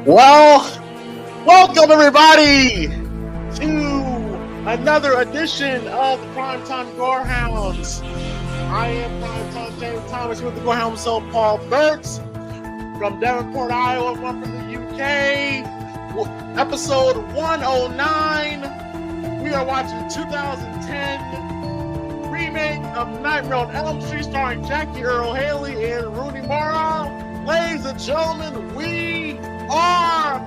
Well, welcome everybody to another edition of the Primetime Gorehounds. I am Primetime James Thomas with the Gorehound himself, Paul Burtz from Devonport, Iowa, one from the UK. Episode 109. We are watching the 2010 remake of Nightmare on Elm Street starring Jackie Earle Haley and Rooney Mara. Ladies and gentlemen, we are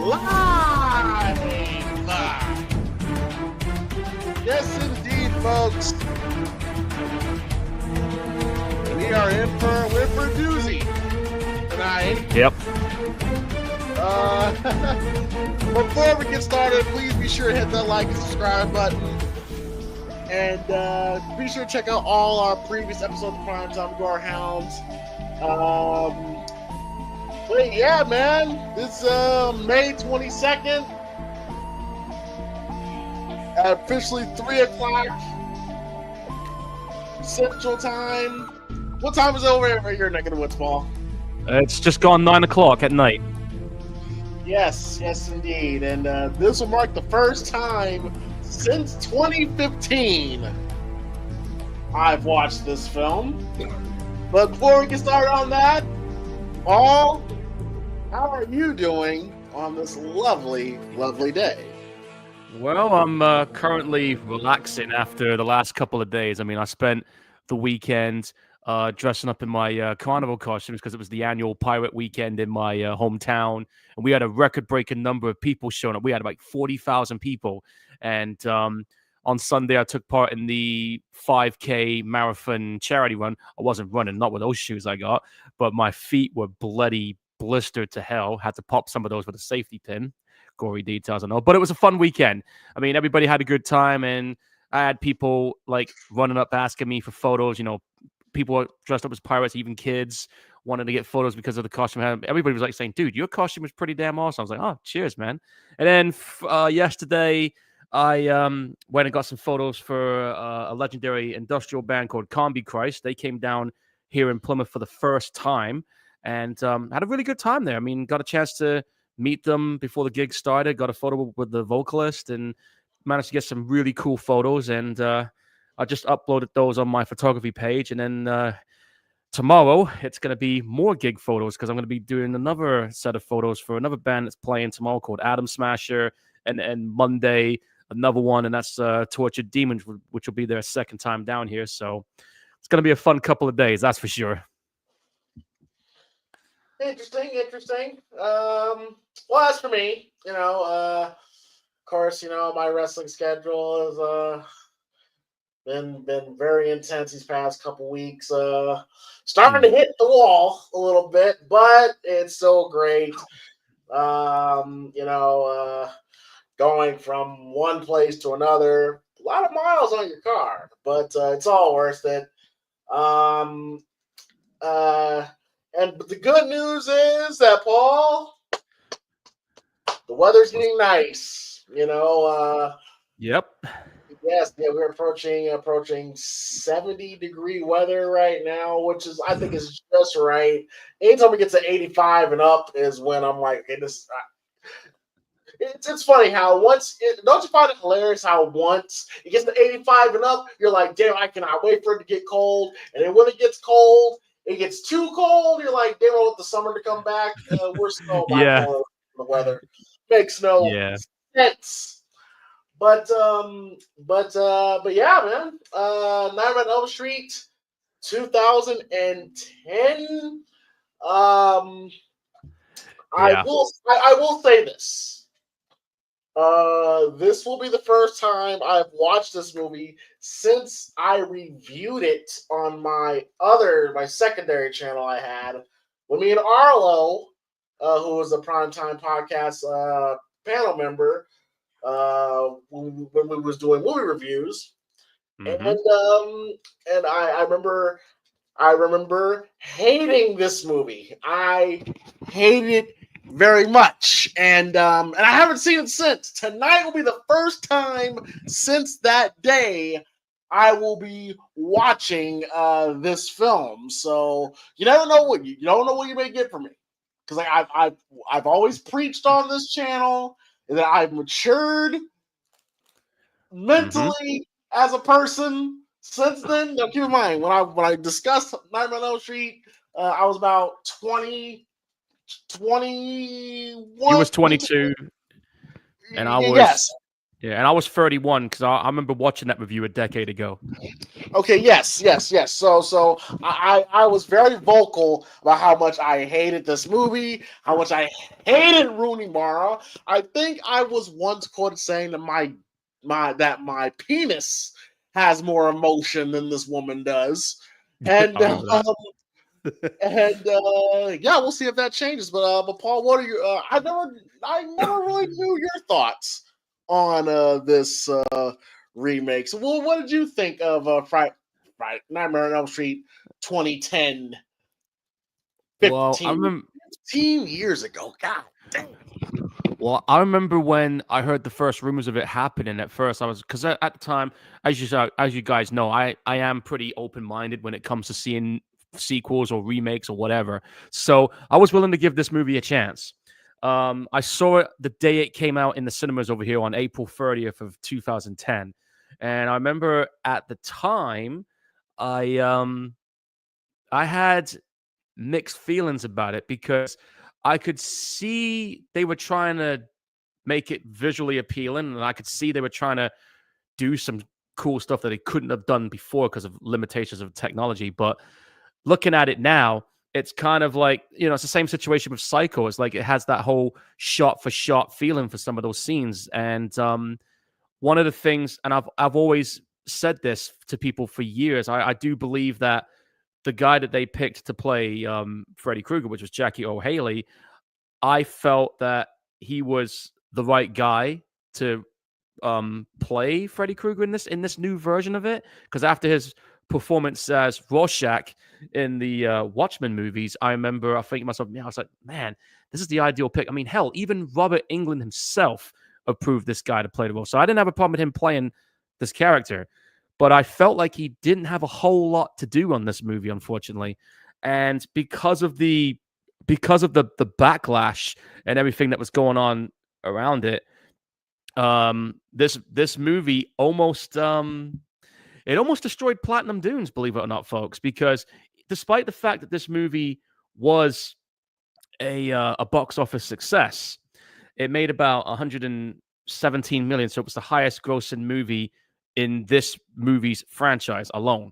live. Yes, indeed, folks. We are in for a doozy tonight. Yep. Before we get started, please be sure to hit that like and subscribe button. And be sure to check out all our previous episodes of Primetime Gorehounds. But yeah, man, it's May 22nd at officially 3 o'clock Central Time. What time is it over at your neck of the woods, Paul? It's just gone 9 o'clock at night. Yes, indeed. And this will mark the first time since 2015 I've watched this film. But before we get started on that, Paul, how are you doing on this lovely, lovely day? Well, I'm currently relaxing after the last couple of days. I mean, I spent the weekend dressing up in my carnival costumes because it was the annual pirate weekend in my hometown. And we had a record-breaking number of people showing up. We had like 40,000 people. And on Sunday, I took part in the 5K marathon charity run. I wasn't running, not with those shoes I got, but my feet were bloody blistered to hell. Had to pop some of those with a safety pin. Gory details, I know. But it was a fun weekend. I mean, everybody had a good time, and I had people like running up asking me for photos. You know, people dressed up as pirates, even kids wanted to get photos because of the costume. Everybody was like saying, dude, your costume was pretty damn awesome. I was like, oh, cheers, man. And then yesterday, I went and got some photos for a legendary industrial band called Combi Christ. They came down here in Plymouth for the first time and had a really good time there. I mean, got a chance to meet them before the gig started, got a photo with the vocalist, and managed to get some really cool photos. And I just uploaded those on my photography page. And then tomorrow, it's going to be more gig photos because I'm going to be doing another set of photos for another band that's playing tomorrow called Adam Smasher. And Monday, another one, and that's Tortured Demons, which will be their second time down here. So it's going to be a fun couple of days, that's for sure. Interesting. Well, as for me, of course, my wrestling schedule has been very intense these past couple weeks. Starting to hit the wall a little bit, but it's so great. Going from one place to another, a lot of miles on your car, but it's all worth it. But the good news is that, Paul, the weather's getting nice. Yep. Yes, we're approaching 70-degree weather right now, which is, I think, is just right. Anytime it gets to 85 and up is when I'm like, okay, this. It's funny how don't you find it hilarious how once it gets to 85 and up, you're like, damn, I cannot wait for it to get cold. And then when it gets cold, it gets too cold. You're like, damn, I want the summer to come back. We're so bipolar in the weather. Makes no sense. But yeah, man. Nightmare on Elm Street, 2010. I will say this. This will be the first time I've watched this movie since I reviewed it on my secondary channel I had when me and Arlo, who was a Primetime Podcast panel member, when we was doing movie reviews, and I remember hating this movie. I hated it very much, and I haven't seen it since. Tonight will be the first time since that day I will be watching this film. So you never know what you don't know what you may get from me. because I've always preached on this channel that I've matured mentally as a person since then. Now, keep in mind when I discussed Nightmare on Elm Street, I was about 21. You was 22, and I Yes. was 31 because I remember watching that review a decade ago. Okay. Yes. So I was very vocal about how much I hated this movie, how much I hated Rooney Mara. I think I was once quoted saying that my penis has more emotion than this woman does, and I remember that. yeah, we'll see if that changes. But Paul, what are your? I never really knew your thoughts on this remake. So, well, what did you think of Nightmare on Elm Street 2010, Well, I 15, remember. 15 years ago? God damn. Well, I remember when I heard the first rumors of it happening. At first, I was because at the time, as you guys know, I am pretty open minded when it comes to seeing sequels or remakes or whatever. So I was willing to give this movie a chance. I saw it the day it came out in the cinemas over here on April 30th of 2010, and I remember at the time, I I had mixed feelings about it because I could see they were trying to make it visually appealing, and I could see they were trying to do some cool stuff that they couldn't have done before because of limitations of technology. But looking at it now, it's kind of like, it's the same situation with Psycho. It's like it has that whole shot for shot feeling for some of those scenes. And one of the things, and I've always said this to people for years, I do believe that the guy that they picked to play Freddy Krueger, which was Jackie O'Haley, I felt that he was the right guy to play Freddy Krueger in this new version of it. Because after his performance as Rorschach in the Watchmen movies, I remember I thinking to myself, I was like, man, this is the ideal pick. I mean, hell, even Robert Englund himself approved this guy to play the role. So I didn't have a problem with him playing this character. But I felt like he didn't have a whole lot to do on this movie, unfortunately. And because of the backlash and everything that was going on around it, this movie almost it almost destroyed Platinum Dunes, believe it or not, folks, because despite the fact that this movie was a box office success, it made about 117 million, so it was the highest grossing movie in this movie's franchise alone.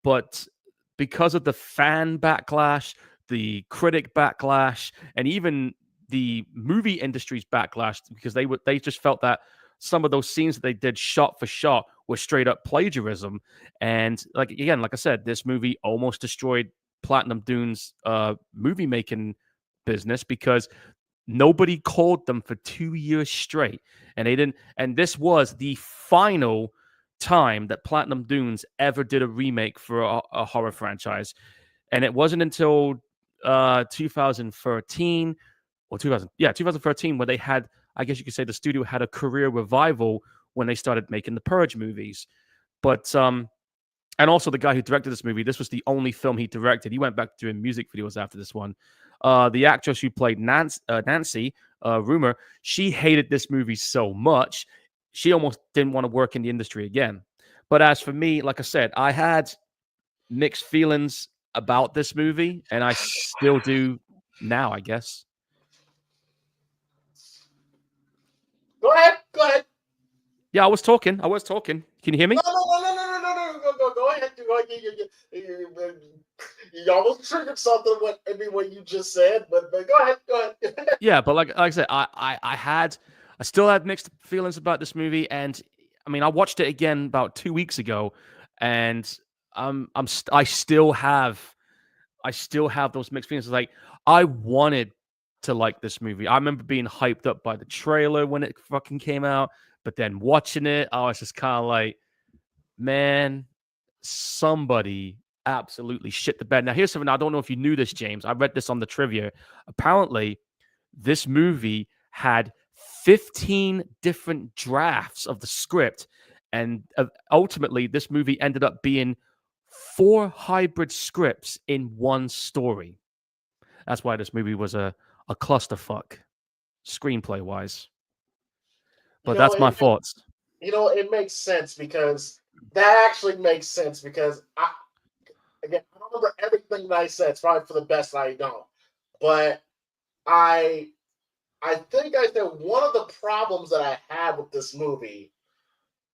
But because of the fan backlash, the critic backlash, and even the movie industry's backlash, because they just felt that some of those scenes that they did shot for shot were straight up plagiarism. And like I said, this movie almost destroyed Platinum Dunes movie making business because nobody called them for 2 years straight. And they didn't, and this was the final time that Platinum Dunes ever did a remake for a horror franchise. And it wasn't until 2013 or 2013 where they had, I guess you could say, the studio had a career revival when they started making the Purge movies. But and also the guy who directed this movie, this was the only film he directed. He went back to doing music videos after this one. The actress who played Nancy Rumor, she hated this movie so much, she almost didn't want to work in the industry again. But as for me, like I said, I had mixed feelings about this movie, and I still do now, I guess. Go ahead. Go ahead. Yeah, I was talking. Can you hear me? No. Go ahead. Go ahead. You almost triggered something what you just said, but go ahead. Go ahead. Yeah, but like I said, I still had mixed feelings about this movie, and I mean, I watched it again about 2 weeks ago, and I still have those mixed feelings. Like, I wanted to like this movie. I remember being hyped up by the trailer when it fucking came out, but then watching it, I was just kind of like, man, somebody absolutely shit the bed. Now, here's something. I don't know if you knew this, James. I read this on the trivia. Apparently, this movie had 15 different drafts of the script, and ultimately, this movie ended up being 4 hybrid scripts in one story. That's why this movie was a a clusterfuck, screenplay wise. You But know, that's my thoughts. it makes sense because that actually makes sense because again, I don't remember everything that I said. It's probably for the best I don't. But I I think I said one of the problems that I had with this movie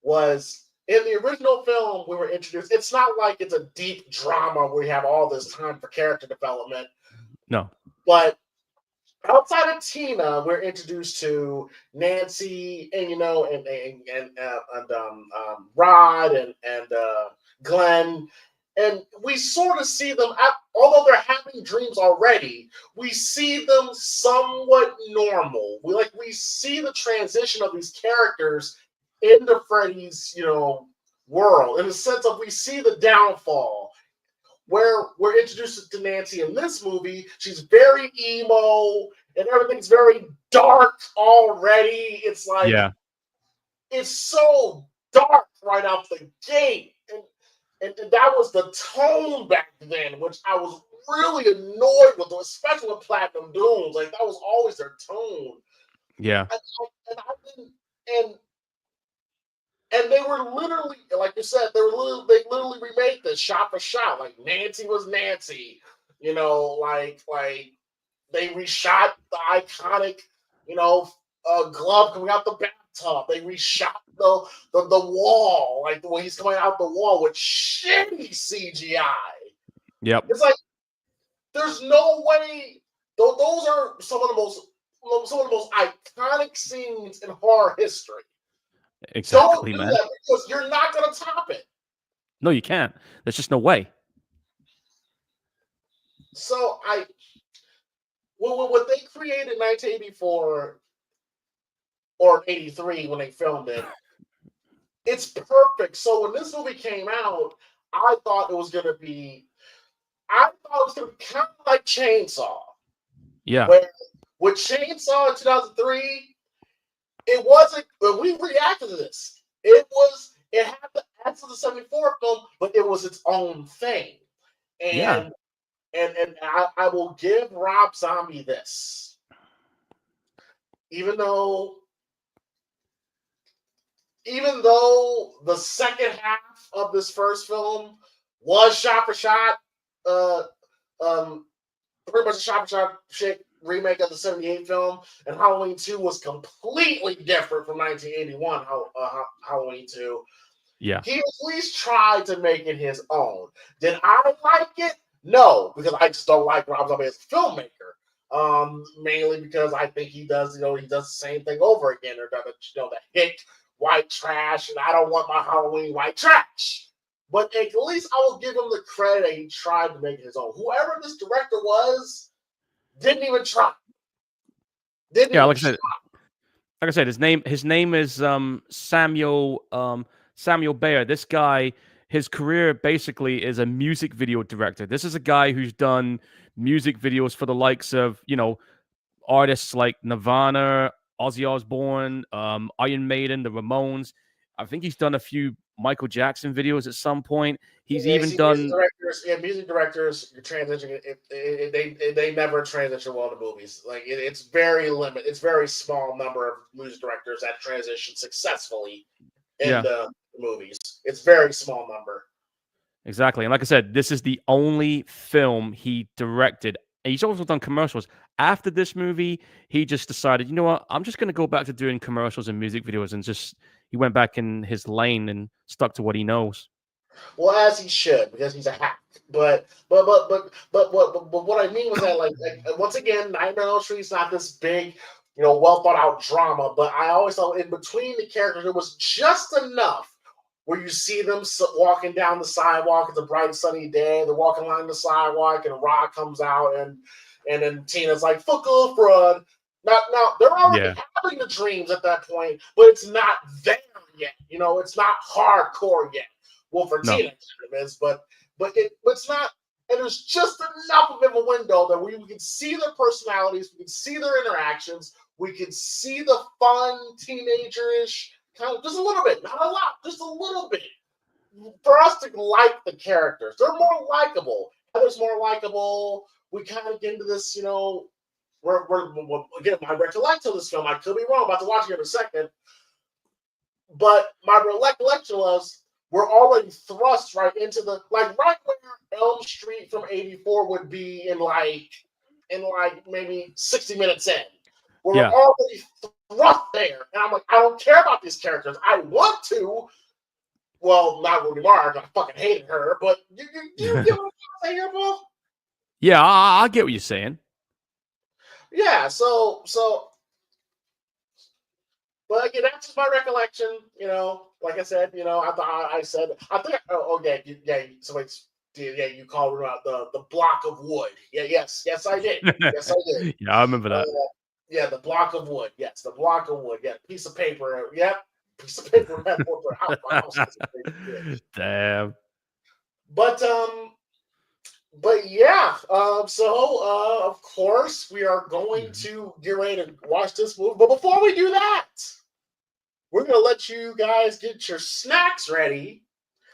was in the original film we were introduced. It's not like it's a deep drama where we have all this time for character development, No. but outside of Tina, we're introduced to Nancy and Rod and Glenn, and we sort of see them. Although they're having dreams already, we see them somewhat normal. We see the transition of these characters into Freddy's world in the sense of we see the downfall where we're introduced to Nancy in this movie. She's very emo and everything's very dark already. It's like Yeah. it's so dark right off the gate. And that was the tone back then, which I was really annoyed with, especially with Platinum Dunes. Like that was always their tone. Yeah. And I didn't and they were literally, like you said, they literally remade this shot for shot. Like Nancy was Nancy, like they reshot the iconic, glove coming out the bathtub. They reshot the wall, like when he's coming out the wall with shitty CGI. Yep. It's like there's no way. Those are some of the most iconic scenes in horror history. Exactly, Don't do man. that because you're not going to top it. No, you can't. There's just no way. So what they created in 1984 or 83 when they filmed it, it's perfect. So when this movie came out, I thought it was going to be kind of like Chainsaw. Yeah. Where with Chainsaw in 2003, it wasn't. When we reacted to this, it had the essence of the 74 film, but it was its own thing. Yeah. And I will give Rob Zombie this. Even though the second half of this first film was shot for shot, uh, pretty much a shot for shot remake of the 78 film, and Halloween 2 was completely different from 1981 Halloween 2. Yeah. He at least tried to make it his own. Did I like it? No, because I just don't like Rob Zombie as a filmmaker. Mainly because I think he does the same thing over again, or the hit white trash, and I don't want my Halloween white trash. But at least I will give him the credit that he tried to make it his own. Whoever this director was, didn't even try. Yeah, like I said, his name is Samuel Bayer. This guy, his career basically is a music video director. This is a guy who's done music videos for the likes of artists like Nirvana, Ozzy Osbourne, Iron Maiden, the Ramones. I think he's done a few Michael Jackson videos at some point. He's even done music directors transition. They never transition well to movies. Like it's very limited. It's very small number of music directors that transition successfully into movies. It's very small number. Exactly. And like I said, this is the only film he directed. And he's also done commercials. After this movie, he just decided, you know what? I'm just going to go back to doing commercials and music videos, and he went back in his lane and stuck to what he knows. Well, as he should, because he's a hack. But what I mean was that like once again, Nightmare on Elm Street's not this big, well thought out drama. But I always thought in between the characters, it was just enough where you see them walking down the sidewalk. It's a bright sunny day. They're walking along the sidewalk, and Rock comes out, and then Tina's like, "Fuck off, Rod." Now they're already having the dreams at that point, but it's not there yet. It's not hardcore yet. Well, for Tina, it is, but it's not. And there's just enough of a window that we can see their personalities, we can see their interactions, we can see the fun teenagerish kind of, just a little bit, not a lot, just a little bit, for us to like the characters. They're more likable. Heather's more likable. We kind of get into this, again, my recollection of this film, I could be wrong, about to watch it in a second, but my recollection was we're already thrust right into the, like, right where Elm Street from '84 would be in maybe 60 minutes in. We're already thrust there. And I'm like, I don't care about these characters. I want to. Well, not Ruby Mara, I fucking hated her, but you get what I'm saying here, Bill? Yeah, I get what you're saying. Yeah, so but again, that's just my recollection. Like I said, I think, you called it out the block of wood. Yeah, yes, I did. Yes, I did. Yeah, I remember that. Yeah, the block of wood. Yes, the block of wood. Yeah, piece of paper. Yep, piece of paper. Damn. But yeah. So of course we are going to get ready to watch this movie. But before we do that, we're gonna let you guys get your snacks ready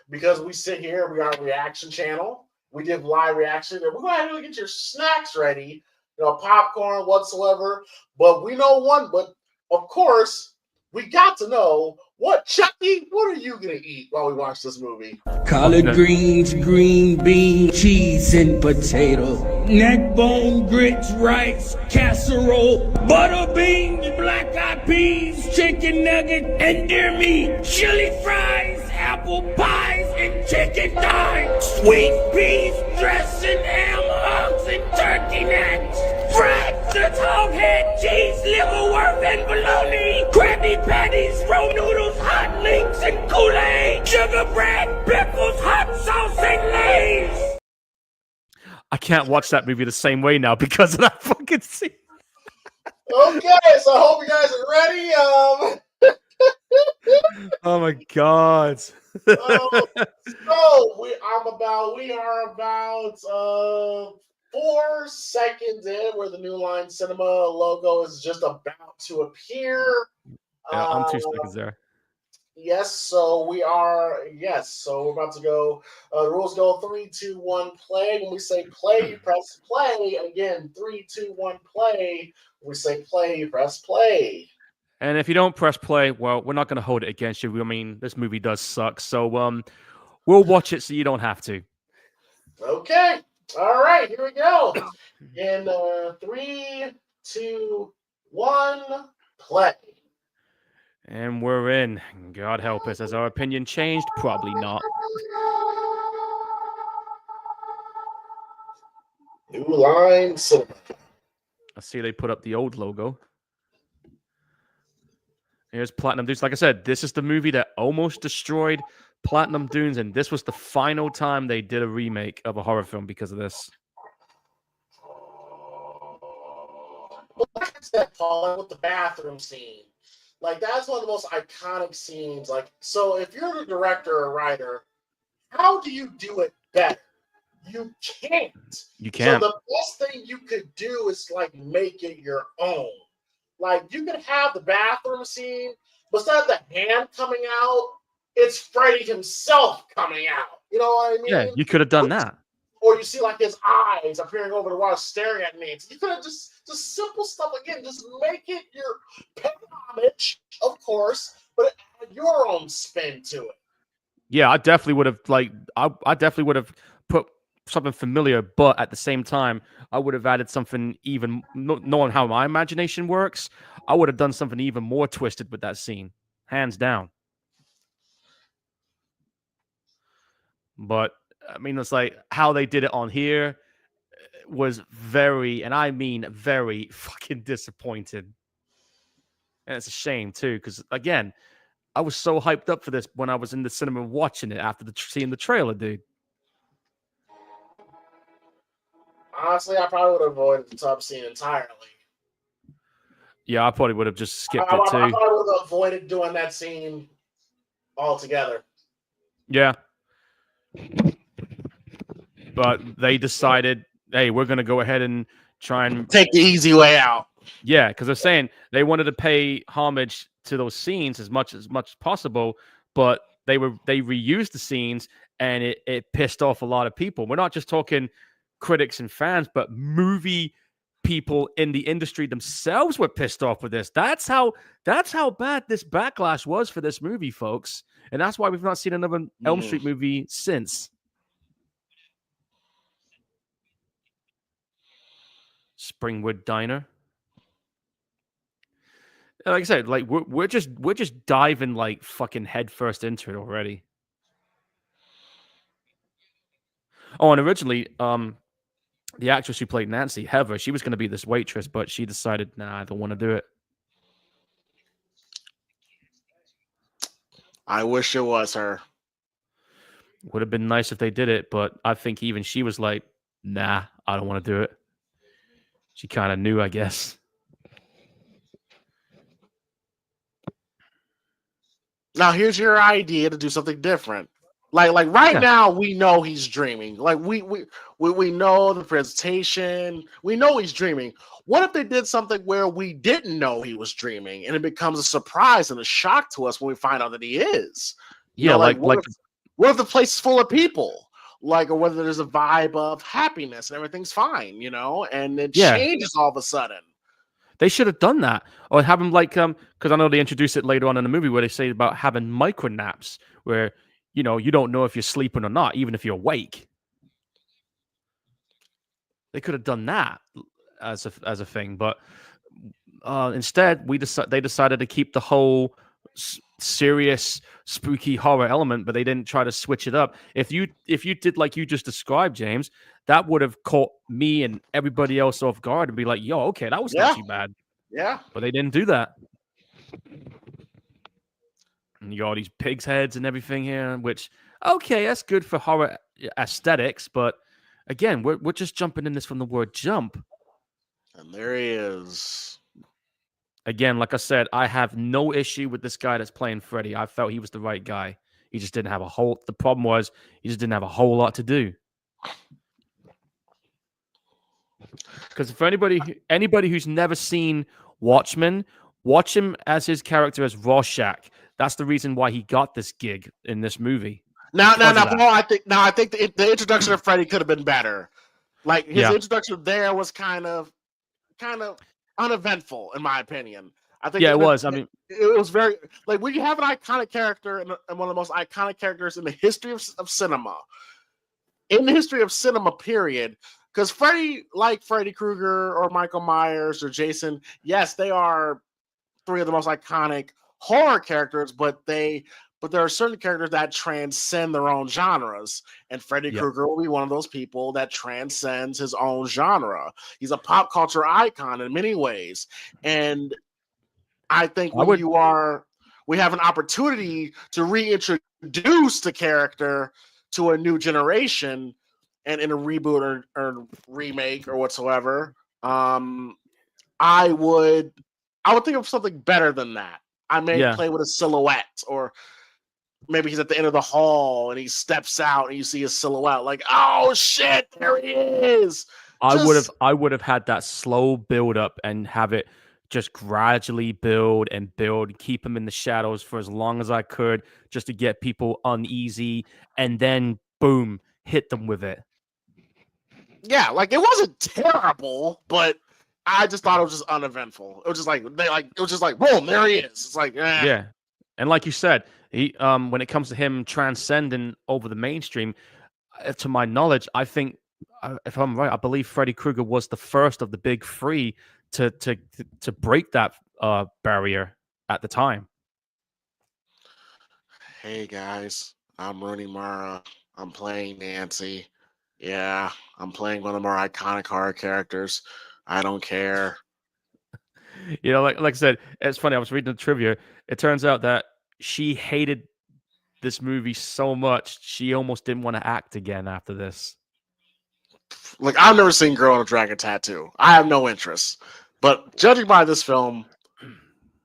because we sit here. We are a reaction channel. We give live reaction, and we're gonna have to get your snacks ready. Popcorn whatsoever. But we know one. But of course, we got to know Chucky, what are you gonna eat while we watch this movie? Collard greens, green beans, cheese and potato, neck bone, grits, rice, casserole, butter beans, black eyed peas, chicken nugget, and deer meat, chili fries, apple pies, and chicken thighs, sweet peas, dressing, ham hocks, and turkey necks, fried hog head, cheese, liverwurst, and bologna, Krabby Patties, roll noodles, hot links, and Kool-Aid, sugar bread, pickles, hot sauce, and Lay's. I can't watch that movie the same way now because of that fucking scene. Okay, so I hope you guys are ready. Oh my god. So we are about 4 seconds in where the New Line Cinema logo is just about to appear. Yeah, I'm 2 seconds there. Yes, so we are. Yes, so we're about to go. The rules go 3, 2, 1, play. When we say play, you press play. Again, 3, 2, 1, play. When we say play, you press play. And if you don't press play, well, we're not going to hold it against you. I mean, this movie does suck. So we'll watch it so you don't have to. Okay. All right, here we go. In 3, 2, 1, play. And we're in. God help us. Has our opinion changed? Probably not. New Line Cinema. I see they put up the old logo. Here's Platinum Dunes. Like I said, this is the movie that almost destroyed Platinum Dunes, and this was the final time they did a remake of a horror film because of this. Well, like I said, Paul, with the bathroom scene, like that's one of the most iconic scenes. Like, so if you're the director or writer, how do you do it better? You can't. You can't. So the best thing you could do is like make it your own. Like you could have the bathroom scene, but instead of the hand coming out, it's Freddy himself coming out. You know what I mean? Yeah, you could have done that. Or you see like his eyes appearing over the wall staring at me. You could have just simple stuff again. Just make it your pay homage, of course, but add your own spin to it. Yeah, I definitely would have I definitely would have put something familiar, but at the same time, I would have added something even knowing how my imagination works. I would have done something even more twisted with that scene, hands down. But I mean, it's like how they did it on here was very, and I mean very fucking disappointed. And it's a shame too, because again, I was so hyped up for this when I was in the cinema watching it after seeing the trailer, dude. Honestly, I probably would have avoided the tub scene entirely. Yeah, I probably would have just skipped it too. I probably would have avoided doing that scene altogether. Yeah. But they decided, hey, we're going to go ahead and try and take the easy way out. Yeah, because they're saying they wanted to pay homage to those scenes as much as possible, but they reused the scenes and it pissed off a lot of people. We're not just talking critics and fans, but movie people in the industry themselves were pissed off with this. That's how bad this backlash was for this movie, folks. And that's why we've not seen another Elm Street movie since. Springwood Diner. Like I said, like we're just diving like fucking headfirst into it already. Oh, and originally, the actress who played Nancy, Heather, she was going to be this waitress, but she decided, nah, I don't want to do it. I wish it was her. Would have been nice if they did it, but I think even she was like, nah, I don't want to do it. She kind of knew, I guess. Now, here's your idea to do something different. Like right now, we know he's dreaming. Like we know the presentation. We know he's dreaming. What if they did something where we didn't know he was dreaming, and it becomes a surprise and a shock to us when we find out that he is? You know, what if the place is full of people? Like, or whether there's a vibe of happiness and everything's fine, you know, and it changes all of a sudden. They should have done that, or have him like because I know they introduce it later on in the movie where they say about having micro naps, where you don't know if you're sleeping or not, even if you're awake. They could have done that as a thing, but instead they decided to keep the whole serious, spooky horror element, but they didn't try to switch it up. If you did like you just described, James, that would have caught me and everybody else off guard and be like, yo, okay, that was not too bad. Yeah. But they didn't do that. And you got all these pigs' heads and everything here, which, okay, that's good for horror aesthetics, but again, we're just jumping in this from the word jump. And there he is. Again, like I said, I have no issue with this guy that's playing Freddy. I felt he was the right guy. He just didn't have the problem was he just didn't have a whole lot to do. Because for anybody who's never seen Watchmen, watch him as his character as Rorschach. That's the reason why he got this gig in this movie. Now, I think the introduction of Freddy could have been better. Like his introduction there was kind of uneventful, in my opinion. I think it was. I mean, it was very like when you have an iconic character and one of the most iconic characters in the history of cinema. In the history of cinema, period. Because Freddy, like Freddy Krueger or Michael Myers or Jason, yes, they are three of the most iconic horror characters, but there are certain characters that transcend their own genres, and Freddy Krueger will be one of those people that transcends his own genre. He's a pop culture icon in many ways, and I think we have an opportunity to reintroduce the character to a new generation, and in a reboot or remake or whatsoever. I would think of something better than that. I may play with a silhouette, or maybe he's at the end of the hall and he steps out and you see his silhouette. Like, oh shit, there he is. I would have had that slow build up and have it just gradually build and build, keep him in the shadows for as long as I could, just to get people uneasy, and then boom, hit them with it. Yeah, like it wasn't terrible, but I just thought it was just uneventful. It was just like boom, there he is. It's like yeah, and like you said, he when it comes to him transcending over the mainstream, to my knowledge, I think if I'm right, I believe Freddy Krueger was the first of the big three to break that barrier at the time. Hey guys, I'm Rooney Mara. I'm playing Nancy. Yeah, I'm playing one of the more iconic horror characters. I don't care. You know, like I said, it's funny. I was reading the trivia. It turns out that she hated this movie so much, she almost didn't want to act again after this. Like, I've never seen Girl in a Dragon Tattoo. I have no interest. But judging by this film,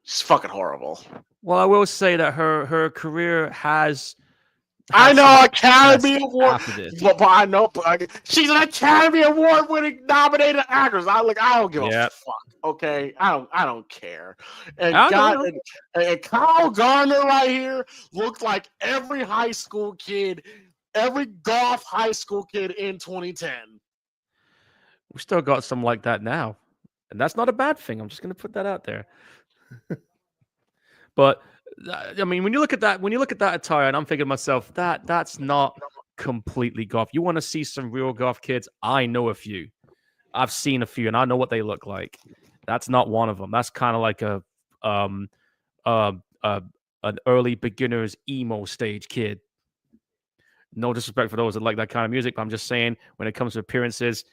she's fucking horrible. Well, I will say that her career has... I know Academy Award, but I know she's an Academy Award winning nominated actress. I don't give a fuck. Okay, I don't care. And Kyle Garner right here looks like every high school kid, every golf high school kid in 2010. We still got some like that now. And that's not a bad thing. I'm just going to put that out there. But I mean, when you look at that attire, and I'm thinking to myself, that's not completely goth. You want to see some real goth kids? I know a few. I've seen a few, and I know what they look like. That's not one of them. That's kind of like a uh, uh, an early beginner's emo stage kid. No disrespect for those that like that kind of music, but I'm just saying when it comes to appearances,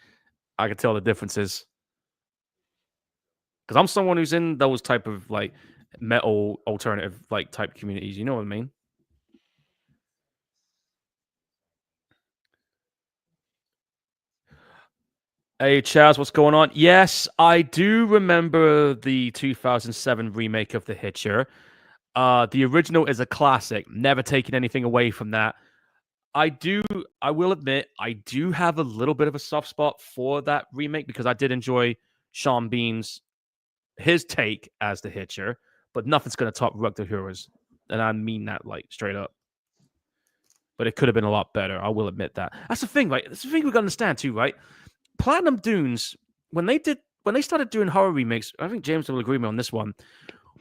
I can tell the differences. Because I'm someone who's in those type of like metal alternative like type communities. You know what I mean? Hey, Chaz, what's going on? Yes, I do remember the 2007 remake of The Hitcher. The original is a classic, never taking anything away from that. I will admit, I do have a little bit of a soft spot for that remake because I did enjoy Sean Bean's his take as The Hitcher, but nothing's going to top Rug the Heroes. And I mean that like straight up. But it could have been a lot better. I will admit that. That's the thing, right? That's the thing we got to understand too, right? Platinum Dunes, when they started doing horror remakes, I think James will agree with me on this one.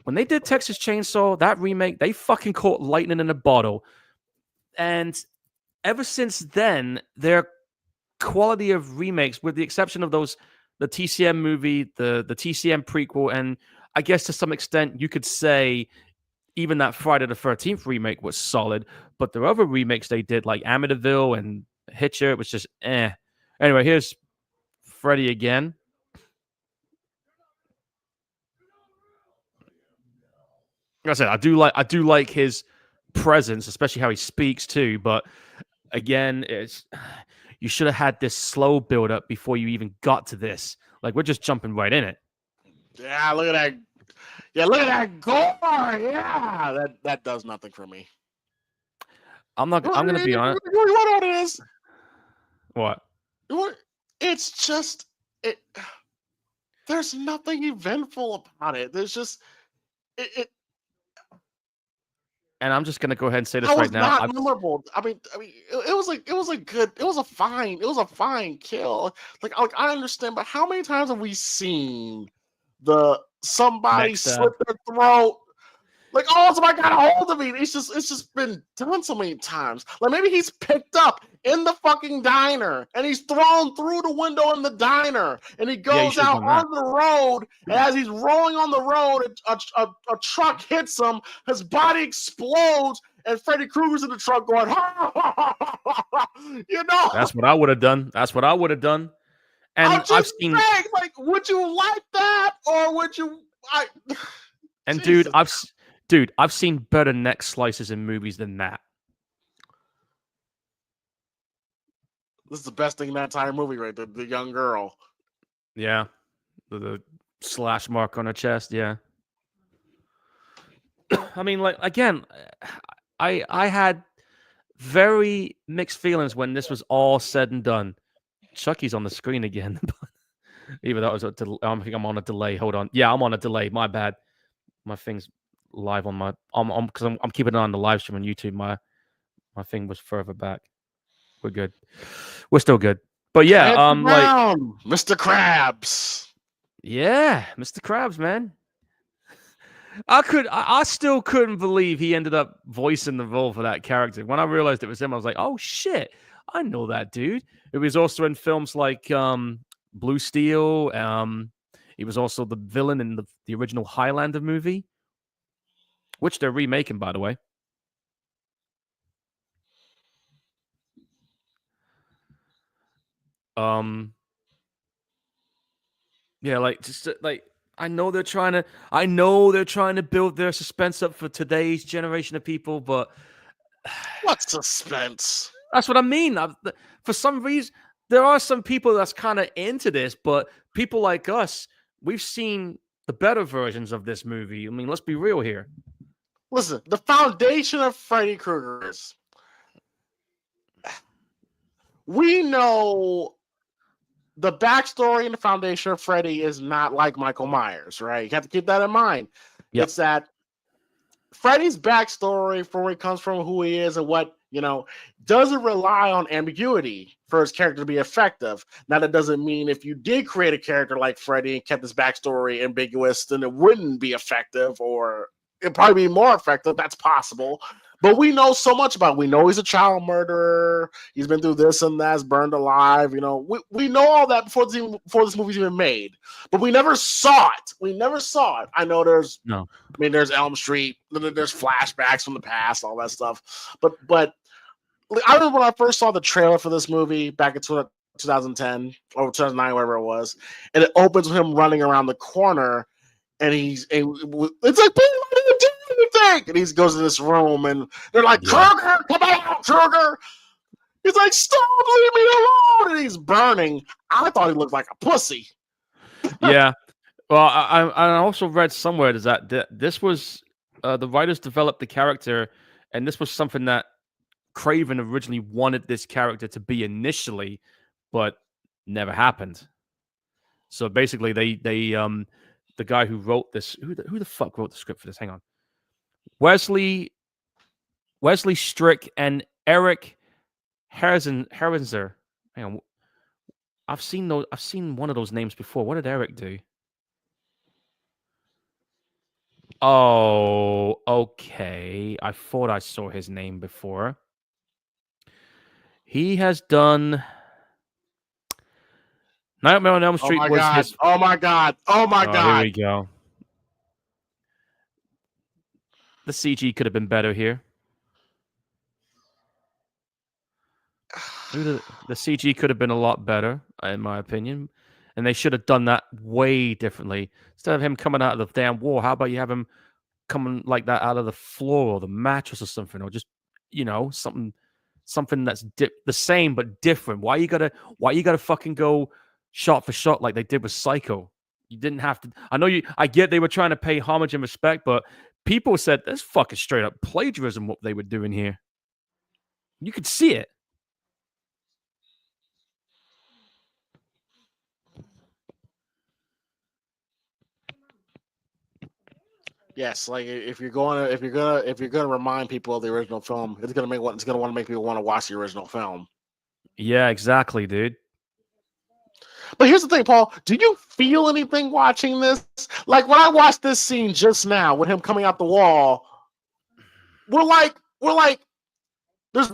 When they did Texas Chainsaw, that remake, they fucking caught lightning in a bottle. And ever since then, their quality of remakes, with the exception of the TCM movie, the TCM prequel, and I guess to some extent you could say even that Friday the 13th remake was solid, but the other remakes they did, like Amityville and Hitcher, it was just eh. Anyway, here's Freddy again. Like I said, I do like his presence, especially how he speaks too. But again, you should have had this slow build up before you even got to this. Like we're just jumping right in it. Yeah, look at that. Yeah, look at that gore. Yeah, that does nothing for me. I'm gonna be honest. You know what it is? What? It's just it. There's nothing eventful about it. There's just it. And I'm just gonna go ahead and say this That right was now. not memorable. I mean, it was a fine kill. Like I understand, but how many times have we seen somebody slit their throat? Like, oh, somebody got a hold of me. It's just been done so many times. Like maybe he's picked up in the fucking diner and he's thrown through the window in the diner and he goes out on the road. And as he's rolling on the road, a truck hits him. His body explodes, and Freddy Krueger's in the truck going, ha, ha, ha, ha, ha. You know. That's what I would have done. And I've seen. Like, would you like that, or would you? And dude, I've seen better neck slices in movies than that. This is the best thing in that entire movie, right? The young girl. Yeah. The slash mark on her chest, yeah. I mean, like, again, I had very mixed feelings when this was all said and done. Chucky's on the screen again. Even though I think I'm on a delay. Hold on. Yeah, I'm on a delay. My bad. My thing's live on my because I'm keeping it on the live stream on YouTube. My thing was further back. We're good. We're still good. But yeah, like Mr. Krabs. Yeah, Mr. Krabs, man. I still couldn't believe he ended up voicing the role for that character. When I realized it was him, I was like, oh shit, I know that dude. It was also in films like Blue Steel. He was also the villain in the original Highlander movie, which they're remaking, by the way. Yeah, like just like I know they're trying to build their suspense up for today's generation of people, but what suspense? That's what I mean. For some reason, there are some people that's kind of into this, but people like us, we've seen the better versions of this movie. I mean, let's be real here. Listen, the foundation of Freddy Krueger is we know the backstory and the foundation of Freddy is not like Michael Myers, right? You have to keep that in mind. Yep. It's that Freddy's backstory, from where he comes from, who he is, and what You know, doesn't rely on ambiguity for his character to be effective. Now, that doesn't mean if you did create a character like Freddy and kept his backstory ambiguous, then it wouldn't be effective, or it'd probably be more effective. That's possible. But we know so much about him. We know he's a child murderer. He's been through this and that. He's burned alive. You know, we know all that before this movie's even made. But we never saw it. We never saw it. I know there's Elm Street. There's flashbacks from the past, all that stuff. But I remember when I first saw the trailer for this movie back in 2010 or 2009, whatever it was, and it opens with him running around the corner, and it's like, and he goes to this room, and they're like, Krueger, come out, Krueger. He's like, stop, leave me alone, and he's burning. I thought he looked like a pussy. Yeah. Well, I also read somewhere that this was the writers developed the character, and this was something that Craven originally wanted this character to be initially, but never happened. So basically, they the guy who wrote this, who the fuck wrote the script for this? Hang on, Wesley Strick and Eric Herrenzer. Hang on, I've seen one of those names before. What did Eric do? Oh, okay. I thought I saw his name before. He has done Nightmare on Elm Street. Oh my god! Here we go. The CG could have been better here. The CG could have been a lot better, in my opinion. And they should have done that way differently. Instead of him coming out of the damn wall, how about you have him coming like that out of the floor or the mattress or something, or just, you know, something that's the same but different. Why you gotta fucking go shot for shot like they did with Psycho? You didn't have to. I get they were trying to pay homage and respect, but people said that's fucking straight up plagiarism what they were doing here. You could see it. Yes, like if you're gonna remind people of the original film, it's gonna want to make people want to watch the original film. Yeah, exactly, dude. But here's the thing, Paul. Do you feel anything watching this? Like when I watched this scene just now with him coming out the wall, we're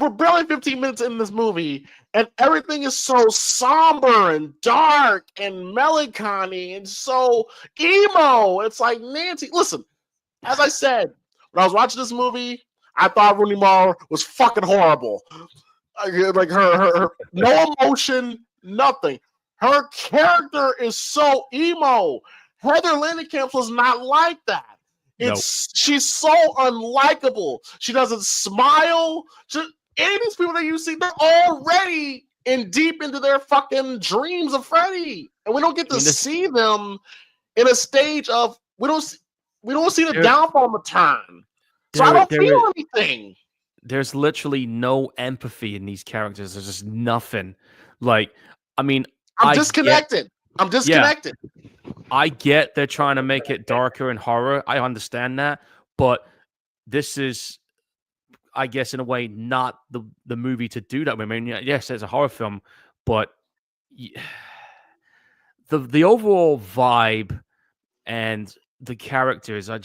barely 15 minutes in this movie, and everything is so somber and dark and melancholy and so emo. It's like, Nancy, listen. As I said, when I was watching this movie, I thought Rooney Mara was fucking horrible. Like her no emotion, nothing. Her character is so emo. Heather Langenkamp was not like that. She's so unlikable. She doesn't smile. Any of these people that you see, they're already deep into their fucking dreams of Freddy, and we don't get to see them in a stage of we don't see the downfall and the turn. So I don't feel anything. There's literally no empathy in these characters. There's just nothing. Like, I mean, I'm disconnected. Yeah, I get they're trying to make it darker and horror. I understand that. But this is, I guess, in a way, not the movie to do that. I mean, yes, it's a horror film, but the overall vibe and the characters, I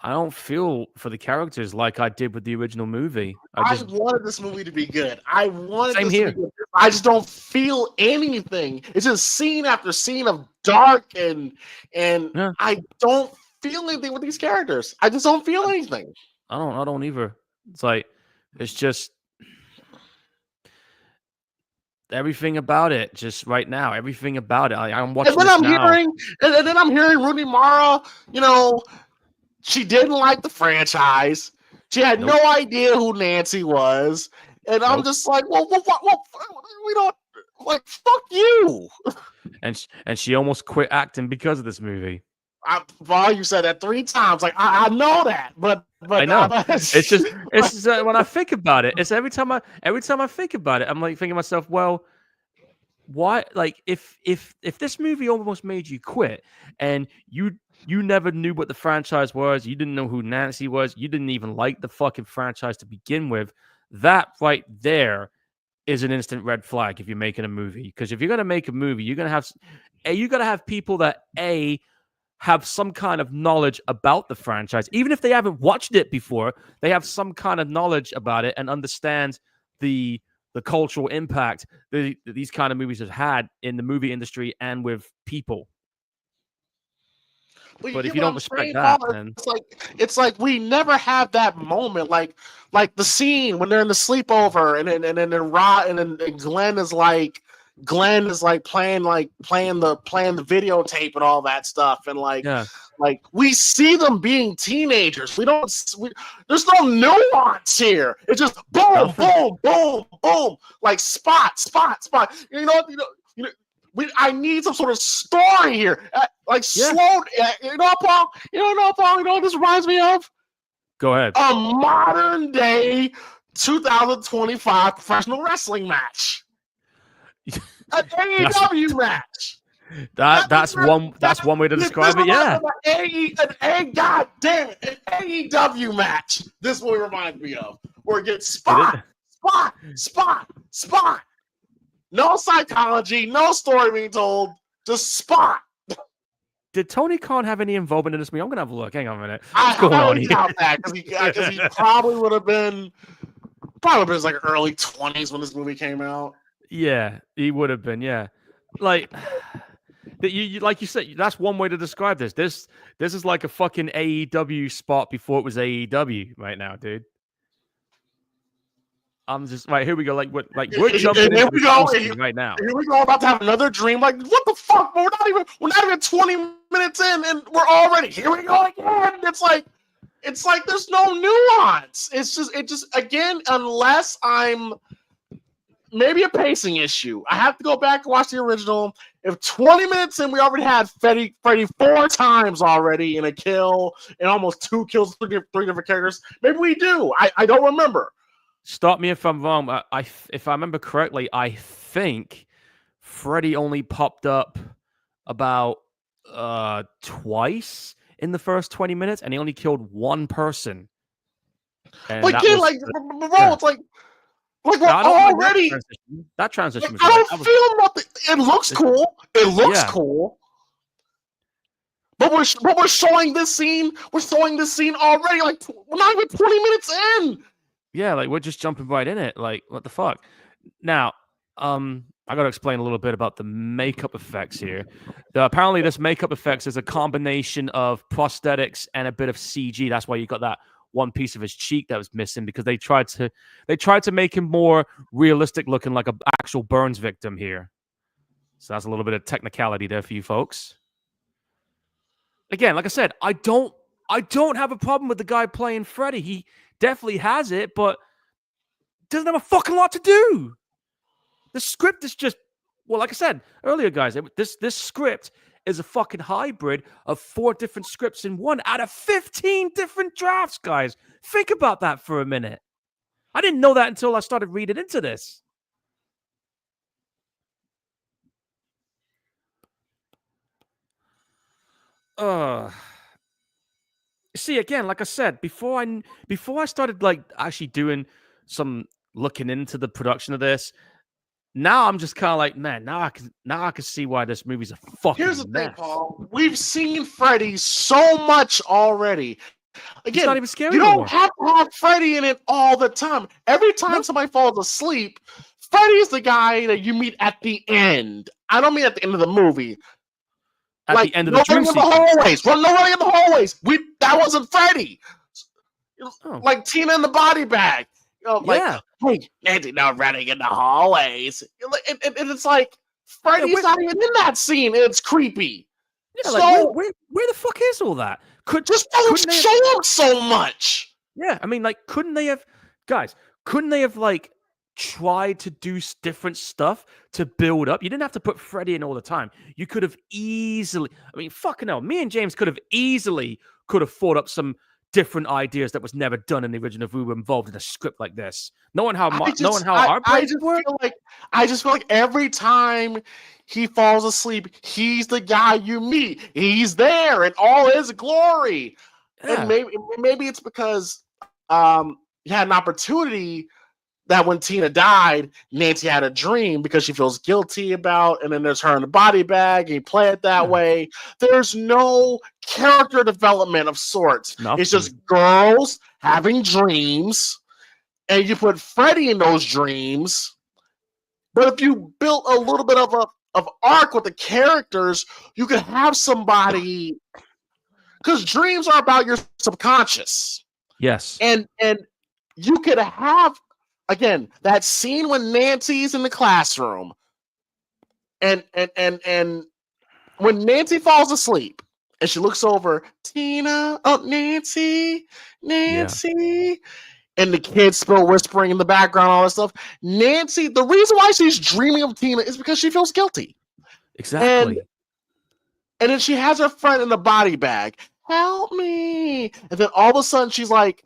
don't feel for the characters like I did with the original movie. I wanted this movie to be good. Same here. To be good. I just don't feel anything. It's just scene after scene of dark and I don't feel anything with these characters. I just don't feel anything. I don't either. It's like, it's just everything about it. Just right now, everything about it. I'm watching. And then I'm hearing Rooney Mara. You know, she didn't like the franchise. She had no idea who Nancy was, and I'm just like, well, we don't like. Fuck you. And she almost quit acting because of this movie. Paul, you said that 3 times. Like I know that, but I know it's just when I think about it, it's every time I think about it, I'm like thinking to myself, well, why, like, if this movie almost made you quit, and you never knew what the franchise was, you didn't know who Nancy was, you didn't even like the fucking franchise to begin with, that right there is an instant red flag if you're making a movie. Because if you're gonna make a movie, you're gonna have people that have some kind of knowledge about the franchise, even if they haven't watched it before. They have some kind of knowledge about it and understand the cultural impact that these kind of movies have had in the movie industry and with people. But if you don't respect that, then it's like we never have that moment, like the scene when they're in the sleepover, and then Glenn is like playing the videotape and all that stuff, and like we see them being teenagers. There's no nuance here. It's just boom, boom, boom, boom, like spot. I need some sort of story here. Slow. You know, Paul. You know what this reminds me of? Go ahead. A modern day 2025 professional wrestling match. An AEW match. That's one way to describe it. Yeah. God damn it, an AEW match. This is what it reminds me of. Where it gets spot. No psychology, no story being told, just spot. Did Tony Khan have any involvement in this movie? I'm gonna have a look. Hang on a minute. What's going on here? Because he probably would have been like early 20s when this movie came out. Yeah, he would have been. Yeah, like you said, that's one way to describe this. This is like a fucking AEW spot before it was AEW right now, dude. I'm just right here. We go. We're jumping into the right now. Here we go. About to have another dream. Like, what the fuck? We're not even 20 minutes in, and we're already here. We go again. It's like there's no nuance. It just again, unless I'm maybe a pacing issue. I have to go back and watch the original. If 20 minutes in, we already had Freddy 4 times already in a kill, and almost 2 kills, 3 different characters. Maybe we do. I don't remember. Stop me if I'm wrong. If I remember correctly, I think Freddy only popped up about twice in the first 20 minutes, and he only killed 1 person. And it's like we're already that transition. I don't feel nothing. It looks cool. Cool. But we're showing this scene. We're showing this scene already. Like, we're not even 20 minutes in. Yeah, like we're just jumping right in it. Like, what the fuck? Now, I got to explain a little bit about the makeup effects here. Apparently, this makeup effects is a combination of prosthetics and a bit of CG. That's why you got that one piece of his cheek that was missing, because they tried to make him more realistic looking, like an actual burns victim here. So that's a little bit of technicality there for you folks. Again, like I said, I don't have a problem with the guy playing Freddy. He definitely has it, but doesn't have a fucking lot to do. The script is just, well, like I said earlier, guys, this script is a fucking hybrid of 4 different scripts in one out of 15 different drafts, guys. Think about that for a minute. I didn't know that until I started reading into this. See, again, like I said, before I started like actually doing some looking into the production of this, now I'm just kind of like, man, now I can see why this movie's a fucking Here's the mess. thing, Paul. We've seen Freddy so much already. Again, it's not even scary. You don't have to have Freddy in it all the time. Every time somebody falls asleep, Freddy's the guy that you meet at the end. I don't mean at the end of the movie. At the end of the dream sequence. Nobody in the hallways. That wasn't Freddy. Like Tina in the body bag. Hey, Nancy, not running in the hallways. And it's like Freddy's not even in that scene. And it's creepy. Yeah, so where the fuck is all that? Couldn't show him so much. Yeah, I mean, like, couldn't they have like tried to do different stuff to build up? You didn't have to put Freddy in all the time. You could have easily, I mean, fucking hell, me and James could have fought up some different ideas that was never done in the original if we were involved in a script like this. Knowing how I our brains just work. I just feel like every time he falls asleep, he's the guy you meet. He's there in all his glory. And maybe it's because you had an opportunity that when Tina died, Nancy had a dream because she feels guilty about, and then there's her in the body bag, and you play it that way. There's no character development of sorts. It's just girls having dreams, and you put Freddy in those dreams. But if you built a little bit of arc with the characters, you could have somebody, because dreams are about your subconscious. Yes. And you could have, again, that scene when Nancy's in the classroom and when Nancy falls asleep and she looks over, Tina, Nancy, and the kids still whispering in the background, all that stuff. Nancy, the reason why she's dreaming of Tina is because she feels guilty. Exactly. And then she has her friend in the body bag. Help me. And then all of a sudden she's like,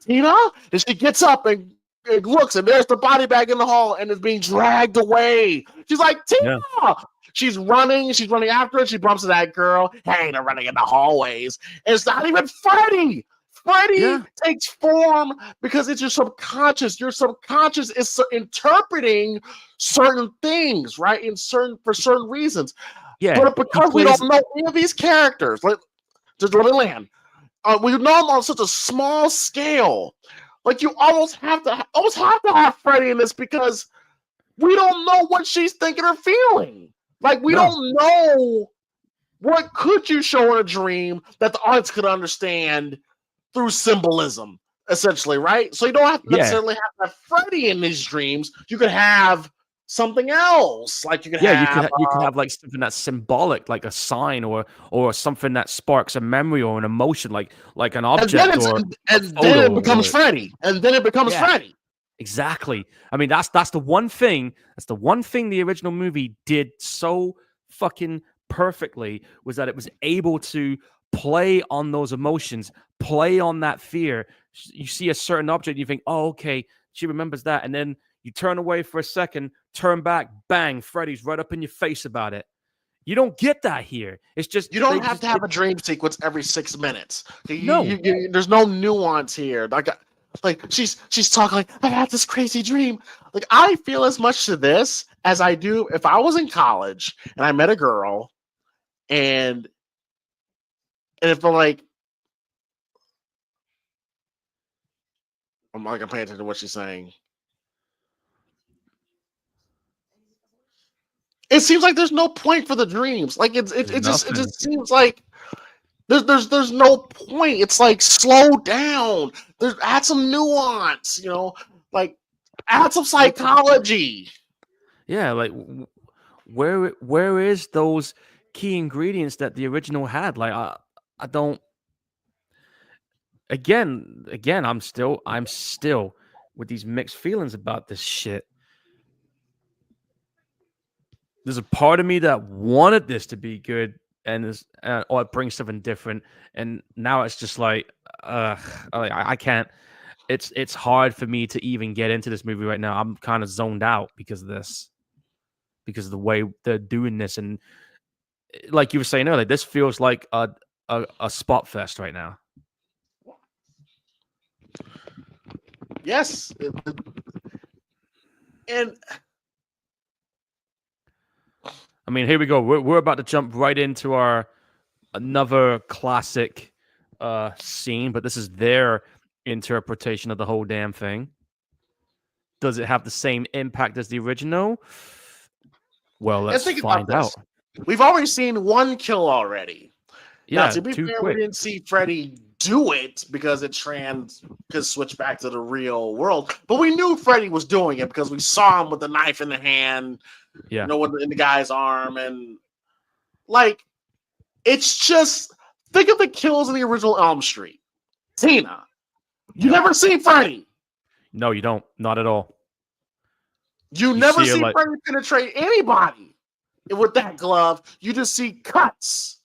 Tina? And she gets up and looks, and there's the body bag in the hall and is being dragged away. She's like, Tina! Yeah. She's running after it. She bumps into that girl. Hey, they're running in the hallways. And it's not even Freddy. Freddy takes form because it's your subconscious. Your subconscious is interpreting certain things, right? For certain reasons. Yeah. But because we don't know any of these characters, just let it land. We know them on such a small scale. Like, you almost have to have Freddy in this because we don't know what she's thinking or feeling. Like, we don't know what could you show in a dream that the audience could understand through symbolism, essentially, right? So you don't have to necessarily have to have Freddy in these dreams. You could have something else. Like you could have like something that's symbolic, like a sign or something that sparks a memory or an emotion, like an object and then it becomes Freddy. And then it becomes Freddy. Exactly. I mean, that's the one thing. That's the one thing the original movie did so fucking perfectly, was that it was able to play on those emotions, play on that fear. You see a certain object, you think, oh, okay, she remembers that, and then you turn away for a second, turn back, bang, Freddy's right up in your face about it. You don't get that here. It's just you don't have to have a dream sequence every 6 minutes. There's no nuance here. Like she's talking like, I had this crazy dream. Like, I feel as much to this as I do if I was in college and I met a girl and if I'm like, I'm paying attention to what she's saying. It seems like there's no point for the dreams. Like it just seems like there's no point. It's like, slow down. Add some nuance, like add some psychology. Yeah, like where is those key ingredients that the original had? Like I don't. Again, I'm still with these mixed feelings about this shit. There's a part of me that wanted this to be good or it brings something different, and now it's just like, I can't. It's hard for me to even get into this movie right now. I'm kind of zoned out because of this, because of the way they're doing this, and like you were saying earlier, this feels like a spot fest right now. Yes, and I mean, here we go. We're about to jump right into another classic scene, but this is their interpretation of the whole damn thing. Does it have the same impact as the original? Well, let's find out. We've already seen one kill already. Yeah, now, to be fair, we didn't see Freddy do it because could switch back to the real world. But we knew Freddy was doing it because we saw him with the knife in the hand, in the guy's arm. And like, it's just, think of the kills in the original Elm Street. Tina, you never see Freddy. No, you don't. Not at all. You never see Freddy penetrate anybody with that glove. You just see cuts.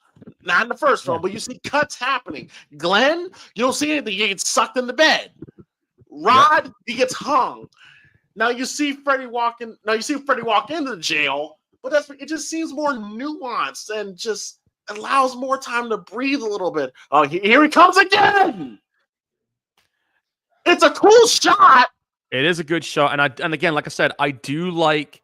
Not in the first film, but you see cuts happening. Glenn, you don't see anything. He gets sucked in the bed. Rod, he gets hung. Now you see Freddy walk into the jail, but it just seems more nuanced and just allows more time to breathe a little bit. Oh, here he comes again. It's a cool shot. It is a good shot, and again, like I said, I do like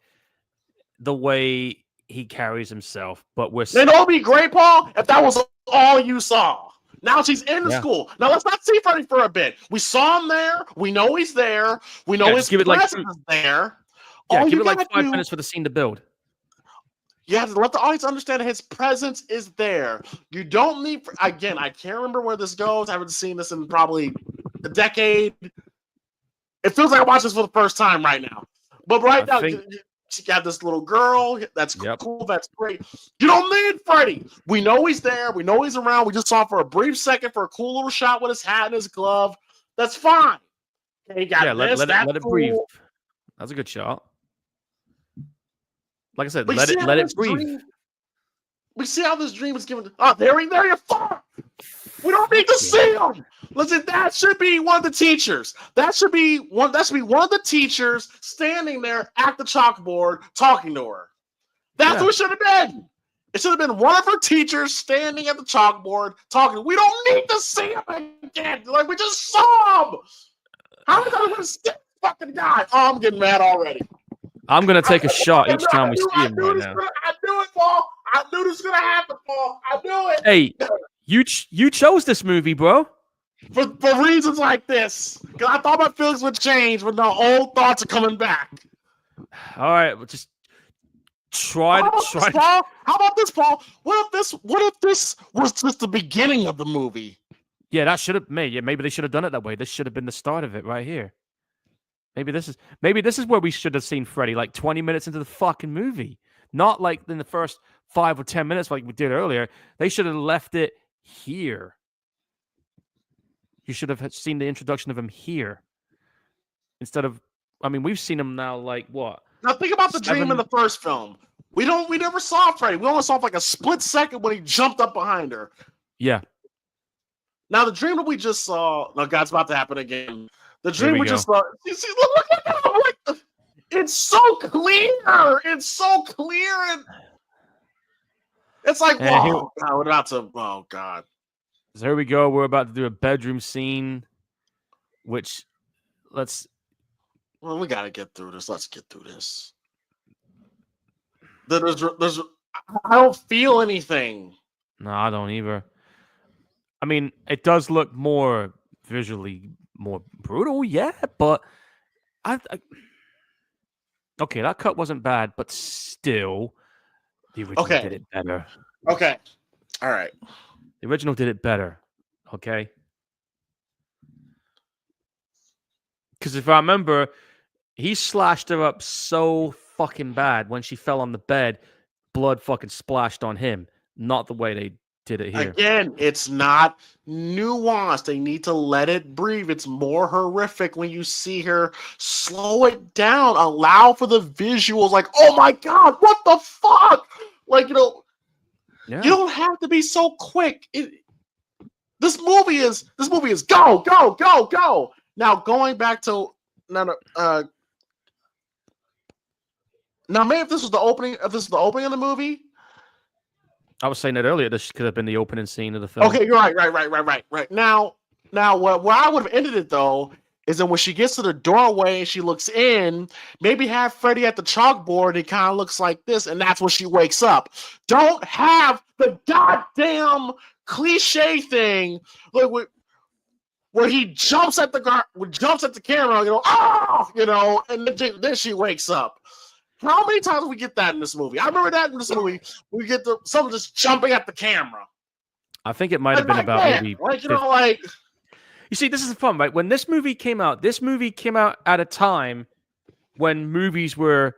the way he carries himself. But You know it'd be great, Paul, if that was all you saw. Now she's in the school. Now let's not see Freddy for a bit. We saw him there. We know he's there. We know his presence is there. Yeah, give it like 5 minutes for the scene to build. You have to let the audience understand that his presence is there. You don't need... Again, I can't remember where this goes. I haven't seen this in probably a decade. It feels like I watched this for the first time right now. But right now, she got this little girl. That's cool. That's great. You don't need Freddy. We know he's there. We know he's around. We just saw him for a brief second for a cool little shot with his hat and his glove. That's fine. Okay, got let it breathe. That's a good shot. Like I said, let it breathe. We see how this dream is given. Oh, there you fuck. We don't need to see him. Listen, that should be one of the teachers. That should be one of the teachers standing there at the chalkboard talking to her. That's what it should have been. It should have been one of her teachers standing at the chalkboard talking. We don't need to see him again. Like we just saw him. How are we going to see this fucking guy? Oh, I'm getting mad already. I'm going to take a shot each time we see him right now. I knew it, Paul. I knew this was going to happen, Paul. I knew it. Hey, you chose this movie, bro. For reasons like this. Because I thought my feelings would change, but now old thoughts are coming back. All right, well, just try to. How about this, Paul? What if this was just the beginning of the movie? Yeah, that should have maybe they should have done it that way. This should have been the start of it right here. Maybe this is where we should have seen Freddy, like 20 minutes into the fucking movie. Not like in the first 5 or 10 minutes like we did earlier. They should have left it here. You should have seen the introduction of him here. Instead of, I mean, we've seen him now like what? Now think about the dream in the first film. We never saw Freddy. We only saw him for like a split second when he jumped up behind her. Yeah. Now the dream that we just saw, no, God's about to happen again. The dream we just saw. You see, look at that! It's so clear. It's so clear, and it's like, whoa, God, we're about to. Oh God. So here we go. We're about to do a bedroom scene, which we got to get through this. Let's get through this. I don't feel anything. No, I don't either. I mean, it does look more visually more brutal, yeah, but okay, that cut wasn't bad, but still, the original did it better. Okay, all right. The original did it better, okay? Because if I remember, he slashed her up so fucking bad when she fell on the bed, blood fucking splashed on him. Not the way they did it here. Again, it's not nuanced. They need to let it breathe. It's more horrific when you see her. Slow it down. Allow for the visuals. Like, oh my God, what the fuck? Like, you don't have to be so quick. This movie is go, go, go, go. Now going back to now maybe if this was the opening of the movie. I was saying that earlier. This could have been the opening scene of the film. Okay, you're right. Now, where I would have ended it though is that when she gets to the doorway and she looks in, maybe have Freddy at the chalkboard. It kind of looks like this, and that's when she wakes up. Don't have the goddamn cliche thing like where he jumps at the camera, and then she wakes up. How many times do we get that in this movie? I remember that in this movie. We get someone just jumping at the camera. I think it might have been about maybe. You see, this is the fun, right? When this movie came out at a time when movies were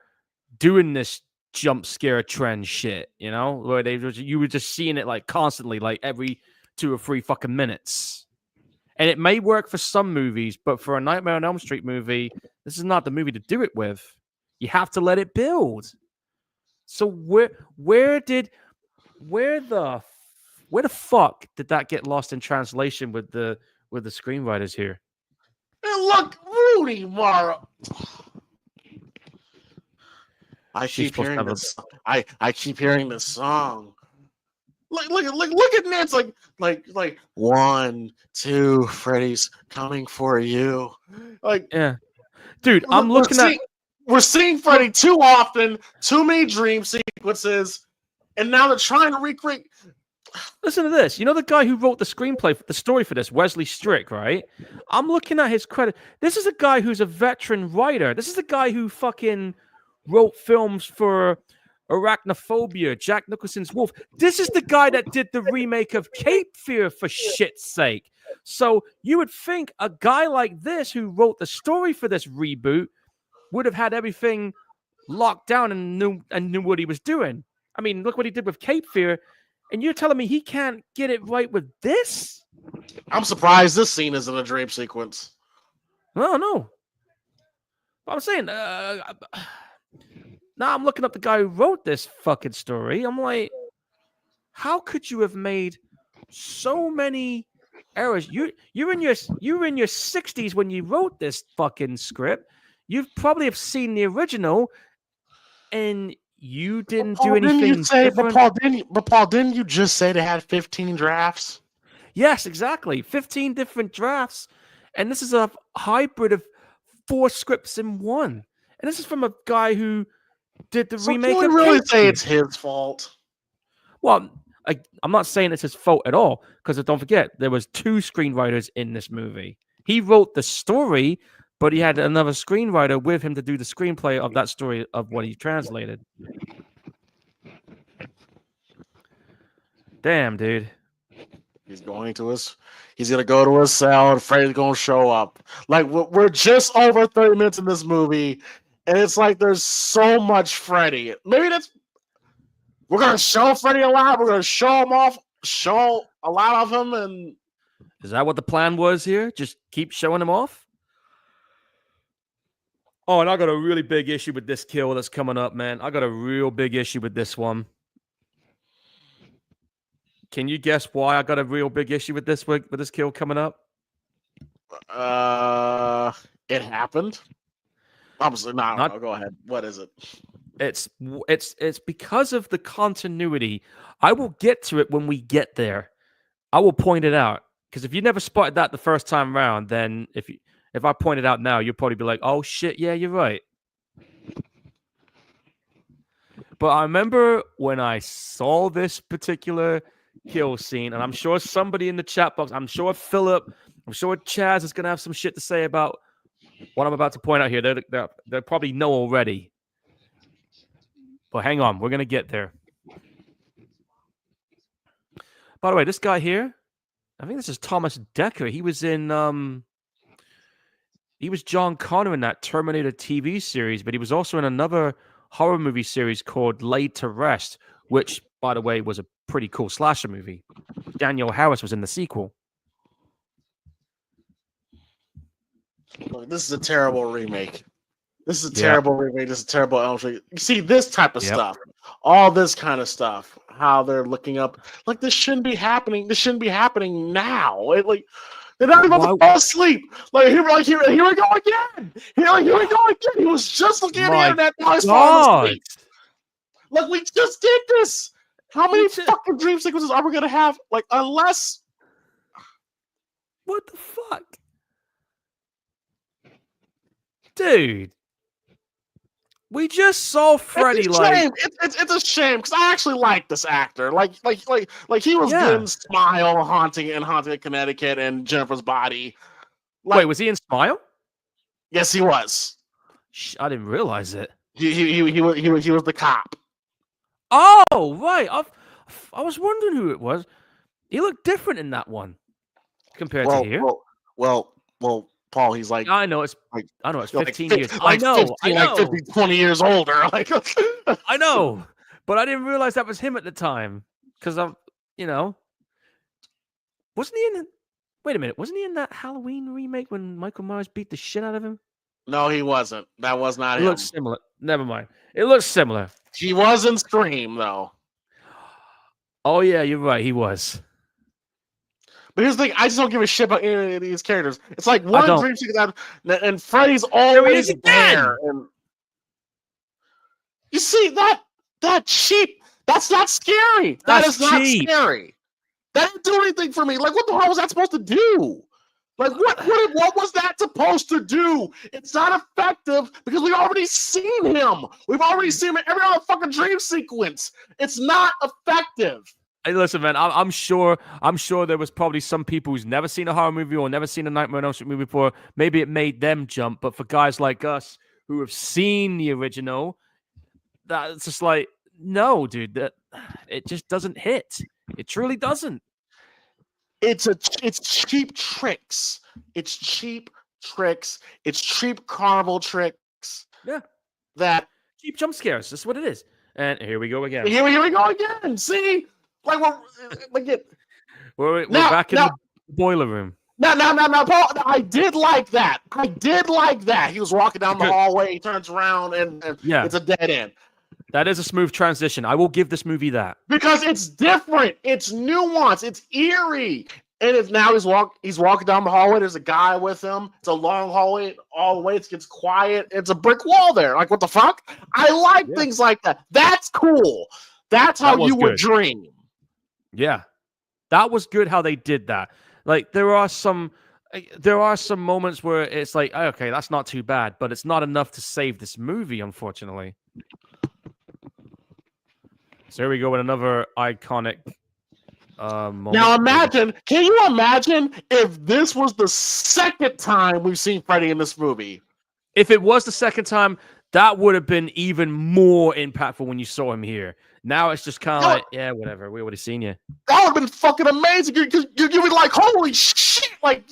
doing this jump scare trend shit, where you were just seeing it like constantly, like every 2 or 3 fucking minutes. And it may work for some movies, but for a Nightmare on Elm Street movie, this is not the movie to do it with. You have to let it build. So where the Where the fuck did that get lost in translation with the screenwriters here? And look, Rudy Mara. I keep hearing this. I keep hearing this song. Look at Nance. Like 1, 2, Freddy's coming for you. Like, yeah, dude, I'm looking at. We're seeing Freddy too often, too many dream sequences, and now they're trying to recreate. Listen to this. You know the guy who wrote the screenplay, the story for this, Wesley Strick, right? I'm looking at his credit. This is a guy who's a veteran writer. This is the guy who fucking wrote films for Arachnophobia, Jack Nicholson's Wolf. This is the guy that did the remake of Cape Fear, for shit's sake. So you would think a guy like this who wrote the story for this reboot would have had everything locked down and knew what he was doing. I mean, look what he did with Cape Fear. And you're telling me he can't get it right with this? I'm surprised this scene isn't a dream sequence. No. I'm saying, now I'm looking up the guy who wrote this fucking story. I'm like, how could you have made so many errors? You're in your 60s when you wrote this fucking script. You probably have seen the original, and you didn't do anything different. But Paul, didn't you just say they had 15 drafts? Yes, exactly. 15 different drafts. And this is a hybrid of 4 scripts in one. And this is from a guy who did the remake of really say it's his fault? Well, I'm not saying it's his fault at all, because don't forget, there was 2 screenwriters in this movie. He wrote the story, but he had another screenwriter with him to do the screenplay of that story of what he translated. Damn, dude. He's going to go to his cell, and Freddy's going to show up. Like, we're just over 30 minutes in this movie, and it's like there's so much Freddy. Maybe we're going to show Freddy a lot. We're going to show a lot of him. And is that what the plan was here? Just keep showing him off? Oh, and I got a really big issue with this kill that's coming up, man. I got a real big issue with this one. Can you guess why I got a real big issue with this kill coming up? It happened. Obviously not. Go ahead. What is it? It's because of the continuity. I will get to it when we get there. I will point it out, because if you never spotted that the first time around, then if I point it out now, you'll probably be like, "Oh shit, yeah, you're right." But I remember when I saw this particular kill scene, and I'm sure somebody in the chat box, I'm sure Philip, I'm sure Chaz is gonna have some shit to say about what I'm about to point out here. They probably know already. But hang on, we're gonna get there. By the way, this guy here, I think this is Thomas Dekker. He was in he was John Connor in that Terminator TV series, but he was also in another horror movie series called Laid to Rest, which, by the way, was a pretty cool slasher movie. Daniel Harris was in the sequel. Look, this is a terrible remake. This is a terrible remake. This is a terrible Elm Street. You see this type of stuff, all this kind of stuff, how they're looking up. Like, this shouldn't be happening. This shouldn't be happening now. They're not even about to fall asleep. Here we go again. Here we go again. He was just looking at the internet. Now he's falling asleep. Like, we just did this. How many fucking dream sequences are we gonna have? Like, unless. What the fuck, dude? We just saw Freddy. It's a shame because I actually like this actor. Like he was in Smile, haunting Connecticut, and Jennifer's Body. Wait, was he in Smile? Yes, he was. I didn't realize it. He was the cop. Oh, right. I was wondering who it was. He looked different in that one compared to here. Well, Paul, he's like, I know it's 15 years. I know. 50, 20 years older. Like, I know, but I didn't realize that was him at the time because wasn't he in? Wait a minute, wasn't he in that Halloween remake when Michael Myers beat the shit out of him? No, he wasn't. That was not him. It looks similar. Never mind. It looks similar. He was in Scream though. Oh yeah, you're right. He was. But here's the thing: I just don't give a shit about any of these characters. It's like I one don't. dream sequence, and Freddy's There he is always again. there. And you see that cheap? That's not scary. That That's is not cheap. scary. That didn't do anything for me. Like, what the hell was that supposed to do? Like, what was that supposed to do? It's not effective because we've already seen him. We've already seen him in every other fucking dream sequence. It's not effective. Hey, listen, man. I'm sure there was probably some people who's never seen a horror movie or never seen a Nightmare on Elm Street movie before. Maybe it made them jump. But for guys like us who have seen the original, that's just like, no, dude. That it just doesn't hit. It truly doesn't. It's cheap tricks. It's cheap tricks. It's cheap carnival tricks. Yeah. That Cheap jump scares. That's what it is. And here we go again. here we go again. See, like We're back in the boiler room. No, Paul. I did like that. He was walking down the hallway. He turns around, and it's a dead end. That is a smooth transition. I will give this movie that. Because it's different. It's nuanced. It's eerie. And now he's walking down the hallway. There's a guy with him. It's a long hallway. All the way it gets quiet. It's a brick wall there. Like, what the fuck? I like things like that. That's cool. That's how you would dream. Yeah. That was good how they did that. Like, there are some moments where it's like, okay, that's not too bad, but it's not enough to save this movie, unfortunately. So here we go with another iconic moment. Now can you imagine if this was the second time we've seen Freddy in this movie? If it was the second time, that would have been even more impactful when you saw him here. Now it's just kind of like, yeah, whatever. We already seen you. That would have been fucking amazing. You'd be like, holy shit. Like,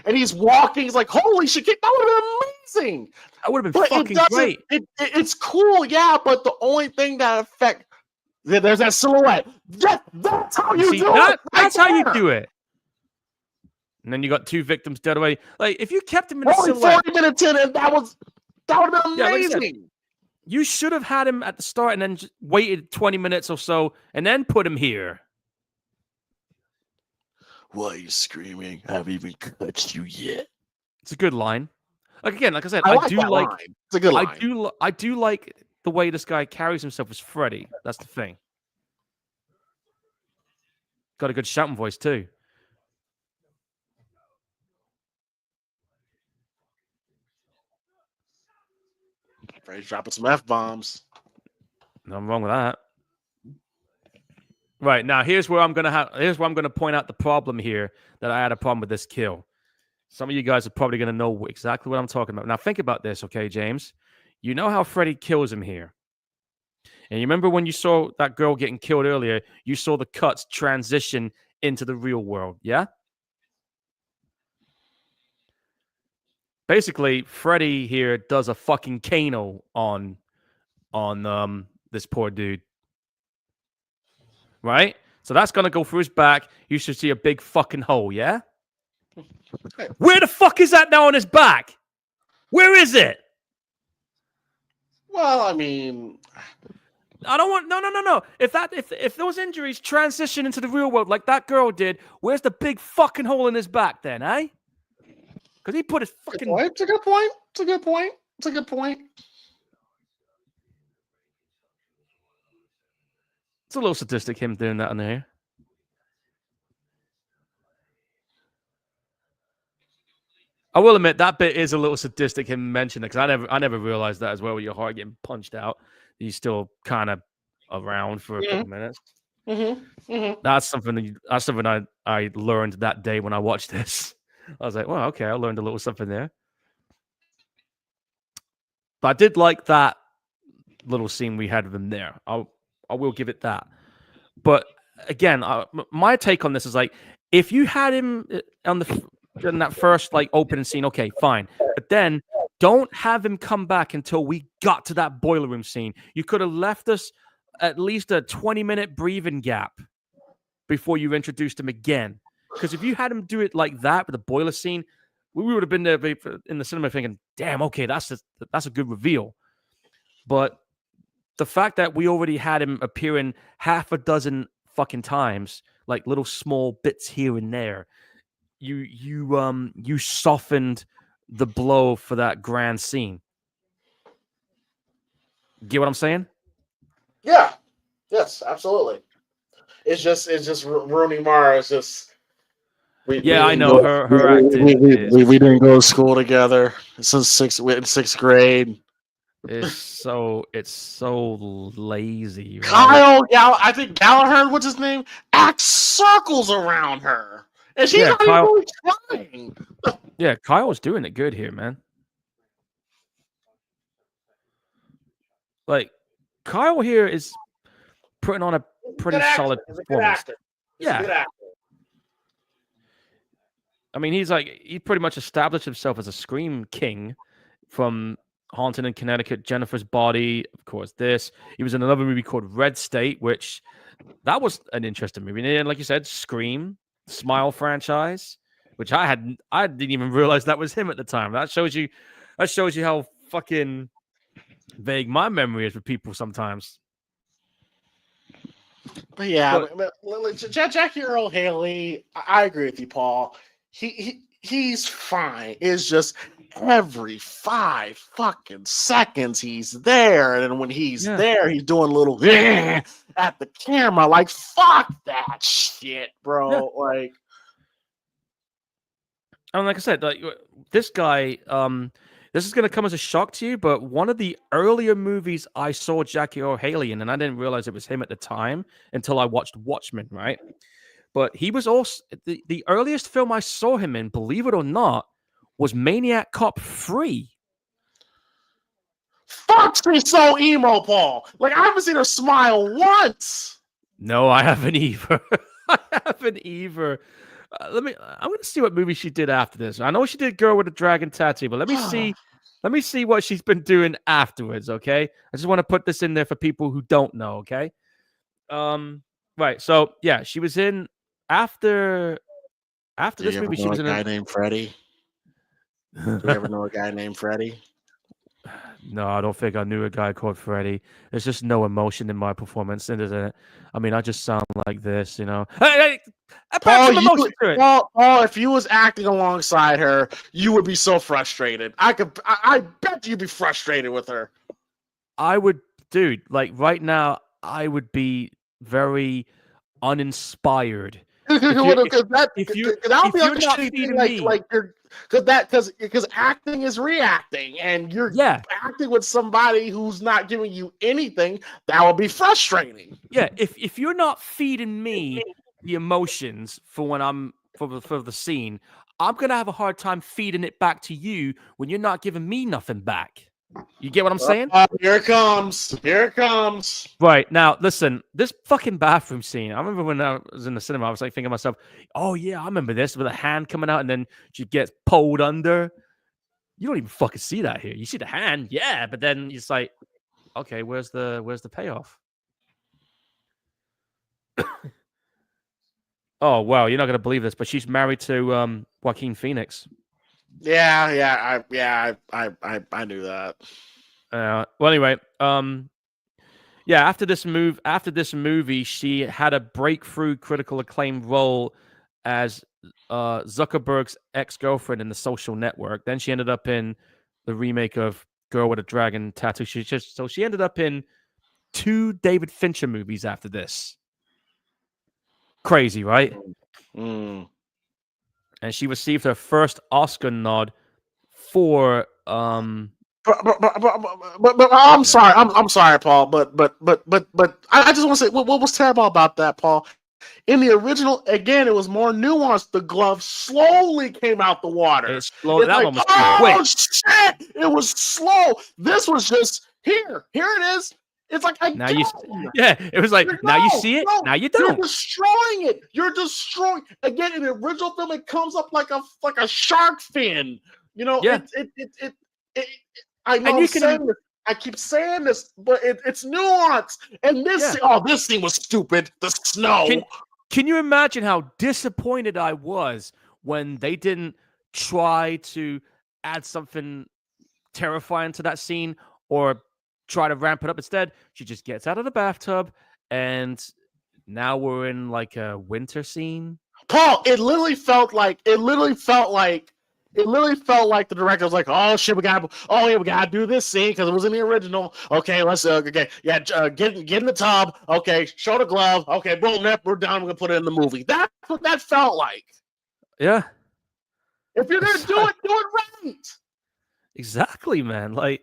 and he's walking. He's like, holy shit. That would have been amazing. That would have been fucking great. It's cool, yeah, but the only thing that affects... There's that silhouette. That's how you do it. That's how you do it. And then you got two victims dead away. Like, if you kept him in a silhouette... 40 minutes in, and that would have been amazing. Like you should have had him at the start and then just waited 20 minutes or so and then put him here. Why are you screaming? I haven't even touched you yet. It's a good line. Like, again, like I said, I do like line. It's a good line. I do like the way this guy carries himself as Freddy. That's the thing. Got a good shouting voice too. Freddy's dropping some F-bombs. Nothing wrong with that. Right, now here's where I'm gonna point out the problem here, that I had a problem with this kill. Some of you guys are probably gonna know exactly what I'm talking about. Now think about this, okay, James? You know how Freddy kills him here. And you remember when you saw that girl getting killed earlier, you saw the cuts transition into the real world, yeah? Basically, Freddy here does a fucking Kano on this poor dude. Right? So that's gonna go through his back. You should see a big fucking hole, yeah? Where the fuck is that now on his back? Where is it? Well, I mean, I don't want no. If those injuries transition into the real world like that girl did, where's the big fucking hole in his back then, eh? Because he put his fucking... It's a good point. It's a good point. It's a good point. It's a little sadistic, him doing that in there. I will admit that bit is a little sadistic, him mentioning it, because I never realized that as well, with your heart getting punched out. He's still kind of around for a couple minutes. Mm-hmm. Mm-hmm. That's something I learned that day when I watched this. I was like, well, okay, I learned a little something there. But I did like that little scene we had with him there. I will give it that. But again, my take on this is like, if you had him in that first like opening scene, okay, fine. But then don't have him come back until we got to that boiler room scene. You could have left us at least a 20-minute breathing gap before you introduced him again. Because if you had him do it like that with the boiler scene, we would have been there in the cinema thinking, damn, okay, that's a good reveal. But the fact that we already had him appearing half a dozen fucking times, like little small bits here and there, you softened the blow for that grand scene. Get what I'm saying? Yeah. Yes, absolutely. It's just Rooney Mara. It's just we I didn't know go her acting we didn't go to school together since sixth grade. is so lazy, right? I think Gallagher, what's his name, acts circles around her, and she's Yeah, not even Kyle. really trying. Yeah, Kyle's doing it good here, man. Like Kyle here is putting on a pretty solid He's a good performance. actor. He's Yeah. a good actor. I mean, he pretty much established himself as a scream king from Haunted in Connecticut, Jennifer's Body, of course. He was in another movie called Red State, which that was an interesting movie. And like you said, Scream, Smile franchise, which I didn't even realize that was him at the time. That shows you how fucking vague my memory is with people sometimes. But yeah, Jackie Earl Haley, I agree with you, Paul. He's fine. It's just every 5 fucking seconds he's there, and then when he's there, he's doing a little at the camera. Like, fuck that shit, bro. Yeah. Like, and like I said, like this guy, this is gonna come as a shock to you, but one of the earlier movies I saw Jackie O'Haley in, and I didn't realize it was him at the time until I watched Watchmen, right? But he was also the earliest film I saw him in, believe it or not, was Maniac Cop 3. fuck, she's so emo, Paul. Like, I haven't seen her smile once. No, I haven't either. I haven't either. I'm going to see what movie she did after this. I know she did Girl with a Dragon Tattoo, but let me see. Let me see what she's been doing afterwards. Okay, I just want to put this in there for people who don't know. Okay, right. So yeah, she was in after this movie. She was in a guy named Freddie. Do you ever know a guy named Freddie? No, I don't think I knew a guy called Freddie. There's just no emotion in my performance, isn't it? I mean, I just sound like this, you know. Hey, Paul, some emotion to it. Paul, if you was acting alongside her, you would be so frustrated. I bet you'd be frustrated with her. I would, dude. Like right now, I would be very uninspired. Because acting is reacting, and you're acting with somebody who's not giving you anything. That would be frustrating. Yeah, if you're not feeding me the emotions for when I'm for the scene, I'm gonna have a hard time feeding it back to you when you're not giving me nothing back. You get what I'm saying? Here it comes. Here it comes. Right. Now, listen, this fucking bathroom scene. I remember when I was in the cinema, I was like thinking to myself, oh, yeah, I remember this with a hand coming out and then she gets pulled under. You don't even fucking see that here. You see the hand, yeah, but then it's like, okay, where's the payoff? Oh, wow, you're not going to believe this, but she's married to Joaquin Phoenix. Yeah, I knew that. Well, anyway, yeah. After this movie, she had a breakthrough, critical acclaim role as Zuckerberg's ex-girlfriend in The Social Network. Then she ended up in the remake of Girl with a Dragon Tattoo. She ended up in 2 David Fincher movies after this. Crazy, right? Mm. And she received her first Oscar nod for But I'm sorry. I'm sorry, Paul. But I just want to say what was terrible about that, Paul. In the original, again, it was more nuanced. The glove slowly came out the water. That one was quick. Shit! It was slow. This was just here. Here it is. It's like it was like now you see it, now you don't. You're destroying it. You're destroying. Again, in the original film, it comes up like a shark fin. You know, I know. I keep saying this, but it's nuanced. And this scene was stupid. The snow. Can you imagine how disappointed I was when they didn't try to add something terrifying to that scene or try to ramp it up? Instead, she just gets out of the bathtub and now we're in like a winter scene. Paul, it literally felt like the director was like, "Oh shit, we gotta do this scene because it was in the original. Okay, let's get in the tub. Okay, show the glove. Okay, boom, we're done. We're gonna put it in the movie." That's what that felt like. Yeah, if you're gonna do it right. Exactly, man. Like,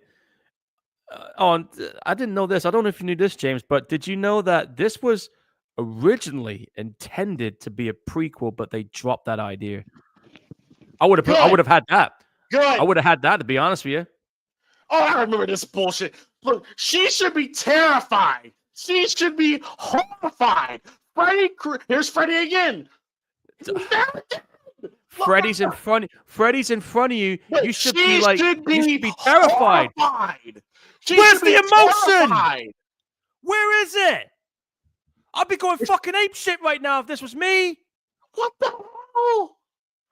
I didn't know this. I don't know if you knew this, James, but did you know that this was originally intended to be a prequel, but they dropped that idea? I would have had that. Good. I would have had that, to be honest with you. Oh, I remember this bullshit. Look, she should be terrified. She should be horrified. Here's Freddy again. Freddy's in front of you. You should be like, you should be terrified. Where's the emotion? Terrified. Where is it? I'd be going fucking ape shit right now if this was me. What the hell?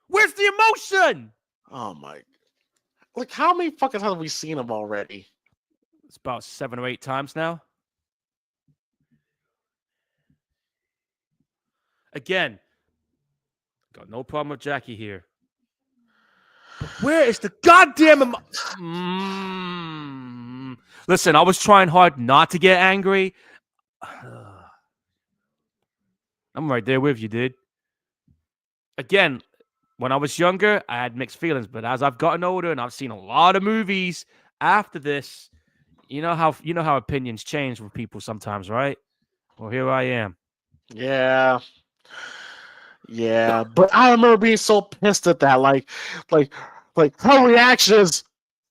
Where's the emotion? Oh my! Like, how many fucking times have we seen him already? It's about 7 or 8 times now. Again, got no problem with Jackie here. But where is the goddamn Listen, I was trying hard not to get angry. I'm right there with you, dude. Again, when I was younger, I had mixed feelings, but as I've gotten older and I've seen a lot of movies after this, you know how opinions change with people sometimes, right? Well, here I am. Yeah, but I remember being so pissed at that. Like her reaction is,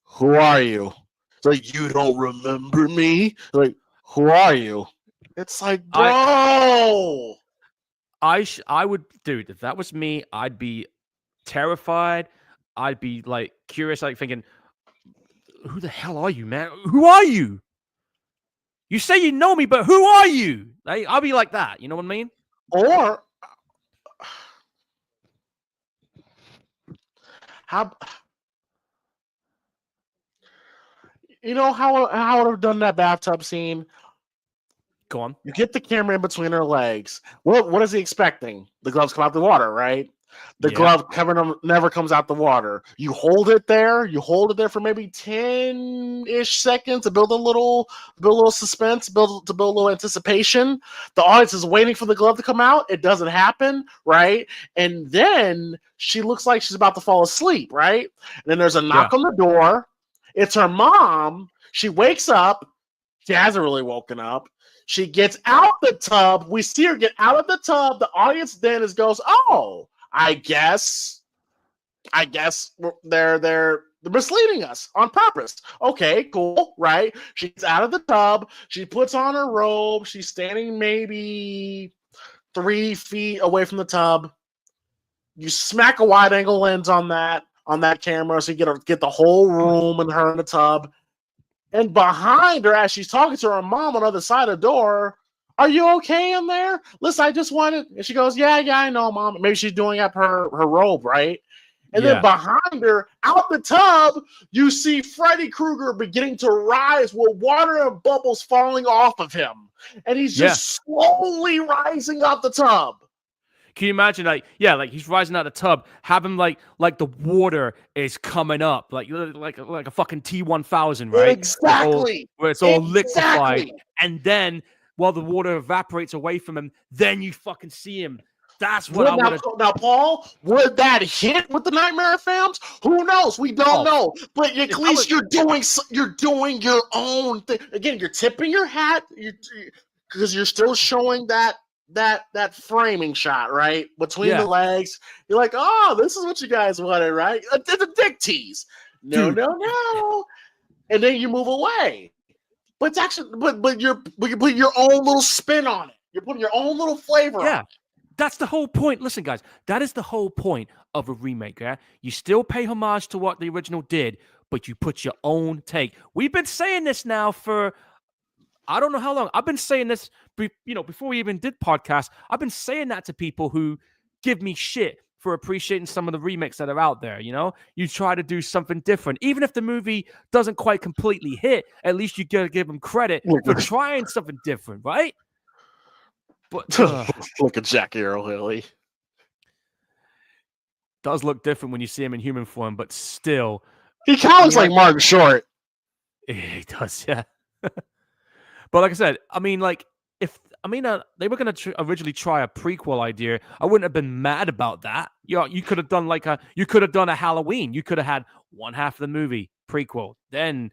"Who are you?" It's like, "You don't remember me?" Like, "Who are you?" It's like, bro. I would, dude, if that was me, I'd be terrified. I'd be like curious, like thinking, who the hell are you, man? Who are you? You say you know me, but who are you? Like, I'll be like that. You know what I mean? Or how? You know how I would have done that bathtub scene? Go on. You get the camera in between her legs. What is he expecting? The gloves come out the water, right? The glove never comes out the water. You hold it there. You hold it there for maybe 10-ish seconds to build a little suspense, build a little anticipation. The audience is waiting for the glove to come out. It doesn't happen, right? And then she looks like she's about to fall asleep, right? And then there's a knock on the door. It's her mom. She wakes up. She hasn't really woken up. She gets out the tub. We see her get out of the tub. The audience then goes, "Oh, I guess they're misleading us on purpose." Okay, cool, right? She gets out of the tub. She puts on her robe. She's standing maybe 3 feet away from the tub. You smack a wide angle lens on that camera, so you get the whole room and her in the tub. And behind her, as she's talking to her mom on the other side of the door, "Are you okay in there? Listen, I just wanted..." And she goes, yeah, I know, Mom." Maybe she's doing up her robe, right? And then behind her, out the tub, you see Freddy Krueger beginning to rise with water and bubbles falling off of him. And he's just slowly rising out the tub. Can you imagine, like he's rising out of the tub, have him like the water is coming up, like a fucking T-1000, right? Exactly. Where it's all liquefied, and then while the water evaporates away from him, then you fucking see him. That's what I would have. Now, Paul, would that hit with the Nightmare Films? Who knows? We don't know. But at least you're doing your own thing. Again, you're tipping your hat because you're still showing that framing shot, right? Between the legs. You're like, "Oh, this is what you guys wanted, right?" It's a dick tease. No. And then you move away. But it's actually but you put your own little spin on it. You're putting your own little flavor on it. That's the whole point. Listen, guys, that is the whole point of a remake, yeah? You still pay homage to what the original did, but you put your own take. We've been saying this now for I don't know how long. I've been saying this, before we even did podcasts. I've been saying that to people who give me shit for appreciating some of the remakes that are out there. You try to do something different, even if the movie doesn't quite completely hit. At least you gotta give them credit for trying something different, right? But Look at Jackie Earle Haley. does look different when you see him in human form, but still, He kind of looks like Martin Short. he does, yeah. But like I said, I mean, like if they were going to originally try a prequel idea, I wouldn't have been mad about that. You could have done a Halloween. You could have had one half of the movie prequel, then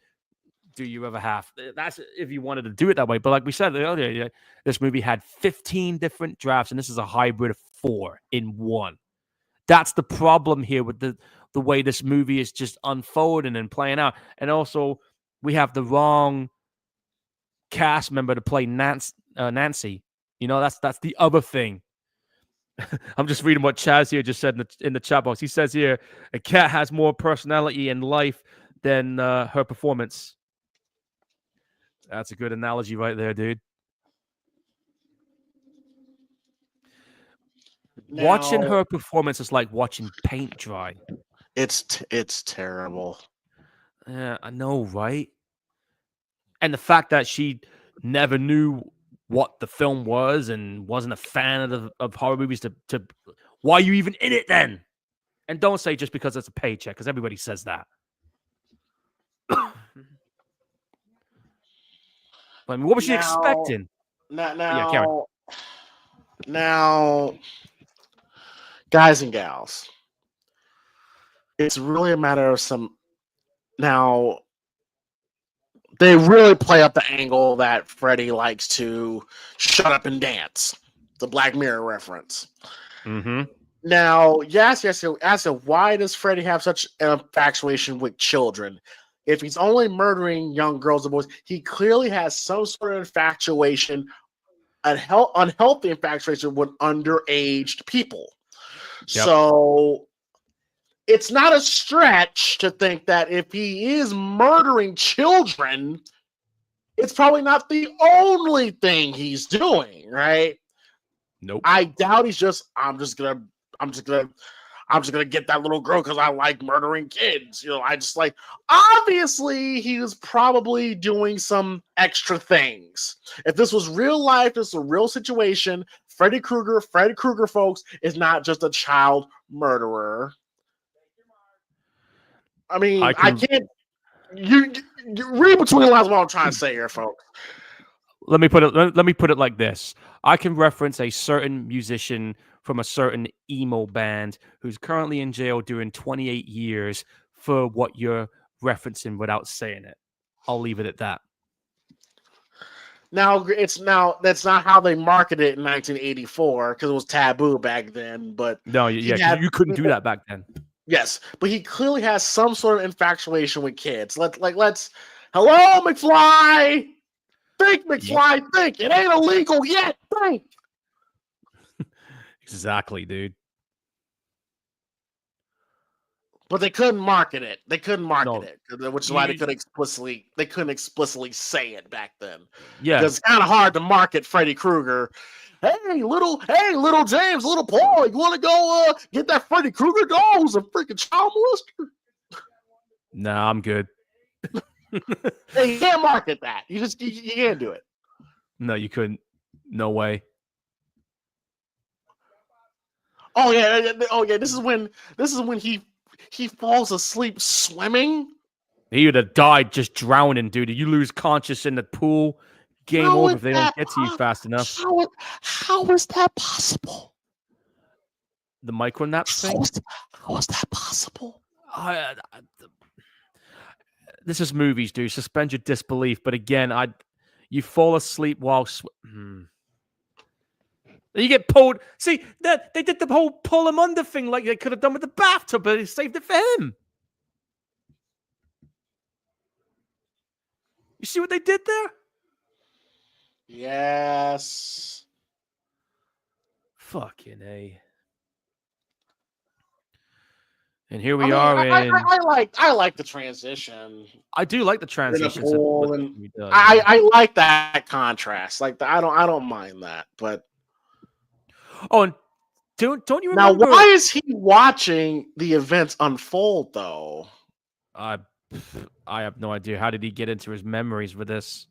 do your other half. That's if you wanted to do it that way. But like we said earlier, this movie had 15 different drafts, and this is a hybrid of 4 in 1. That's the problem here with the way this movie is just unfolding and playing out. And also, we have the wrong cast member to play Nancy. You know, that's the other thing. I'm just reading what Chaz here just said in the chat box. He says here, a cat has more personality and life than her performance. That's a good analogy right there, dude. Now, watching her performance is like watching paint dry. It's terrible. Yeah, I know, right? And the fact that she never knew what the film was and wasn't a fan of horror movies to why are you even in it then? And don't say just because it's a paycheck, because everybody says that. I mean, what was she expecting? Now, guys and gals, it's really a matter of some. Now, they really play up the angle that Freddy likes to shut up and dance. The Black Mirror reference. Mm-hmm. Now, yes. As to why does Freddy have such an infatuation with children? If he's only murdering young girls and boys, he clearly has some sort of infatuation, unhealthy infatuation with underage people. Yep. So it's not a stretch to think that if he is murdering children, it's probably not the only thing he's doing, right? Nope. I doubt he's just, I'm just gonna get that little girl because I like murdering kids. You know, I just like, obviously he was probably doing some extra things. If this was real life, this is a real situation, Freddy Krueger, folks, is not just a child murderer. I mean, I can't, you read between the lines what I'm trying to say here, folks. Let me put it like this. I can reference a certain musician from a certain emo band who's currently in jail doing 28 years for what you're referencing without saying it. I'll leave it at that. Now, that's not how they marketed it in 1984 because it was taboo back then. But no, yeah, you couldn't do that back then. Yes, but he clearly has some sort of infatuation with kids. Hello, McFly. Think, McFly. Yep. Think it ain't illegal yet. Think. Exactly, dude. But they couldn't market it. Which is why they couldn't explicitly say it back then. Yeah, because it's kind of hard to market Freddy Krueger. Hey, little James, little Paul, you want to go get that Freddy Krueger doll who's a freaking child molester? Nah, I'm good. Hey, you can't market that. You can't do it. No, you couldn't. No way. Oh yeah. This is when he falls asleep swimming. He would have died just drowning, dude. You lose conscious in the pool. Game over if they don't get to you fast enough. How is that possible? The micronap thing? How is that possible? This is movies, dude. Suspend your disbelief. But again, you fall asleep while you get pulled. See, they did the whole pull him under thing like they could have done with the bathtub, but they saved it for him. You see what they did there? Yes. Fucking A. And here we are. I like the transition. I do like the transition. I like that contrast. Like I don't mind that. But and don't you remember? Now, why is he watching the events unfold though? I have no idea. How did he get into his memories with this?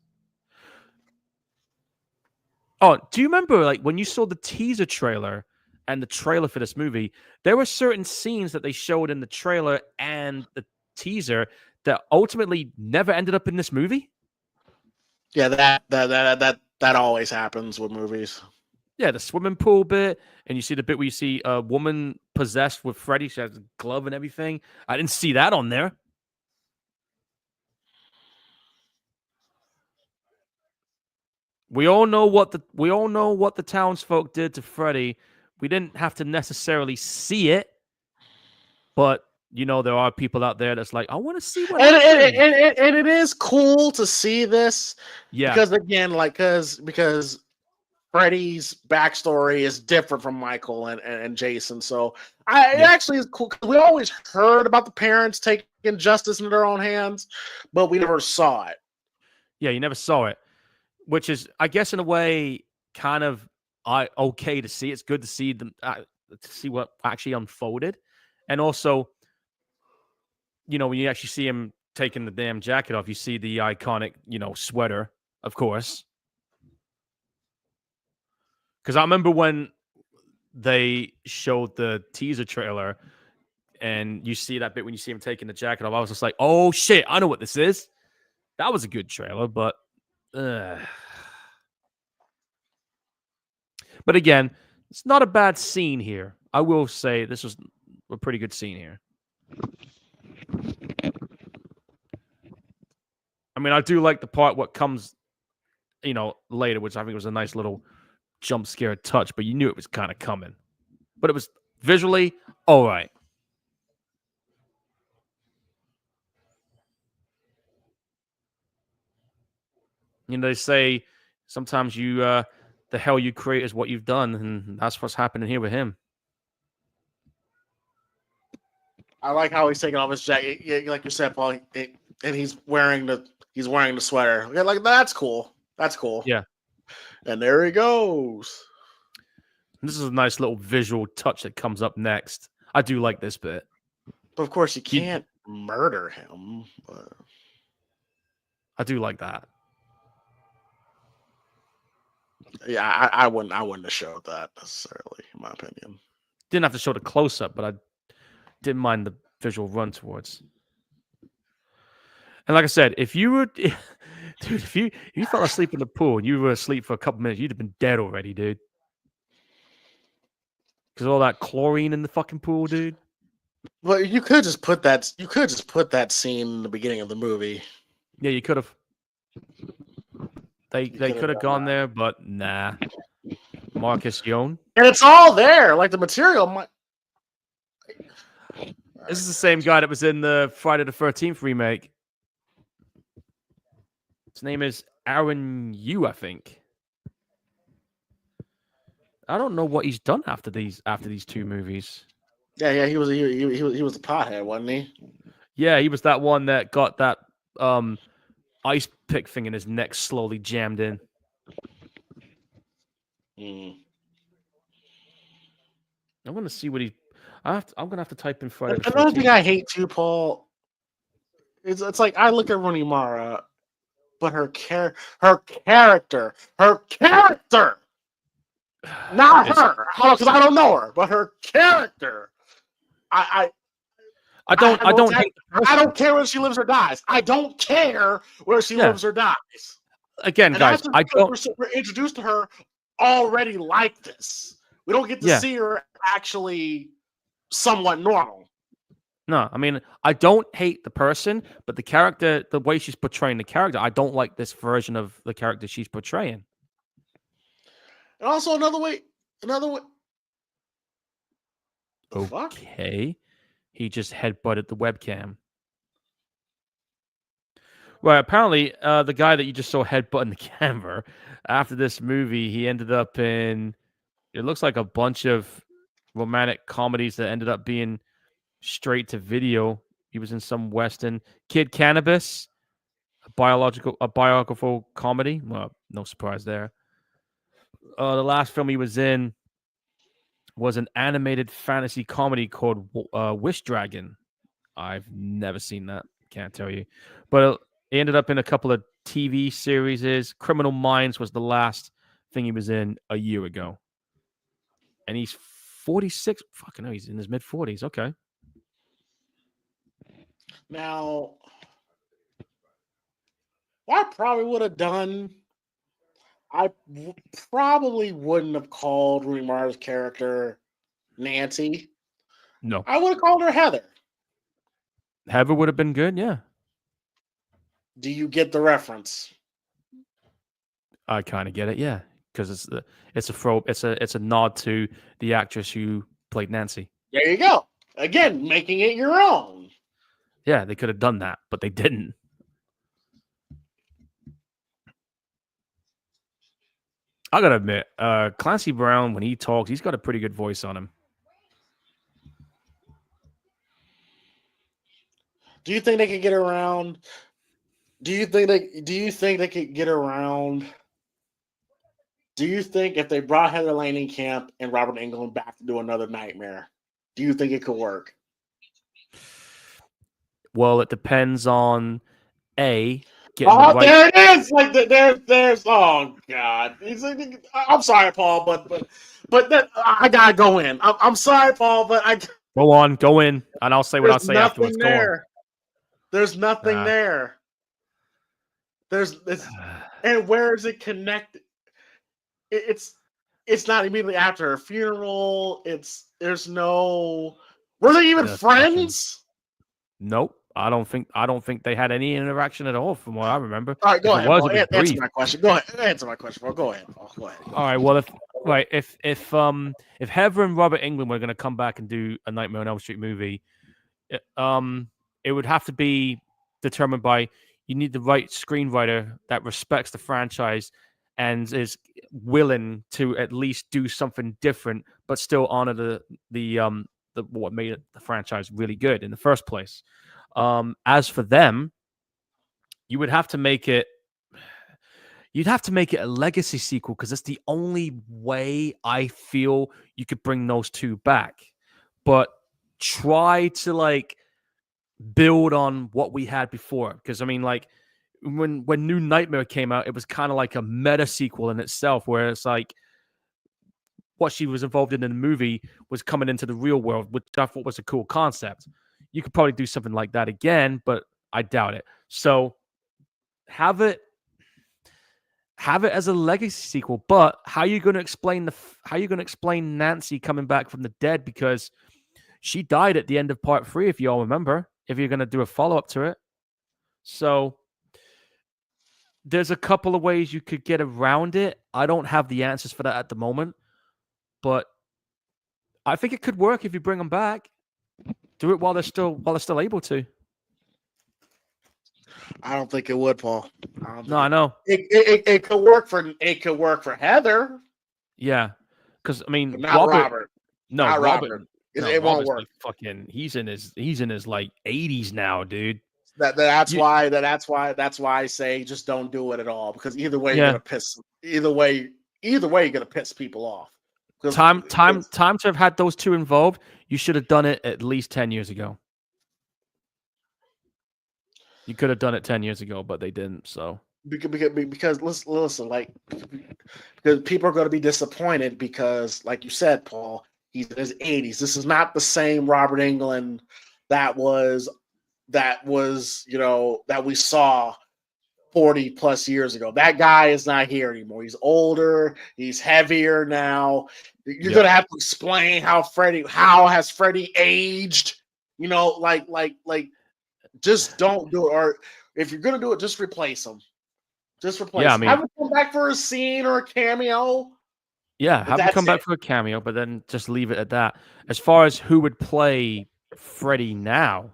Oh, do you remember like when you saw the teaser trailer and the trailer for this movie? There were certain scenes that they showed in the trailer and the teaser that ultimately never ended up in this movie. Yeah, that always happens with movies. Yeah, the swimming pool bit, and you see the bit where you see a woman possessed with Freddy. She has a glove and everything. I didn't see that on there. We all know what the townsfolk did to Freddy. We didn't have to necessarily see it, but there are people out there that's like, I want to see what happened. And it is cool to see this, Yeah, because again, like because Freddy's backstory is different from Michael and Jason. So it actually is cool, because we always heard about the parents taking justice into their own hands, but we never saw it. Yeah, you never saw it, which is, I guess, in a way, kind of okay to see. It's good to see them to see what actually unfolded, and also, when you actually see him taking the damn jacket off, you see the iconic, sweater, of course. Because I remember when they showed the teaser trailer, and you see that bit when you see him taking the jacket off, I was just like, oh shit, I know what this is. That was a good trailer, but again, it's not a bad scene here. I will say this was a pretty good scene here. I mean, I do like the part what comes, later, which I think was a nice little jump scare touch, but you knew it was kind of coming. But it was visually all right. They say sometimes the hell you create is what you've done, and that's what's happening here with him. I like how he's taking off his jacket, like you said, Paul, and he's wearing the sweater. Okay, like that's cool. That's cool. Yeah. And there he goes. This is a nice little visual touch that comes up next. I do like this bit. But of course, you can't murder him. But... I do like that. Yeah, I wouldn't have showed that necessarily, in my opinion. Didn't have to show the close up, but I didn't mind the visual run towards. And like I said, if you were, dude, if you fell asleep in the pool and you were asleep for a couple minutes, you'd have been dead already, dude. Because all that chlorine in the fucking pool, dude. Well, you could just put that. You could just put that scene in the beginning of the movie. Yeah, you could have. They could have gone there, but nah. Marcus Yohn. And it's all there, like the material. This is the same guy that was in the Friday the 13th remake. His name is Aaron Yu, I think. I don't know what he's done after these two movies. Yeah, he was the pothead, wasn't he? Yeah, he was that one that got that ice pick thing in his neck slowly jammed in. I want to see what he. I'm gonna have to type in Friday. Another thing I hate too, Paul. It's like I look at Rooney Mara, but her character, not her, because I don't know her, but her character. I don't care whether she lives or dies. I don't care whether she lives or dies. Again, guys, we're introduced to her already like this. We don't get to see her actually somewhat normal. No, I mean, I don't hate the person, but the character, the way she's portraying the character, I don't like this version of the character she's portraying. And also another way. Okay. He just headbutted the webcam. Right, apparently, the guy that you just saw headbutting the camera, after this movie, he ended up in, it looks like a bunch of romantic comedies that ended up being straight to video. He was in some Western. Kid Cannabis, a biographical comedy. Well, no surprise there. The last film he was in was an animated fantasy comedy called Wish Dragon. I've never seen that. Can't tell you. But he ended up in a couple of TV series. Criminal Minds was the last thing he was in a year ago. And he's 46. Fucking hell, he's in his mid 40s. Okay. Now, what I probably would have done, probably wouldn't have called Rooney Mara's character Nancy. No. I would have called her Heather. Heather would have been good, yeah. Do you get the reference? I kind of get it, yeah, because it's a nod to the actress who played Nancy. There you go. Again, making it your own. Yeah, they could have done that, but they didn't. I gotta admit, Clancy Brown, when he talks, he's got a pretty good voice on him. Do you think they could get around? Do you think they could get around? Do you think if they brought Heather Langenkamp and Robert Englund back to do another Nightmare, do you think it could work? Well, it depends on getting the Oh, right. there it is! Like there's. Oh God! I'm sorry, Paul, but I gotta go in. I'm sorry, Paul, but I Go in, and I'll say what I'll say afterwards. Go on. There's nothing there. And where is it connected? It's not immediately after her funeral. Were they even friends? Nope. I don't think they had any interaction at all, from what I remember. All right, go ahead. Paul. Answer my question. Go ahead. Answer my question. Paul. Go ahead. Paul. Go ahead. All right. Well, if Heather and Robert Englund were going to come back and do a Nightmare on Elm Street movie, it would have to be determined by, you need the right screenwriter that respects the franchise and is willing to at least do something different, but still honor the what made the franchise really good in the first place. As for them, you'd have to make it a legacy sequel, because it's the only way I feel you could bring those two back. But try to build on what we had before, because I mean, when New Nightmare came out, it was kind of like a meta sequel in itself, where it's like what she was involved in the movie was coming into the real world, which I thought was a cool concept. You could probably do something like that again, but I doubt it. So have it as a legacy sequel. But how are you going to explain Nancy coming back from the dead? Because she died at the end of part 3, if you all remember, if you're going to do a follow-up to it. So there's a couple of ways you could get around it. I don't have the answers for that at the moment, but I think it could work if you bring them back. Do it while they're still able to. I don't think it would, Paul. I know it could work for Heather. Yeah, because I mean, not Robert. No, not Robert. It won't work. He's in his 80s now, dude. That's why I say just don't do it at all, because either way you're gonna piss. Either way you're gonna piss people off. Time to have had those two involved. You should have done it at least 10 years ago. You could have done it 10 years ago, but they didn't. So because listen, because people are going to be disappointed, because, like you said, Paul, he's in his 80s. This is not the same Robert Englund that we saw 40 plus years ago. That guy is not here anymore. He's older. He's heavier now. You're going to have to explain how has Freddy aged? Just don't do it. Or if you're going to do it, just replace him. Just replace him. Have him come back for a scene or a cameo. Yeah, have him come back for a cameo, but then just leave it at that. As far as who would play Freddy now,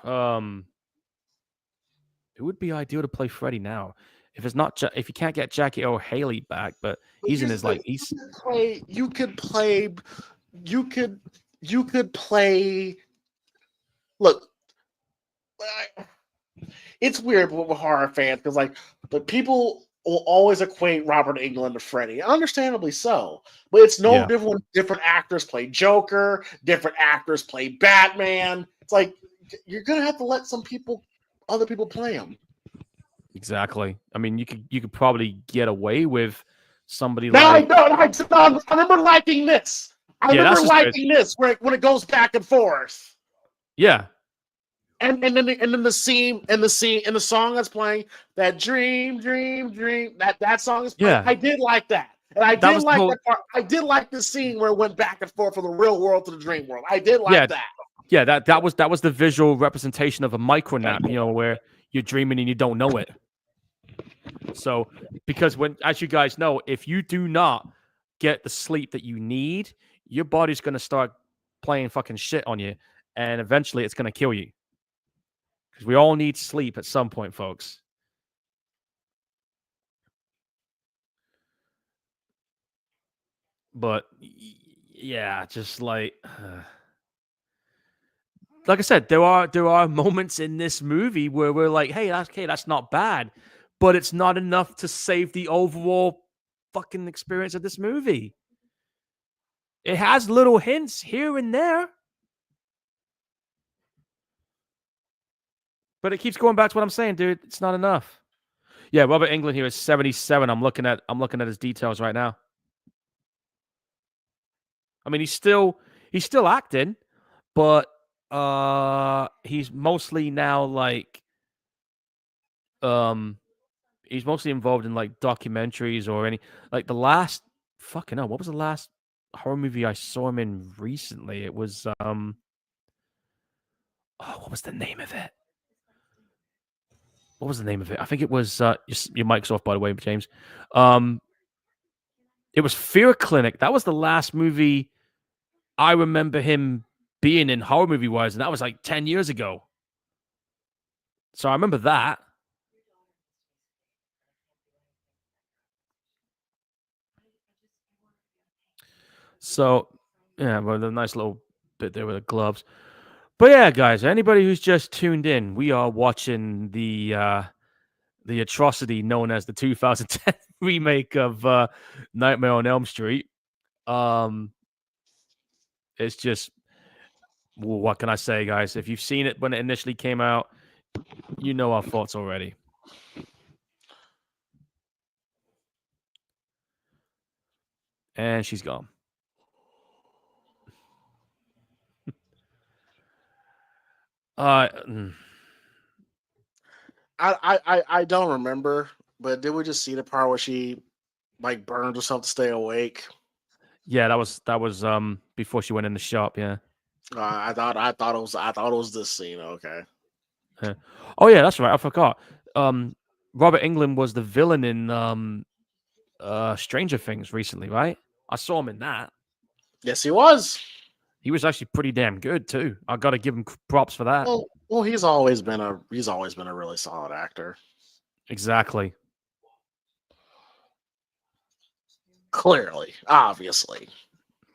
who would be ideal to play Freddy now? If it's not, if you can't get Jackie O'Haley back, but he's in his You could play. Look, it's weird with horror fans, because but people will always equate Robert Englund to Freddy, understandably so. But it's no different when different actors play Joker, different actors play Batman. It's like you're gonna have to let other people play him. Exactly. I mean, you could probably get away with somebody No, I like don't. I remember liking this. I yeah, remember that's just good. liking this when it goes back and forth. Yeah, And then the scene and the song that's playing, that dream that song is playing. yeah. I did like that, and I That did was the like whole that part. I did like the scene where it went back and forth from the real world to the dream world. I did yeah like that. yeah. That was the visual representation of a micro nap. You know, where you're dreaming and you don't know it. So because when, as you guys know, if you do not get the sleep that you need, your body's gonna start playing fucking shit on you, and eventually it's gonna kill you. Because we all need sleep at some point, folks. But yeah, just like I said, there are moments in this movie where we're like, hey, that's not bad, but it's not enough to save the overall fucking experience of this movie. It has little hints here and there, but it keeps going back to what I'm saying, dude. It's not enough. Yeah, Robert Englund here is 77. I'm looking at his details right now. I mean, he's still acting, but he's mostly now like he's mostly involved in like documentaries or any like the last fucking hell, what was the last horror movie I saw him in recently? It was oh, what was the name of it? What was the name of it? I think it was your mic's off, by the way, James. It was Fear Clinic. That was the last movie I remember him being in horror movie wise, and that was like 10 years ago. So I remember that. So yeah, well, a nice little bit there with the gloves. But yeah, guys, anybody who's just tuned in, we are watching the atrocity known as the 2010 remake of Nightmare on Elm Street. It's just, well, what can I say, guys? If you've seen it when it initially came out, you know our thoughts already. And she's gone. Mm. I don't remember, but did we just see the part where she like burned herself to stay awake? Yeah, that was before she went in the shop. Yeah. I thought it was this scene. Okay. Yeah. Oh yeah, that's right. I forgot. Robert Englund was the villain in Stranger Things recently, right? I saw him in that. Yes, he was. He was actually pretty damn good too. I got to give him props for that. Well, he's always been a really solid actor. Exactly. Clearly, obviously.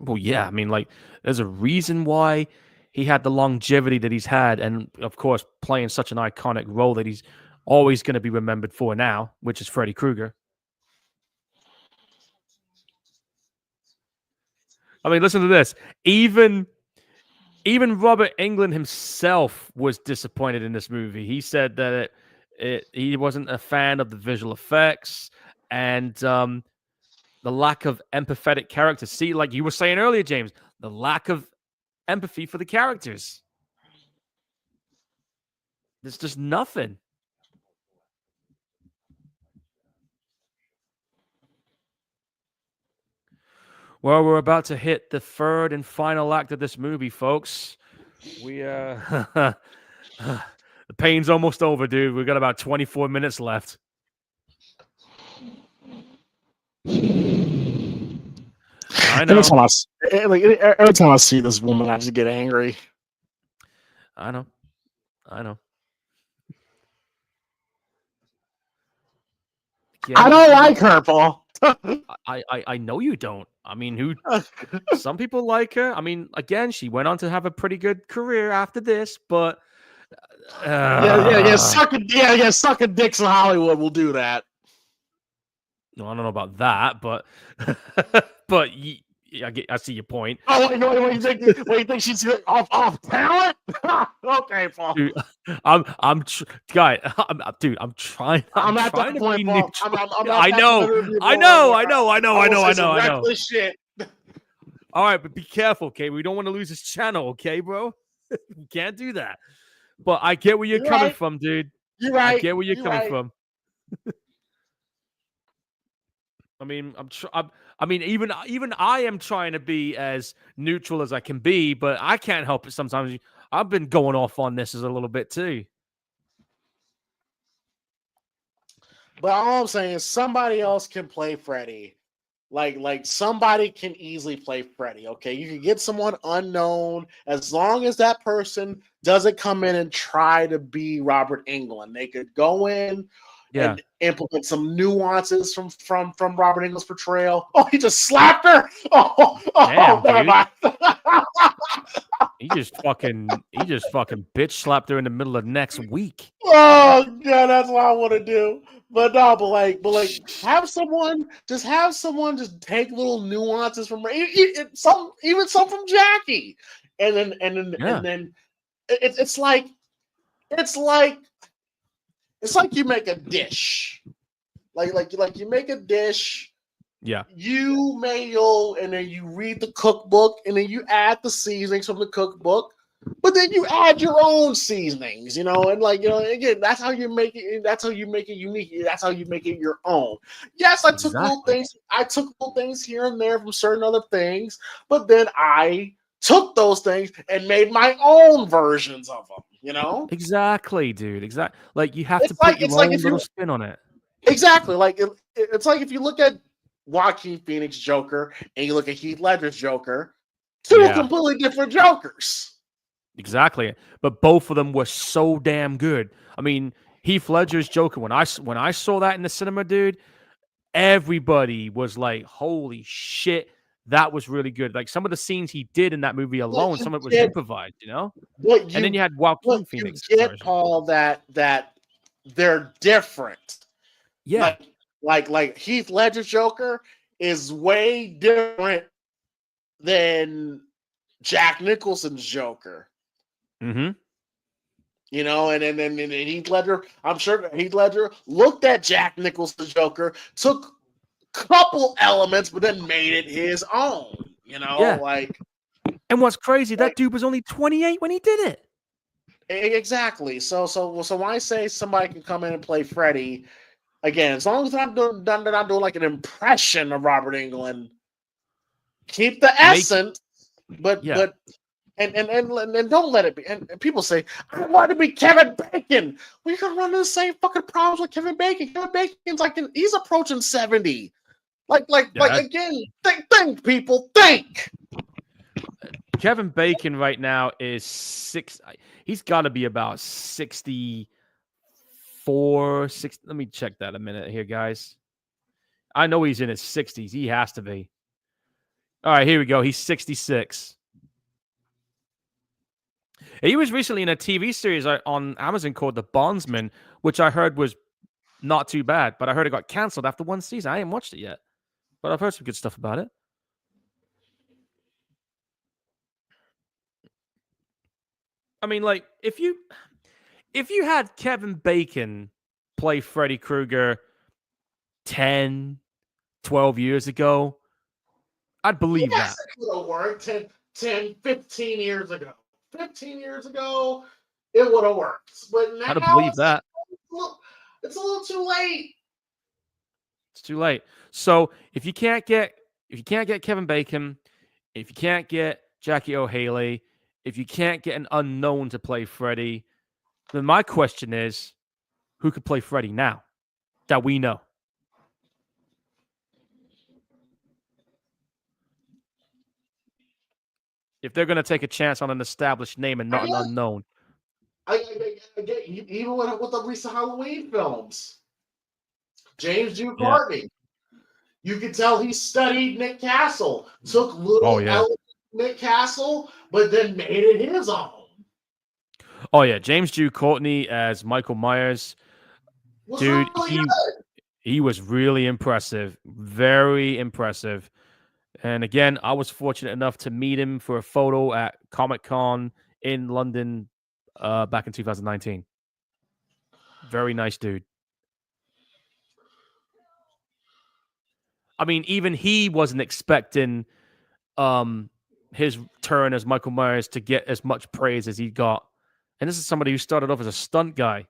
Well, yeah. I mean, like, there's a reason why he had the longevity that he's had, and of course, playing such an iconic role that he's always going to be remembered for now, which is Freddy Krueger. I mean, listen to this. Even Robert Englund himself was disappointed in this movie. He said that he wasn't a fan of the visual effects and the lack of empathetic characters. See, like you were saying earlier, James, the lack of empathy for the characters. There's just nothing. Well, we're about to hit the third and final act of this movie, folks. We the pain's almost over, dude. We've got about 24 minutes left. I know. Every time I see this woman, I just get angry. I know. Yeah, I don't like her, Paul. I know you don't. I mean, some people like her. I mean, again, she went on to have a pretty good career after this, but sucking dicks in Hollywood will do that. No, I don't know about that, but but I see your point. Oh, what you think she's off talent? Okay, Paul. Dude, dude, I'm trying. I'm at trying that to point, be Paul. neutral. I'm at I that know, point of view, I Paul, know, where I know, I know, I I will know, say I some know, I know. reckless shit. All right, but be careful, okay? We don't want to lose this channel, okay, bro? We can't do that. But I get where you're coming from, dude. You're right. I get where you're coming right. from. I mean, I mean, even I am trying to be as neutral as I can be, but I can't help it sometimes. I've been going off on this as a little bit too. But all I'm saying is somebody else can play Freddy. Like somebody can easily play Freddy. Okay, you can get someone unknown as long as that person doesn't come in and try to be Robert Englund. They could go in and implement some nuances from Robert Englund's portrayal. Oh, he just slapped her. Damn, never mind. He just fucking bitch slapped her in the middle of next week. Oh yeah, that's what I want to do. But no, but like have someone just take little nuances from even some from Jackie, and then it's like you make a dish, like you make a dish. Yeah. You mayo, and then you read the cookbook, and then you add the seasonings from the cookbook. But then you add your own seasonings, and again, that's how you make it. That's how you make it unique. That's how you make it your own. Yes, I took little things. I took little things here and there from certain other things, but then I took those things and made my own versions of them. Exactly, dude. Exactly. Like you have to put your own little spin on it. Exactly. Like it's like if you look at Joaquin Phoenix Joker and you look at Heath Ledger's Joker, two completely different Jokers. Exactly, but both of them were so damn good. I mean, Heath Ledger's Joker. When I saw that in the cinema, dude, everybody was like, "Holy shit, that was really good!" Like some of the scenes he did in that movie alone, some of it was improvised, And then you had Joaquin Phoenix. You get, Paul, that they're different. Yeah, like Heath Ledger's Joker is way different than Jack Nicholson's Joker. Mm-hmm. And then Heath Ledger, I'm sure Heath Ledger looked at Jack Nicholson's Joker, took a couple elements, but then made it his own. And what's crazy, that dude was only 28 when he did it. Exactly. So when I say somebody can come in and play Freddy, again, as long as I'm doing like an impression of Robert Englund, keep the essence, but and don't let it be. And people say, I want to be Kevin Bacon. Well, you're gonna run into the same fucking problems with Kevin Bacon. Kevin Bacon's he's approaching 70. Again, think, people, think. Kevin Bacon right now is he's got to be about 64, 60. Let me check that a minute here, guys. I know he's in his 60s. He has to be. All right, here we go. He's 66. He was recently in a TV series on Amazon called The Bondsman, which I heard was not too bad, but I heard it got canceled after one season. I ain't watched it yet, but I've heard some good stuff about it. I mean, like, if you had Kevin Bacon play Freddy Krueger 10, 12 years ago, I'd believe that. It would have worked 10, 15 years ago. 15 years ago, it would have worked. But now I'd believe that. It's a little too late. It's too late. So if you can't get Kevin Bacon, if you can't get Jackie O'Haley, if you can't get an unknown to play Freddy, then my question is, who could play Freddy now that we know? If they're going to take a chance on an established name and not an unknown. Even with the recent Halloween films. James Jude Courtney. You could tell he studied Nick Castle. Took little elements of Nick Castle, but then made it his own. Oh, yeah. James Jude Courtney as Michael Myers. Dude, he was really impressive. Very impressive. And again, I was fortunate enough to meet him for a photo at Comic-Con in London back in 2019. Very nice dude. I mean, even he wasn't expecting his turn as Michael Myers to get as much praise as he got. And this is somebody who started off as a stunt guy.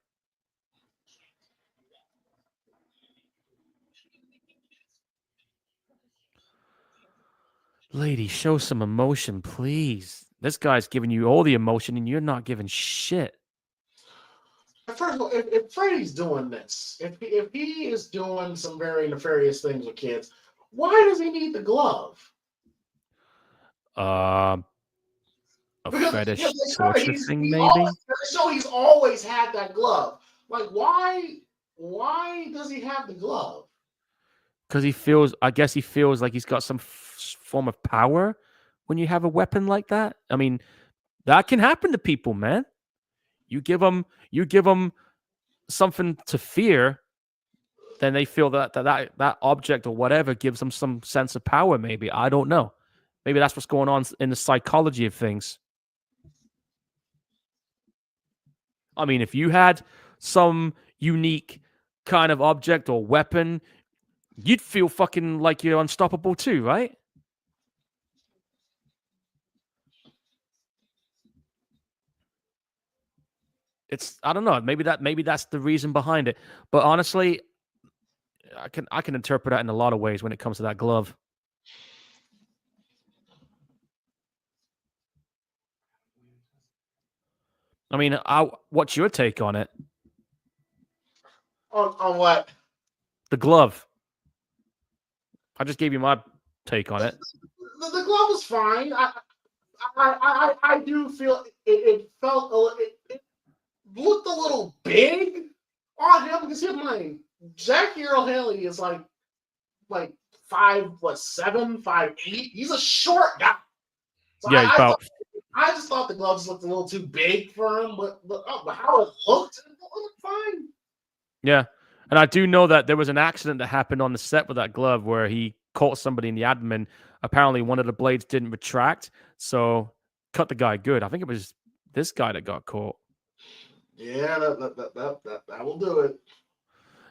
Lady, show some emotion, please. This guy's giving you all the emotion and you're not giving shit. First of all, if Freddy's doing this, if he is doing some very nefarious things with kids, why does he need the glove? A Because fetish he's thing, maybe? He's always had that glove. Like, why does he have the glove? Because I guess he feels like he's got some form of power when you have a weapon like that. I mean, that can happen to people, man. You give them something to fear, then they feel that object or whatever gives them some sense of power. Maybe, I don't know. Maybe that's what's going on in the psychology of things. I mean, if you had some unique kind of object or weapon, you'd feel fucking like you're unstoppable too, right? I don't know. Maybe that's the reason behind it. But honestly, I can interpret that in a lot of ways when it comes to that glove. I mean, what's your take on it? On what? The glove. I just gave you my take on it. The glove is fine. I do feel it felt it looked a little big on him because Jackie Earle Haley is like 5'7", 5'8". He's a short guy. So yeah, I just thought the gloves looked a little too big for him, but how it looked fine. Yeah, and I do know that there was an accident that happened on the set with that glove where he caught somebody in the abdomen. Apparently, one of the blades didn't retract, so cut the guy good. I think it was this guy that got caught. Yeah, that will do it.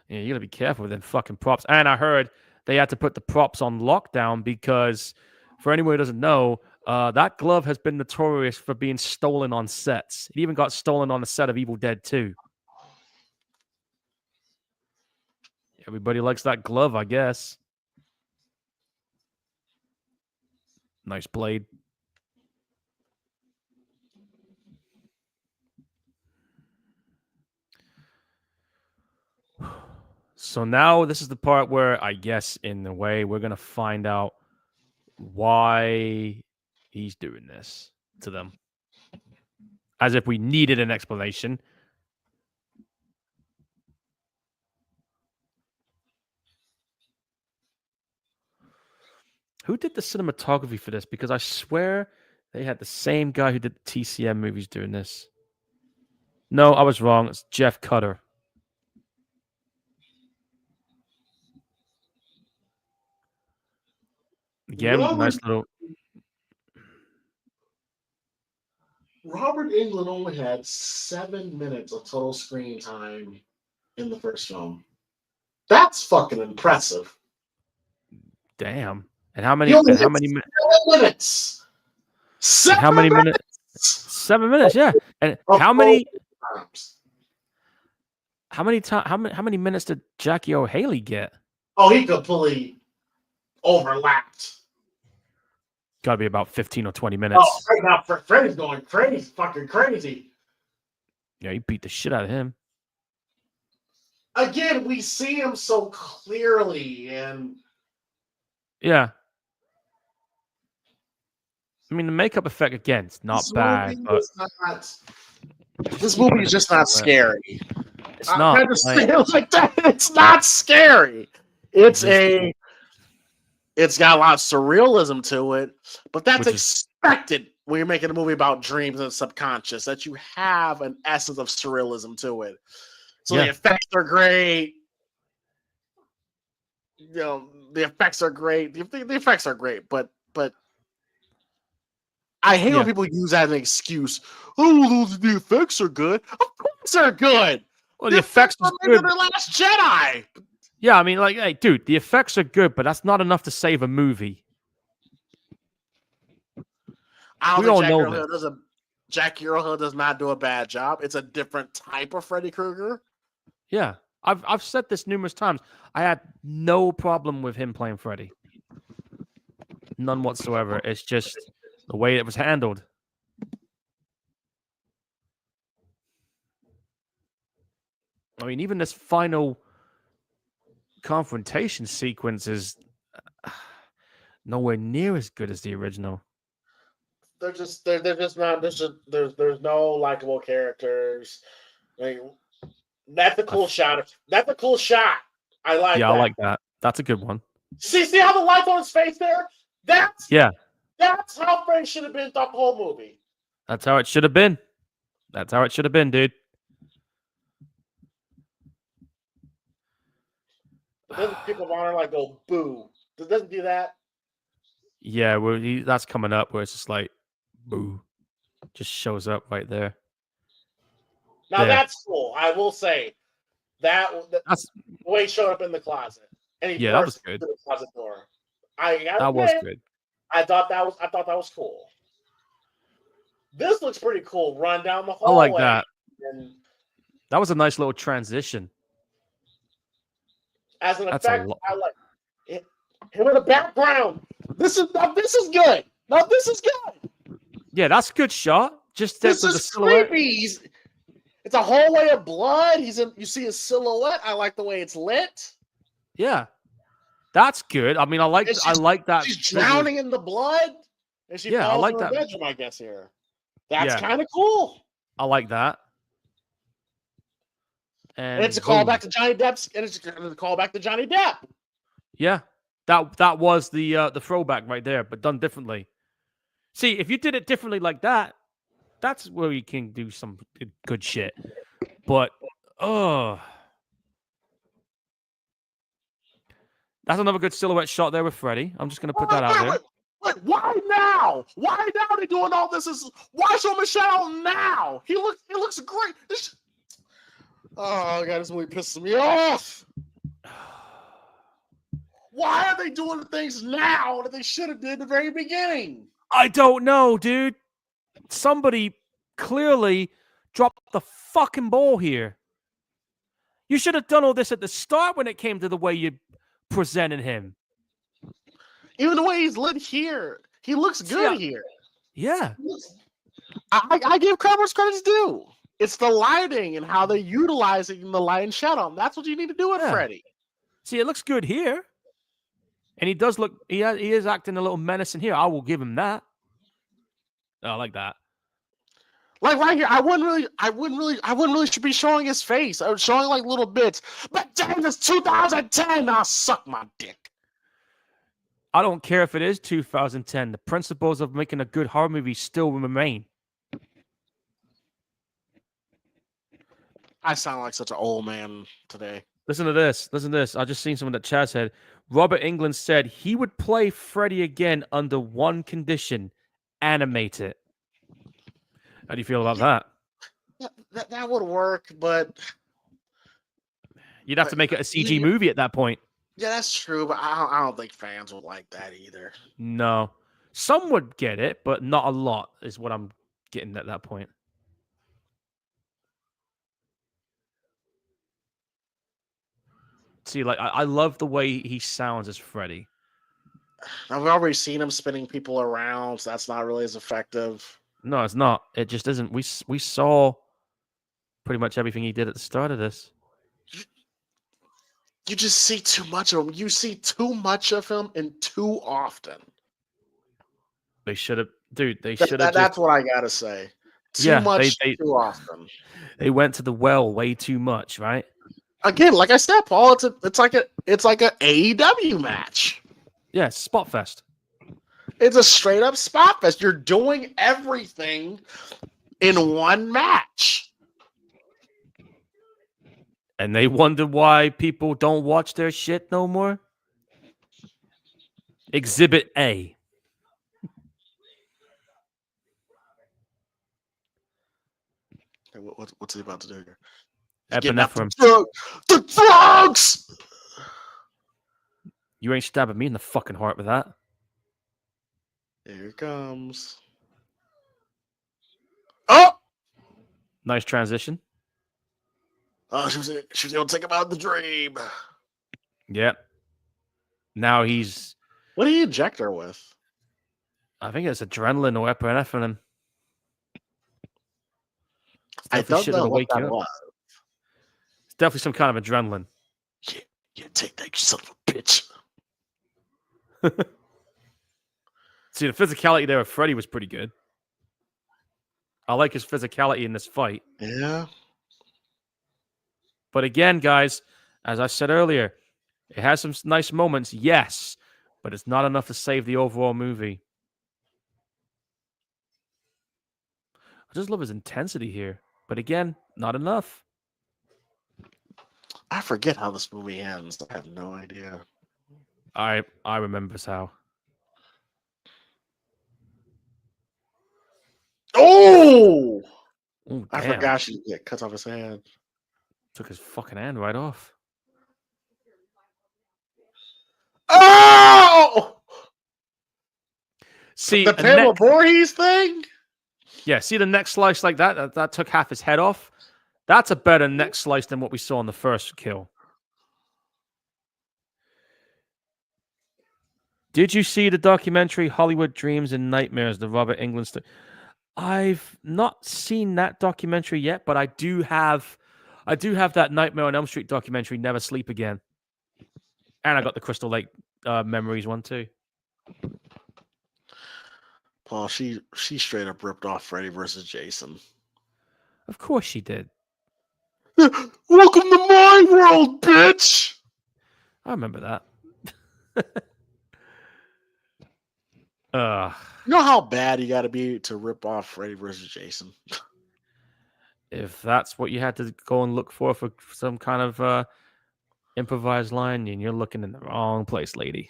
Yeah, you gotta be careful with them fucking props. And I heard they had to put the props on lockdown because, for anyone who doesn't know, that glove has been notorious for being stolen on sets. It even got stolen on the set of Evil Dead 2. Everybody likes that glove, I guess. Nice blade. So now this is the part where I guess in a way we're going to find out why he's doing this to them. As if we needed an explanation. Who did the cinematography for this? Because I swear they had the same guy who did the TCM movies doing this. No, I was wrong. It's Jeff Cutter. Again, nice little... Robert Englund only had 7 minutes of total screen time in the first film. That's fucking impressive. Damn. And how many minutes? 7 minutes. 7 how many minutes? 7 minutes, yeah. And how many minutes did Jackie O'Haley get? Oh, he completely overlapped. Gotta be about 15 or 20 minutes. Oh, right now Freddy's going crazy, fucking crazy. Yeah, he beat the shit out of him. Again, we see him so clearly, and yeah. I mean, the makeup effect again, it's not bad. But this movie is just not scary. It's not. Like that. It's not scary. It's got a lot of surrealism to it, but that's expected when you're making a movie about dreams and subconscious, that you have an essence of surrealism to it. So the effects are great. the effects are great. The effects are great, but I hate when people use that as an excuse. Oh, the effects are good. Of course they're good. Well, the effects are made good. for The Last Jedi. Yeah, I mean, like, hey, dude, the effects are good, but that's not enough to save a movie. I We don't all think know this. Jackie Earl Hill does not do a bad job. It's a different type of Freddy Krueger. Yeah, I've said this numerous times. I had no problem with him playing Freddy. None whatsoever. It's just the way it was handled. I mean, even this final confrontation sequence is nowhere near as good as the original. They're just not. There's no likable characters. Like, that's a cool shot. That's a cool shot. I like. Yeah, that. I like that. That's a good one. See how the lights on his face there? That's how Freddy should have been throughout the whole movie. That's how it should have been. That's how it should have been, dude. Doesn't people of honor like go boo? It doesn't do that. Yeah, well, that's coming up where it's just like boo, just shows up right there. Now that's cool. I will say that's the way he showed up in the closet, and he that was good. To the closet door. That was good. I thought that was cool. This looks pretty cool. Run down the hallway. I like that. And that was a nice little transition. As an effect, I like it. Him in the background. This is good. Now this is good. Yeah, that's a good shot. Just this is creepy. It's a hallway of blood. You see his silhouette. I like the way it's lit. Yeah, that's good. I mean, I like that. She's drowning in the blood, and she falls in the bedroom. I guess here. That's kind of cool. I like that. And it's a callback to Johnny Depp's. And it's a callback to Johnny Depp. Yeah, that was the throwback right there, but done differently. See, if you did it differently like that, that's where you can do some good shit. But that's another good silhouette shot there with Freddy. I'm just gonna put that out there. Wait, why now? Why now are they doing all this? Why show Michelle now? He looks great. Oh god, this movie pisses me off. Why are they doing things now that they should have did at the very beginning? I don't know, dude. Somebody clearly dropped the fucking ball here. You should have done all this at the start when it came to the way you presented him. Even the way he's lit here, he looks good here. Yeah. I give credit's due. It's the lighting and how they're utilizing the light and shadow. That's what you need to do with Freddy. See, it looks good here. And he does look, he is acting a little menacing here. I will give him that. Oh, I like that. Like right here, I wouldn't really should be showing his face. I was showing like little bits. But damn, it's 2010. I'll suck my dick. I don't care if it is 2010. The principles of making a good horror movie still remain. I sound like such an old man today. Listen to this. Listen to this. I just seen something that Chaz said. Robert Englund said he would play Freddy again under one condition: animate it. How do you feel about that? That would work, but you'd have to make it a CG movie at that point. Yeah, that's true, but I don't think fans would like that either. No. Some would get it, but not a lot is what I'm getting at that point. See, like, I love the way he sounds as Freddy. I've already seen him spinning people around, so that's not really as effective. No, it's not. It just isn't. We saw pretty much everything he did at the start of this. You just see too much of him. You see too much of him and too often. They should have, dude. They should have. That's what I gotta say. Too much, too often. They went to the well way too much, right? Again, like I said, Paul, it's like a AEW match. Yeah, spot fest. It's a straight up spot fest. You're doing everything in one match. And they wonder why people don't watch their shit no more? Exhibit A. Okay, what's he about to do here? Epinephrine. The drugs! You ain't stabbing me in the fucking heart with that. Here it comes. Oh! Nice transition. Oh, she was able to take him out of the dream. Yep. Now he's... What do you inject her with? I think it's adrenaline or epinephrine. I don't know what that was. It's definitely some kind of adrenaline. Yeah, take that, you son of a bitch. See, the physicality there of Freddy was pretty good. I like his physicality in this fight. Yeah. But again, guys, as I said earlier, it has some nice moments, yes, but it's not enough to save the overall movie. I just love his intensity here. But again, not enough. I forget how this movie ends. I have no idea. I remember how. Oh! Ooh, I forgot she cuts off his hand. Took his fucking hand right off. Oh! See the Pamela Voorhees thing? Yeah, see the neck slice like that? That took half his head off. That's a better neck slice than what we saw in the first kill. Did you see the documentary Hollywood Dreams and Nightmares, the Robert Englund story? I've not seen that documentary yet, but I do have that Nightmare on Elm Street documentary, Never Sleep Again. And I got the Crystal Lake Memories one too. Paul, she straight up ripped off Freddy versus Jason. Of course she did. Welcome to my world, bitch! I remember that. You know how bad you got to be to rip off Freddy versus Jason? If that's what you had to go and look for some kind of improvised line, and you're looking in the wrong place, lady.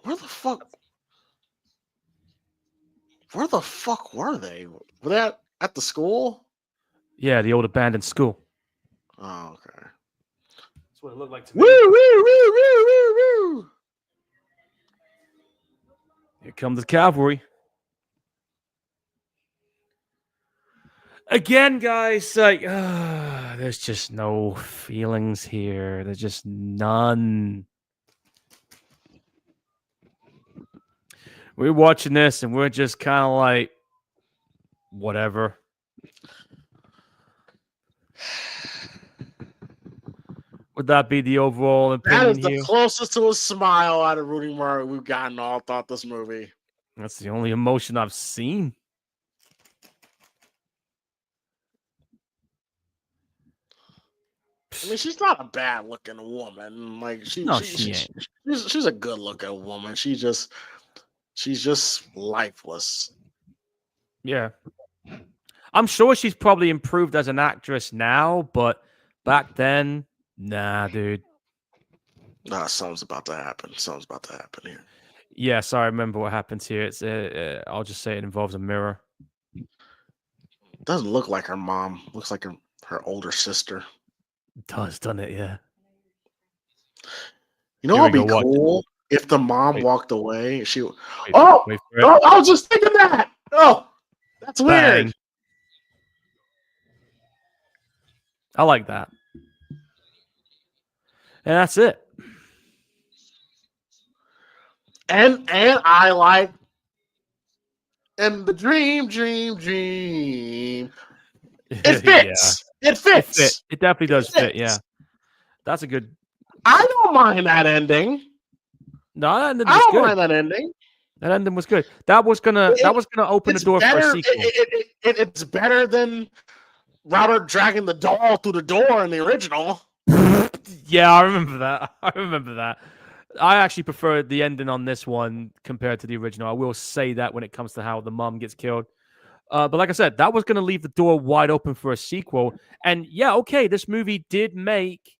Where the fuck were they? Were they at the school? Yeah, the old abandoned school. Oh, okay. That's what it looked like to me. Woo, woo, woo, woo, woo, woo. Here comes the cavalry. Again, guys, like, there's just no feelings here. There's just none. We're watching this and we're just kind of like, whatever. Would that be the overall opinion That is the here? closest to a smile out of Rudy Murray we've gotten all throughout this movie. That's the only emotion I've seen. I mean, she's not a bad looking woman. Like she ain't. She's a good looking woman. She's just lifeless. Yeah. I'm sure she's probably improved as an actress now, but back then, nah, dude. Nah, something's about to happen. Something's about to happen here. Yes, I remember what happens here. It's I'll just say it involves a mirror. Doesn't look like her mom. Looks like her older sister. It does, doesn't it? Yeah. You know what would be cool if the mom walked away. She. Wait I was just thinking that. Oh, that's weird. Bang. I like that. And that's it. And I like, and the dream. It fits. Yeah. It fits. It definitely does fit. Yeah. That's a good. I don't mind that ending. No, that ending I was don't good. mind that ending. That ending was good. That was gonna open the door for a sequel. It's better than Robert dragging the doll through the door in the original. Yeah, I remember that. I actually prefer the ending on this one compared to the original. I will say that when it comes to how the mom gets killed. But like I said, that was going to leave the door wide open for a sequel. And yeah, okay, this movie did make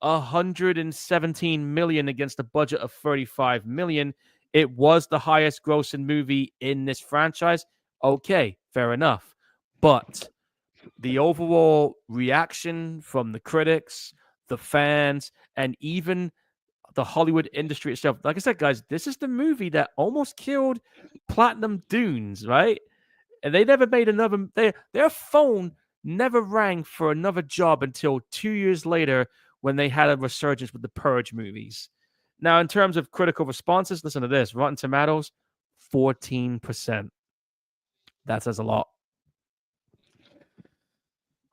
$117 million against a budget of $35 million. it was the highest grossing movie in this franchise. Okay, fair enough. But the overall reaction from the critics, the fans, and even the Hollywood industry itself. Like I said, guys, this is the movie that almost killed Platinum Dunes, right? And they never made another. Their phone never rang for another job until 2 years later when they had a resurgence with the Purge movies. Now, in terms of critical responses, listen to this: Rotten Tomatoes, 14%. That says a lot.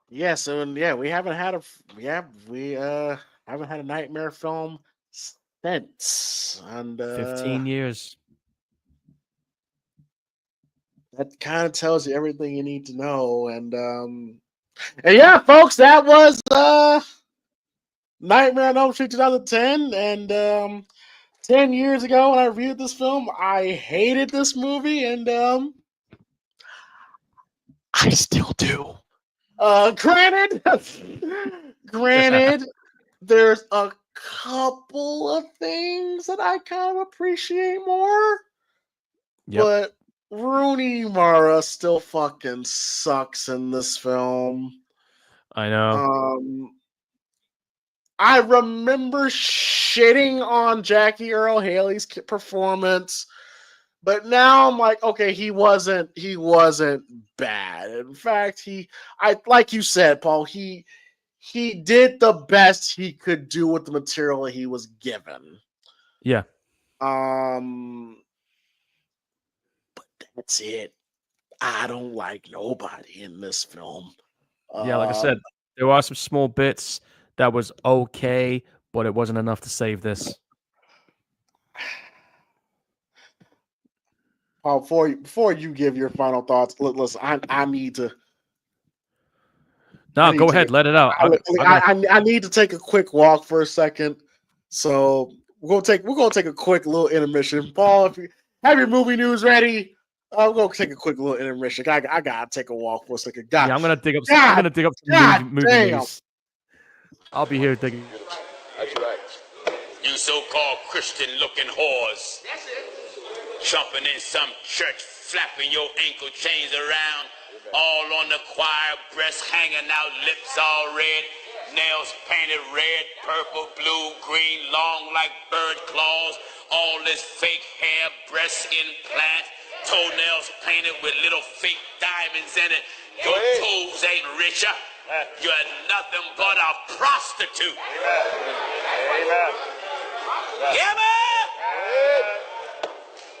Yes, and yeah, we haven't had a nightmare film since, and 15 years. that kind of tells you everything you need to know. And yeah, folks, that was Nightmare on Elm Street 2010, and 10 years ago when I reviewed this film, I hated this movie, and I still do. Granted, granted, there's a couple of things that I kind of appreciate more, but Rooney Mara still fucking sucks in this film. I know. I remember shitting on Jackie Earle Haley's performance, but now I'm like, okay, he wasn't bad. In fact, like you said, Paul, he did the best he could do with the material he was given. Yeah. But that's it. I don't like nobody in this film. Yeah, like I said, there are some small bits that was okay, but it wasn't enough to save this. Paul, before you give your final thoughts, listen, I need to. No, go ahead, let it out. I need to take a quick walk for a second, so we're gonna take a quick little intermission. Paul, if you have your movie news ready, we're gonna take a quick little intermission. I gotta take a walk for a second. God, yeah, I'm gonna dig up some movie news. I'll be here digging. That's right. You so-called Christian-looking whores. That's it. Jumping in some church, flapping your ankle chains around, all on the choir, breasts hanging out, lips all red, nails painted red, purple, blue, green, long like bird claws, all this fake hair, breast implants, toenails painted with little fake diamonds in it. Your toes ain't richer. You're nothing but a prostitute. Amen. Yeah, man.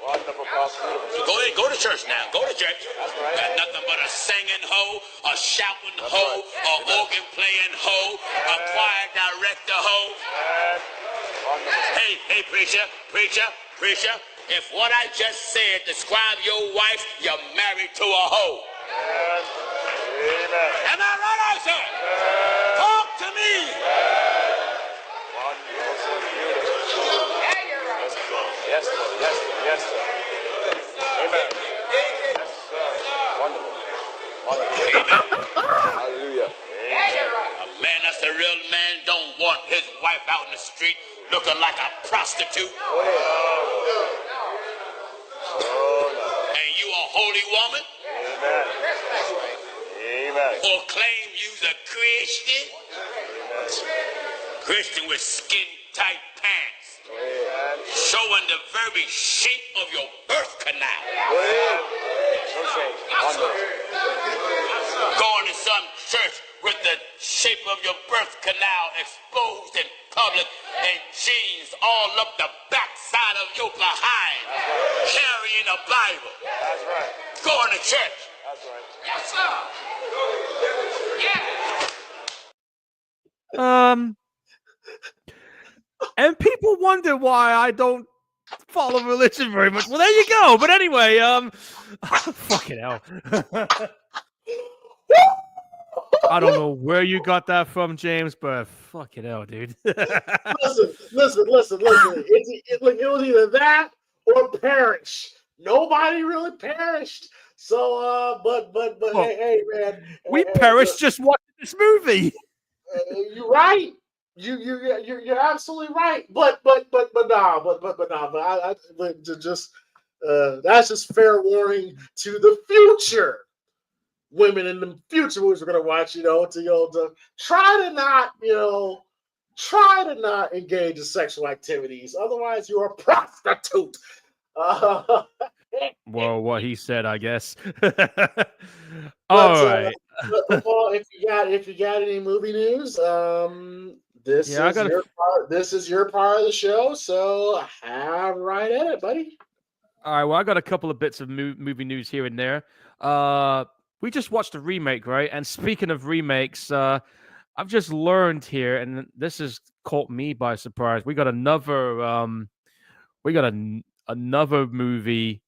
Wonderful prostitute. Go to church now. Go to church. That's right. Got nothing but a singing hoe, a shouting hoe, a organ playing hoe, a choir director hoe. Hey, preacher. If what I just said describe your wife, you're married to a hoe. Amen. Am I right, sir? Talk to me. Yes, sir. Amen. Yes, sir. Wonderful. Hallelujah. A man that's a real man don't want his wife out in the street looking like a prostitute. And you a holy woman? Amen. Amen. Or claim you's a Christian? Amen. Christian with skin-tight pants. Amen. Showing the very shape of your birth canal. Going to some church with the shape of your birth canal exposed in public and jeans all up the backside of your behind. Carrying a Bible. That's right. Going to church. That's right. Yes, sir. Yeah. And people wonder why I don't follow religion very much. Well, there you go. But anyway, fucking hell. I don't know where you got that from, James, but fucking hell, dude. listen. It was either that or perish. Nobody really perished. So, but hey, man. We perished just watching this movie. You're right. you're absolutely right. But just that's just fair warning to the future women in the future movies we're gonna watch. To try to not engage in sexual activities. Otherwise, you're a prostitute. Uh, Well, what he said, I guess. but All right. Paul, if you got any movie news, this Yeah, I is got. your part. This is your part of the show. So have right at it, buddy. All right. Well, I got a couple of bits of movie news here and there. We just watched a remake, right? And speaking of remakes, I've just learned here, and this has caught me by surprise. We got another. Another movie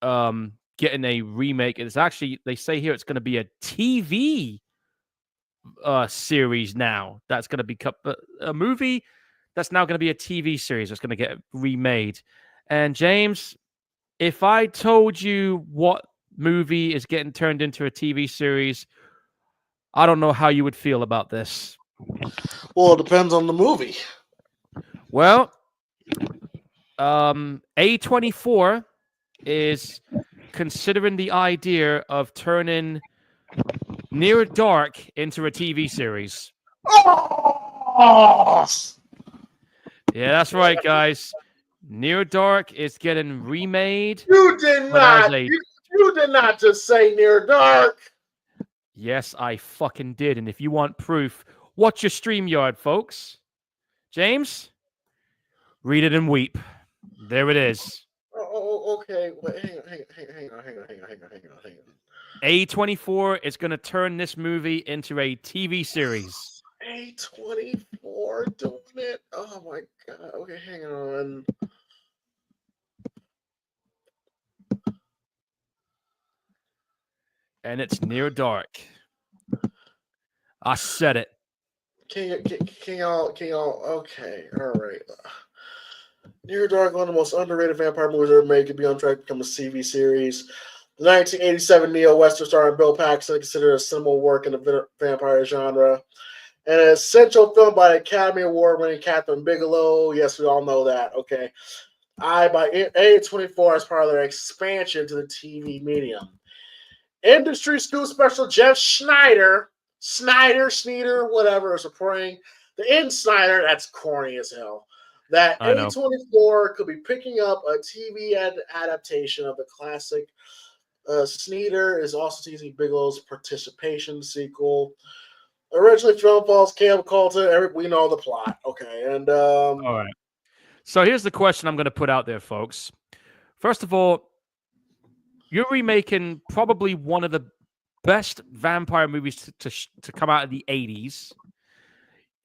getting a remake. It's actually, they say here, it's going to be a TV series now. That's going to be a movie that's now going to be a TV series that's going to get remade. And James, if I told you what movie is getting turned into a TV series, I don't know how you would feel about this. Well, it depends on the movie. Well, A24 is considering the idea of turning Near Dark into a TV series. Oh! Yeah, that's right, guys. Near Dark is getting remade. You did not. You did not just say Near Dark. Yes, I fucking did. And if you want proof, watch your StreamYard, folks. James, read it and weep. There it is. Oh, okay. Wait, hang on. A24 is going to turn this movie into a TV series. A24 doing it? Oh my god. Okay, hang on. And it's Near Dark. I said it. Can y'all? Okay, all right. Near Dark, one of the most underrated vampire movies ever made, could be on track to become a TV series. The 1987 neo-western starring Bill Paxton, considered a seminal work in the vampire genre. And an essential film by Academy Award-winning Catherine Bigelow. Yes, we all know that. Okay. By A24 as part of their expansion to the TV medium. Industry school special Jeff Snyder, whatever, is reporting the N. Snyder, that's corny as hell, that A24 could be picking up a TV adaptation of the classic. Snyder is also teasing Bigelow's participation sequel. Originally, film falls Caleb Colton. We know the plot. Okay, and all right. So here's the question I'm going to put out there, folks. First of all, you're remaking probably one of the best vampire movies to come out of the 80s.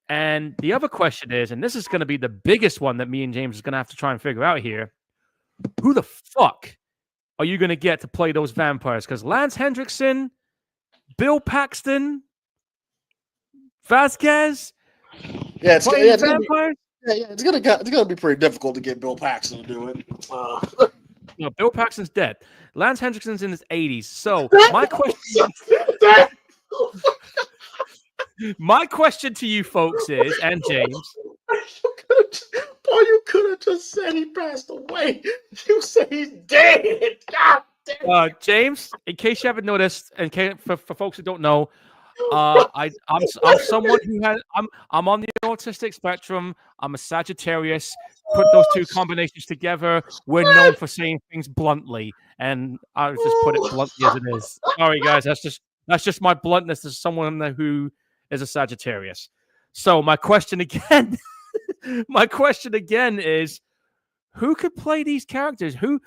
And the other question is, and this is going to be the biggest one that me and James is going to have to try and figure out here, who the fuck are you going to get to play those vampires? Because Lance Hendrickson, Bill Paxton, Vasquez, it's gonna be pretty difficult to get Bill Paxton to do it. No, Bill Paxton's dead. Lance Hendrickson's in his 80s. So my question to you folks is, and James, you could have just said he passed away. You say he's dead. God damn. James, in case you haven't noticed, and for folks who don't know, I'm someone who I'm on the autistic spectrum. I'm a Sagittarius. Put those two combinations together, we're known for saying things bluntly, and I'll just put it bluntly as it is. Sorry, guys, that's just my bluntness as someone who is a Sagittarius. So my question again is, who could play these characters? Who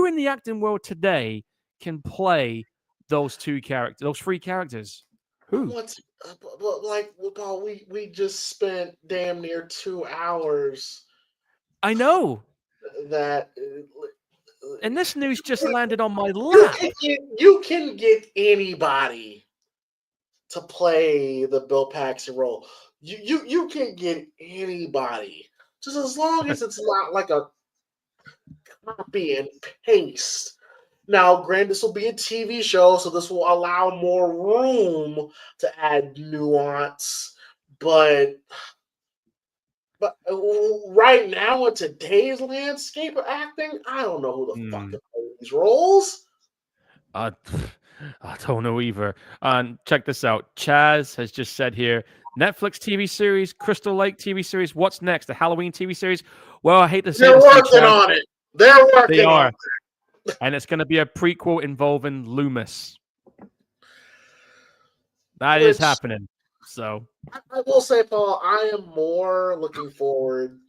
in the acting world today can play those three characters? Who? We just spent damn near 2 hours. I know that, and this news just landed on my lap. You can get anybody to play the Bill Paxton role. You can get anybody, just as long as it's not like a copy and paste. Now, granted, this will be a TV show, so this will allow more room to add nuance, but But right now, in today's landscape of acting, I don't know who the fuck is playing these roles. I don't know either. Check this out. Chaz has just said here, Netflix TV series, Crystal Lake TV series. What's next? The Halloween TV series? Well, I hate to say They're this to you, working Chaz. on it. They're working They on are. it. And it's going to be a prequel involving Loomis. That is happening. So I will say, Paul, I am more looking forward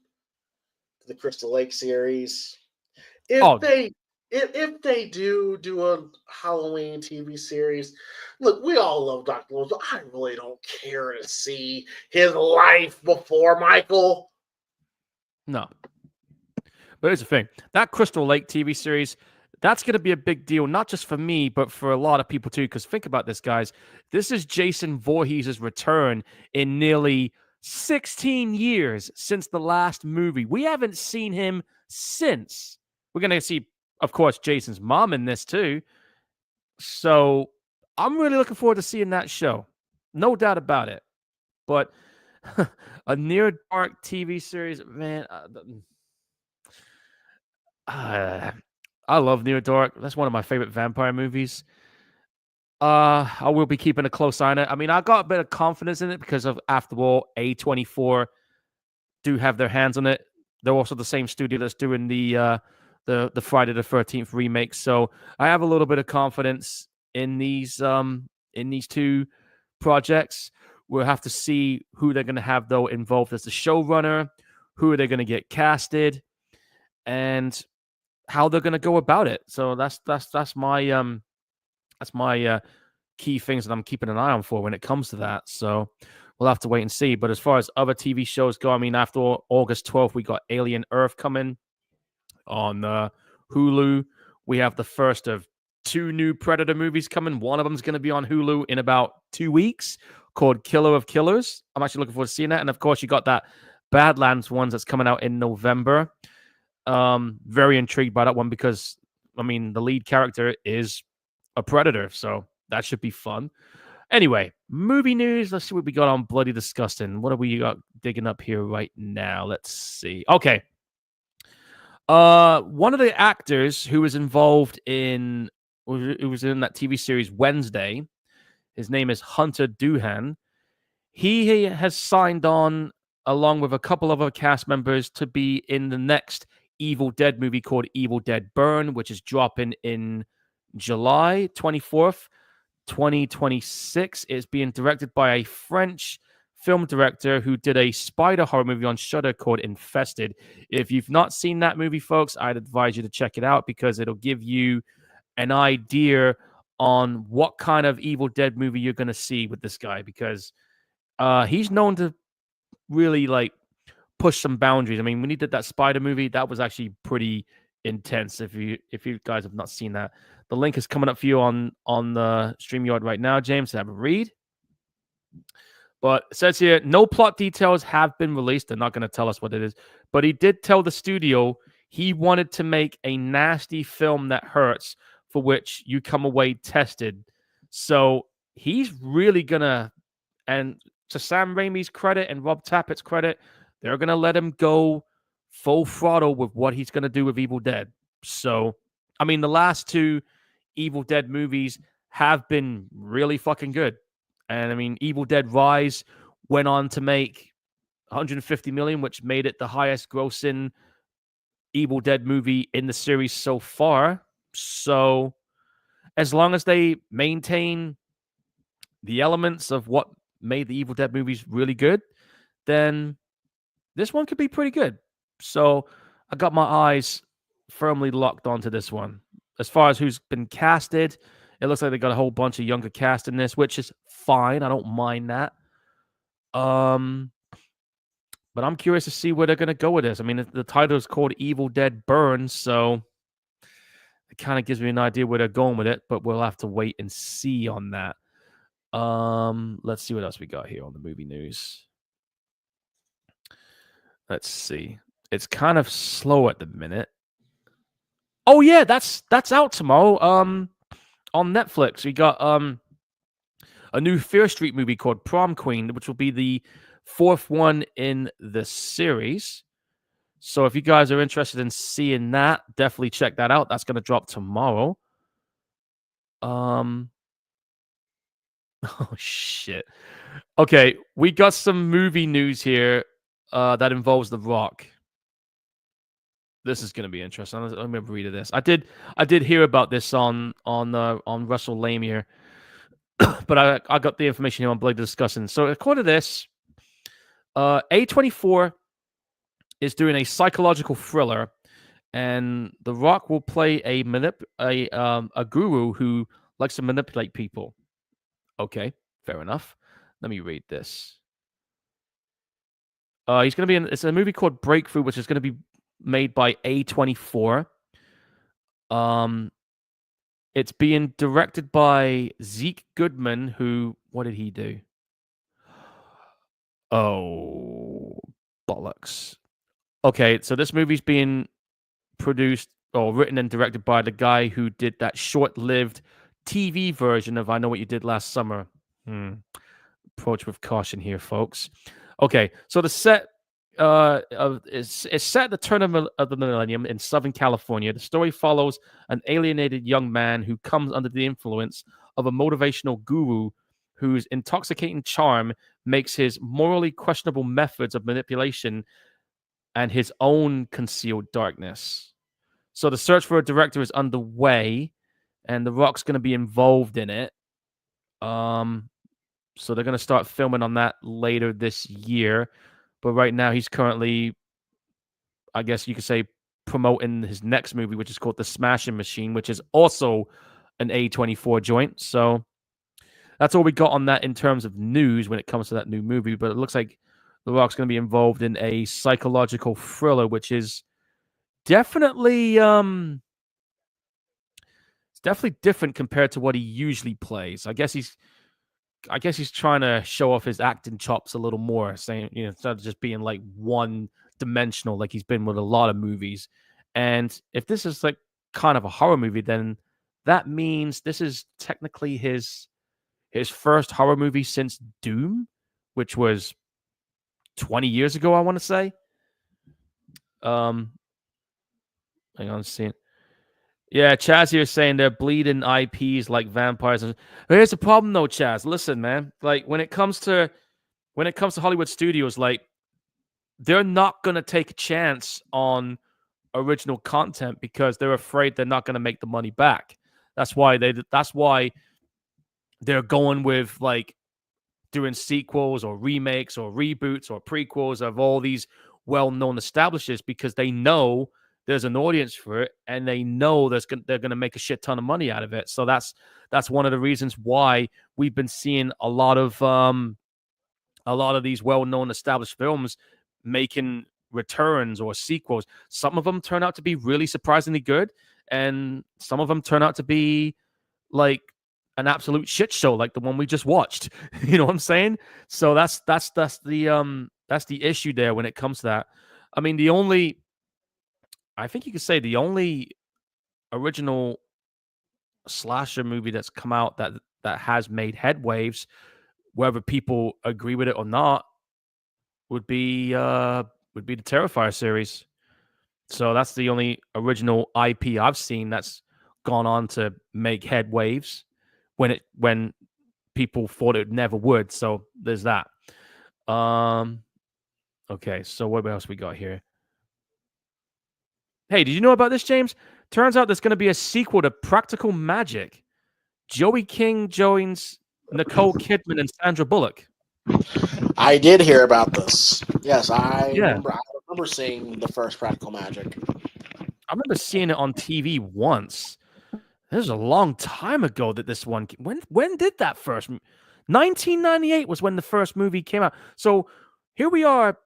to the Crystal Lake series. If they do a Halloween TV series, look, we all love Dr. Loomis, but I really don't care to see his life before Michael. no. But here's the thing. That Crystal Lake TV series, that's going to be a big deal, not just for me, but for a lot of people too. Because think about this, guys. This is Jason Voorhees' return in nearly 16 years since the last movie. We haven't seen him since. We're going to see, of course, Jason's mom in this too. So I'm really looking forward to seeing that show. No doubt about it. But a Near Dark TV series, man. I love Near Dark. That's one of my favorite vampire movies. I will be keeping a close eye on it. I mean, I got a bit of confidence in it because of, after all, A24 do have their hands on it. They're also the same studio that's doing the Friday the 13th remake. So I have a little bit of confidence in these two projects. We'll have to see who they're going to have though involved as the showrunner, who are they going to get casted, and how they're going to go about it. So that's my key things that I'm keeping an eye on for when it comes to that. So we'll have to wait and see. But as far as other TV shows go, I mean, after August 12th, we got Alien Earth coming on Hulu. We have the first of 2 new Predator movies coming. One of them is going to be on Hulu in about 2 weeks, called Killer of Killers. I'm actually looking forward to seeing that. And of course, you got that Badlands ones that's coming out in November. Very intrigued by that one because, I mean, the lead character is a predator, so that should be fun. Anyway, movie news. Let's see what we got on Bloody Disgusting. What have we got digging up here right now? Let's see. Okay. One of the actors who was involved in who was in that TV series Wednesday, his name is Hunter Doohan. He has signed on along with a couple of other cast members to be in the next Evil Dead movie called Evil Dead Burn, which is dropping in July 24th, 2026. It's being directed by a French film director who did a spider horror movie on Shudder called Infested. If you've not seen that movie, folks, I'd advise you to check it out because it'll give you an idea on what kind of Evil Dead movie you're going to see with this guy because he's known to really like push some boundaries. I mean, when he did that spider movie, that was actually pretty intense. If you guys have not seen that, the link is coming up for you on the StreamYard right now, James, to have a read. But it says here, no plot details have been released. They're not going to tell us what it is. But he did tell the studio he wanted to make a nasty film that hurts, for which you come away tested. So he's really going to, and to Sam Raimi's credit and Rob Tappett's credit, they're going to let him go full throttle with what he's going to do with Evil Dead. So, I mean, the last 2 Evil Dead movies have been really fucking good. And I mean, Evil Dead Rise went on to make 150 million, which made it the highest grossing Evil Dead movie in the series so far. So as long as they maintain the elements of what made the Evil Dead movies really good, then this one could be pretty good. So I got my eyes firmly locked onto this one. As far as who's been casted, it looks like they got a whole bunch of younger cast in this, which is fine. I don't mind that. But I'm curious to see where they're going to go with this. I mean, the title is called Evil Dead Burn, so it kind of gives me an idea where they're going with it, but we'll have to wait and see on that. Let's see what else we got here on the movie news. Let's see. It's kind of slow at the minute. Oh yeah, that's out tomorrow. On Netflix, we got a new Fear Street movie called Prom Queen, which will be the fourth one in the series. So if you guys are interested in seeing that, definitely check that out. That's going to drop tomorrow. Oh shit. Okay, we got some movie news here that involves The Rock. This is going to be interesting. Let me read this. I did hear about this on Russell Lamier, but I got the information here on Blade discussing. So according to this, A24 is doing a psychological thriller, and The Rock will play a guru who likes to manipulate people. Okay, fair enough. Let me read this. He's going to be in. It's a movie called Breakthrough, which is going to be made by A24. It's being directed by Zeke Goodman, who, what did he do? Oh, bollocks. Okay, so this movie's being produced or written and directed by the guy who did that short-lived TV version of I Know What You Did Last Summer. Approach with caution here, folks. Okay, so the set is set at the turn of the millennium in Southern California. The story follows an alienated young man who comes under the influence of a motivational guru whose intoxicating charm makes his morally questionable methods of manipulation and his own concealed darkness. So the search for a director is underway, and The Rock's going to be involved in it. So they're going to start filming on that later this year. But right now, he's currently, I guess you could say, promoting his next movie, which is called The Smashing Machine, which is also an A24 joint. So that's all we got on that in terms of news when it comes to that new movie. But it looks like The Rock's going to be involved in a psychological thriller, which is definitely it's definitely different compared to what he usually plays. I guess he's trying to show off his acting chops a little more, saying, instead of just being like one dimensional, like he's been with a lot of movies. And if this is like kind of a horror movie, then that means this is technically his first horror movie since Doom, which was 20 years ago, I want to say. Hang on, seeing. Yeah, Chaz here is saying they're bleeding IPs like vampires. But here's the problem, though, Chaz. Listen, man. Like when it comes to Hollywood studios, like they're not gonna take a chance on original content because they're afraid they're not gonna make the money back. That's why they're going with like doing sequels or remakes or reboots or prequels of all these well-known establishes because they know there's an audience for it, and they know they're going to make a shit ton of money out of it. So that's one of the reasons why we've been seeing a lot of these well-known established films making returns or sequels. Some of them turn out to be really surprisingly good, and some of them turn out to be like an absolute shit show, like the one we just watched. You know what I'm saying? So that's the issue there when it comes to that. I mean, I think you could say the only original slasher movie that's come out that has made headwaves, whether people agree with it or not, would be the Terrifier series. So that's the only original IP I've seen that's gone on to make headwaves when people thought it never would. So there's that. Okay, so what else we got here? Hey, did you know about this, James? Turns out there's going to be a sequel to Practical Magic. Joey King joins Nicole Kidman and Sandra Bullock. I did hear about this. Yes, I remember seeing the first Practical Magic. I remember seeing it on TV once. This is a long time ago that this one. When did that first? 1998 was when the first movie came out. So here we are,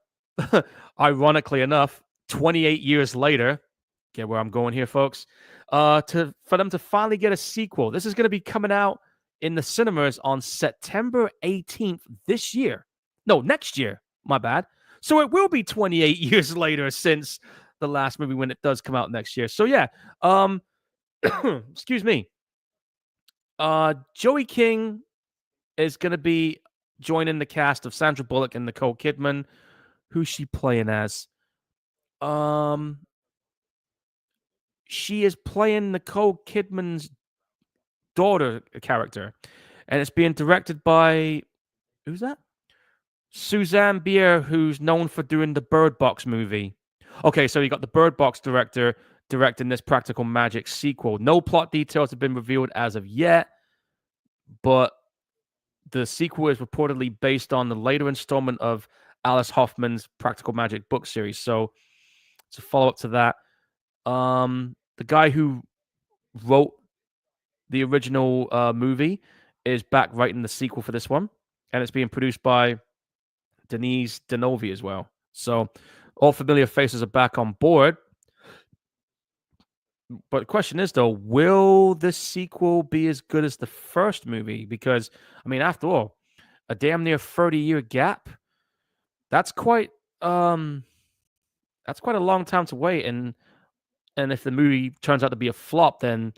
ironically enough, 28 years later. Get where I'm going here, folks. For them to finally get a sequel. This is going to be coming out in the cinemas on September 18th this year. No, next year. My bad. So it will be 28 years later since the last movie when it does come out next year. So yeah. Excuse me. Joey King is going to be joining the cast of Sandra Bullock and Nicole Kidman. Who's she playing as? She is playing Nicole Kidman's daughter character, and it's being directed by who's that? Suzanne Bier, who's known for doing the Bird Box movie. Okay, so you got the Bird Box director directing this Practical Magic sequel. No plot details have been revealed as of yet, but the sequel is reportedly based on the later installment of Alice Hoffman's Practical Magic book series. So it's a follow-up to that. The guy who wrote the original movie is back writing the sequel for this one, and it's being produced by Denise Denovi as well. So all familiar faces are back on board. But the question is, though, will this sequel be as good as the first movie? Because, I mean, after all, a damn near 30-year gap, that's quite a long time to wait. And if the movie turns out to be a flop, then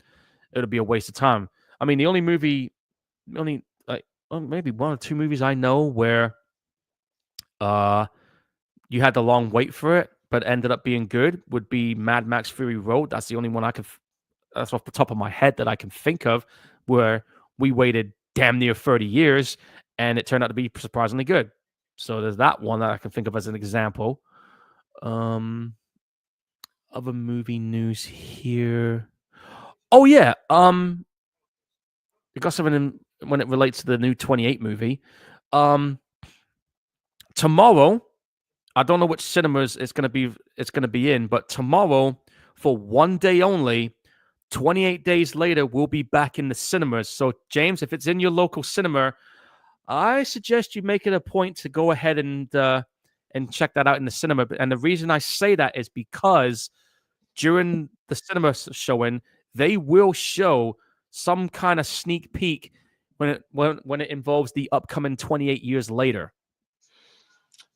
it'll be a waste of time. I mean, the only maybe one or two movies I know where you had the long wait for it, but ended up being good would be Mad Max Fury Road. That's the only one that's off the top of my head that I can think of where we waited damn near 30 years and it turned out to be surprisingly good. So there's that one that I can think of as an example. Other movie news here. Oh yeah. I got something when it relates to the new 28 movie. Tomorrow, I don't know which cinemas it's gonna be in, but tomorrow, for one day only, 28 days later, we'll be back in the cinemas. So, James, if it's in your local cinema, I suggest you make it a point to go ahead and check that out in the cinema. And the reason I say that is because during the cinema showing, they will show some kind of sneak peek when it involves the upcoming 28 years later.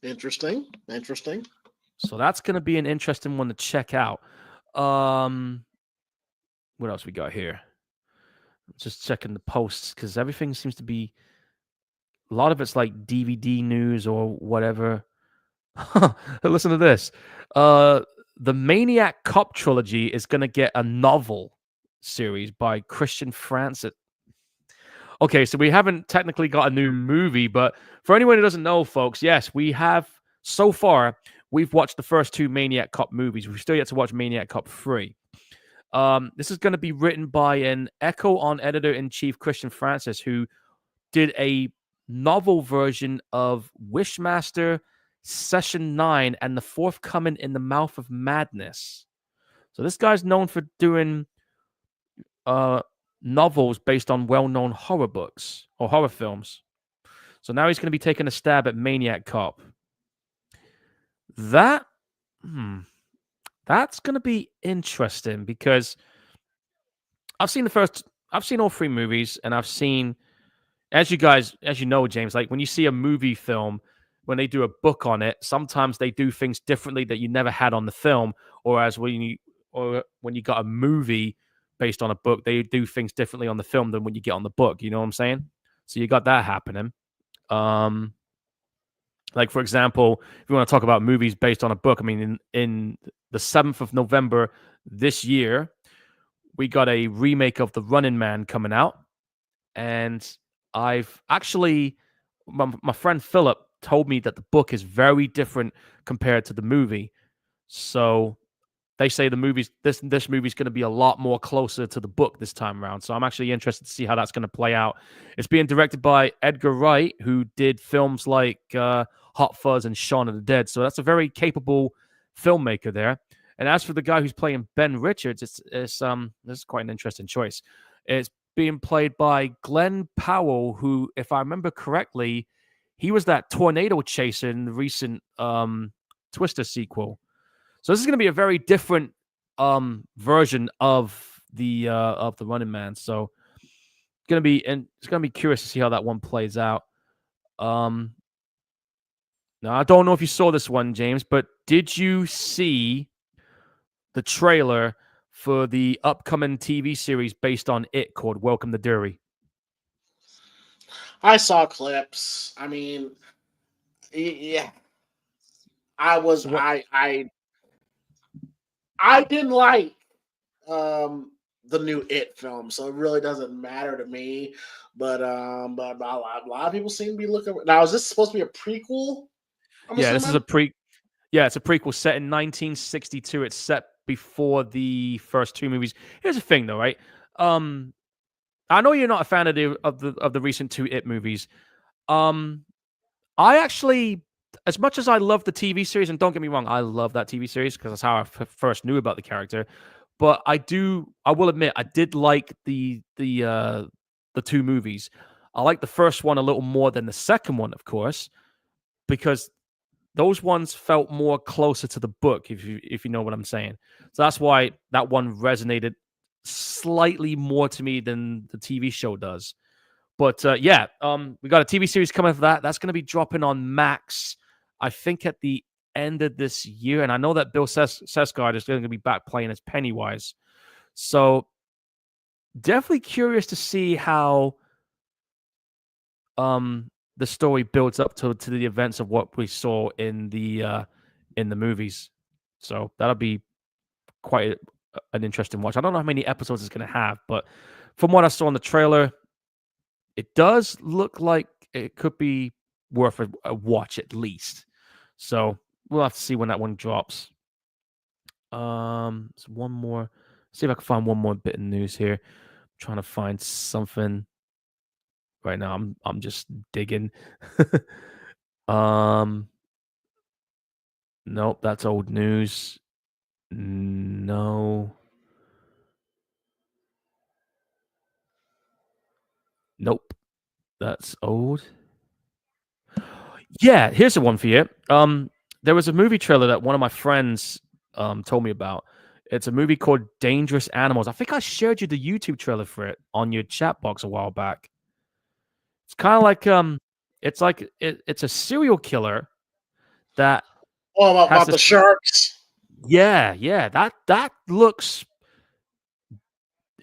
Interesting. So that's going to be an interesting one to check out. What else we got here? Just checking the posts because everything seems to be a lot of it's like DVD news or whatever. Listen to this. The Maniac Cop trilogy is going to get a novel series by Christian Francis. Okay, so we haven't technically got a new movie, but for anyone who doesn't know, folks, yes, we have so far. We've watched the first two Maniac Cop movies. We've still yet to watch Maniac Cop 3. This is going to be written by an Echo On editor-in-chief, Christian Francis, who did a novel version of Wishmaster Session 9 and the forthcoming In the Mouth of Madness. So this guy's known for doing novels based on well-known horror books or horror films. So now he's going to be taking a stab at Maniac Cop. That's going to be interesting because I've seen all three movies, and I've seen, as you know, James, like when you see a movie film, when they do a book on it, sometimes they do things differently that you never had on the film, when you got a movie based on a book, they do things differently on the film than when you get on the book. You know what I'm saying? So you got that happening. Like, for example, if you want to talk about movies based on a book, I mean, in the 7th of November this year, we got a remake of The Running Man coming out. And I've actually, my friend Philip told me that the book is very different compared to the movie. So they say this movie's going to be a lot more closer to the book this time around. So I'm actually interested to see how that's going to play out. It's being directed by Edgar Wright, who did films like Hot Fuzz and Shaun of the Dead. So that's a very capable filmmaker there. And as for the guy who's playing Ben Richards, this is quite an interesting choice. It's being played by Glenn Powell, who, if I remember correctly, he was that tornado chaser in the recent Twister sequel. So this is going to be a very different version of the Running Man. So it's going to be curious to see how that one plays out. Now I don't know if you saw this one, James, but did you see the trailer for the upcoming TV series based on It called Welcome to Derry? I saw clips. I mean, yeah, I was So what? I didn't like the new It film, so it really doesn't matter to me. But a lot of people seem to be looking. Now, is this supposed to be a prequel? I'm Yeah, this is a assuming. pre. Yeah, it's a prequel set in 1962. It's set before the first two movies. Here's the thing, though, right? Um, I know you're not a fan of the recent two It movies. Um, I actually, as much as I love the TV series, and don't get me wrong, I love that TV series because that's how I first knew about the character. But I will admit, I did like the two movies. I like the first one a little more than the second one, of course, because those ones felt more closer to the book, if you know what I'm saying. So that's why that one resonated slightly more to me than the TV show does. But yeah, we got a TV series coming for that. That's going to be dropping on Max, I think, at the end of this year. And I know that Bill Skarsgård is going to be back playing as Pennywise. So definitely curious to see how the story builds up to the events of what we saw in the movies. So that'll be quite an interesting watch. I don't know how many episodes it's going to have, but from what I saw in the trailer, it does look like it could be worth a watch at least. So we'll have to see when that one drops. So one more. See if I can find one more bit of news here. I'm trying to find something right now. I'm just digging. um, nope, that's old news. No. Nope, that's old. Yeah, here's the one for you. There was a movie trailer that one of my friends told me about. It's a movie called Dangerous Animals. I think I shared you the YouTube trailer for it on your chat box a while back. It's kind of like it's a serial killer that Oh, has about this. the sharks. Yeah, that looks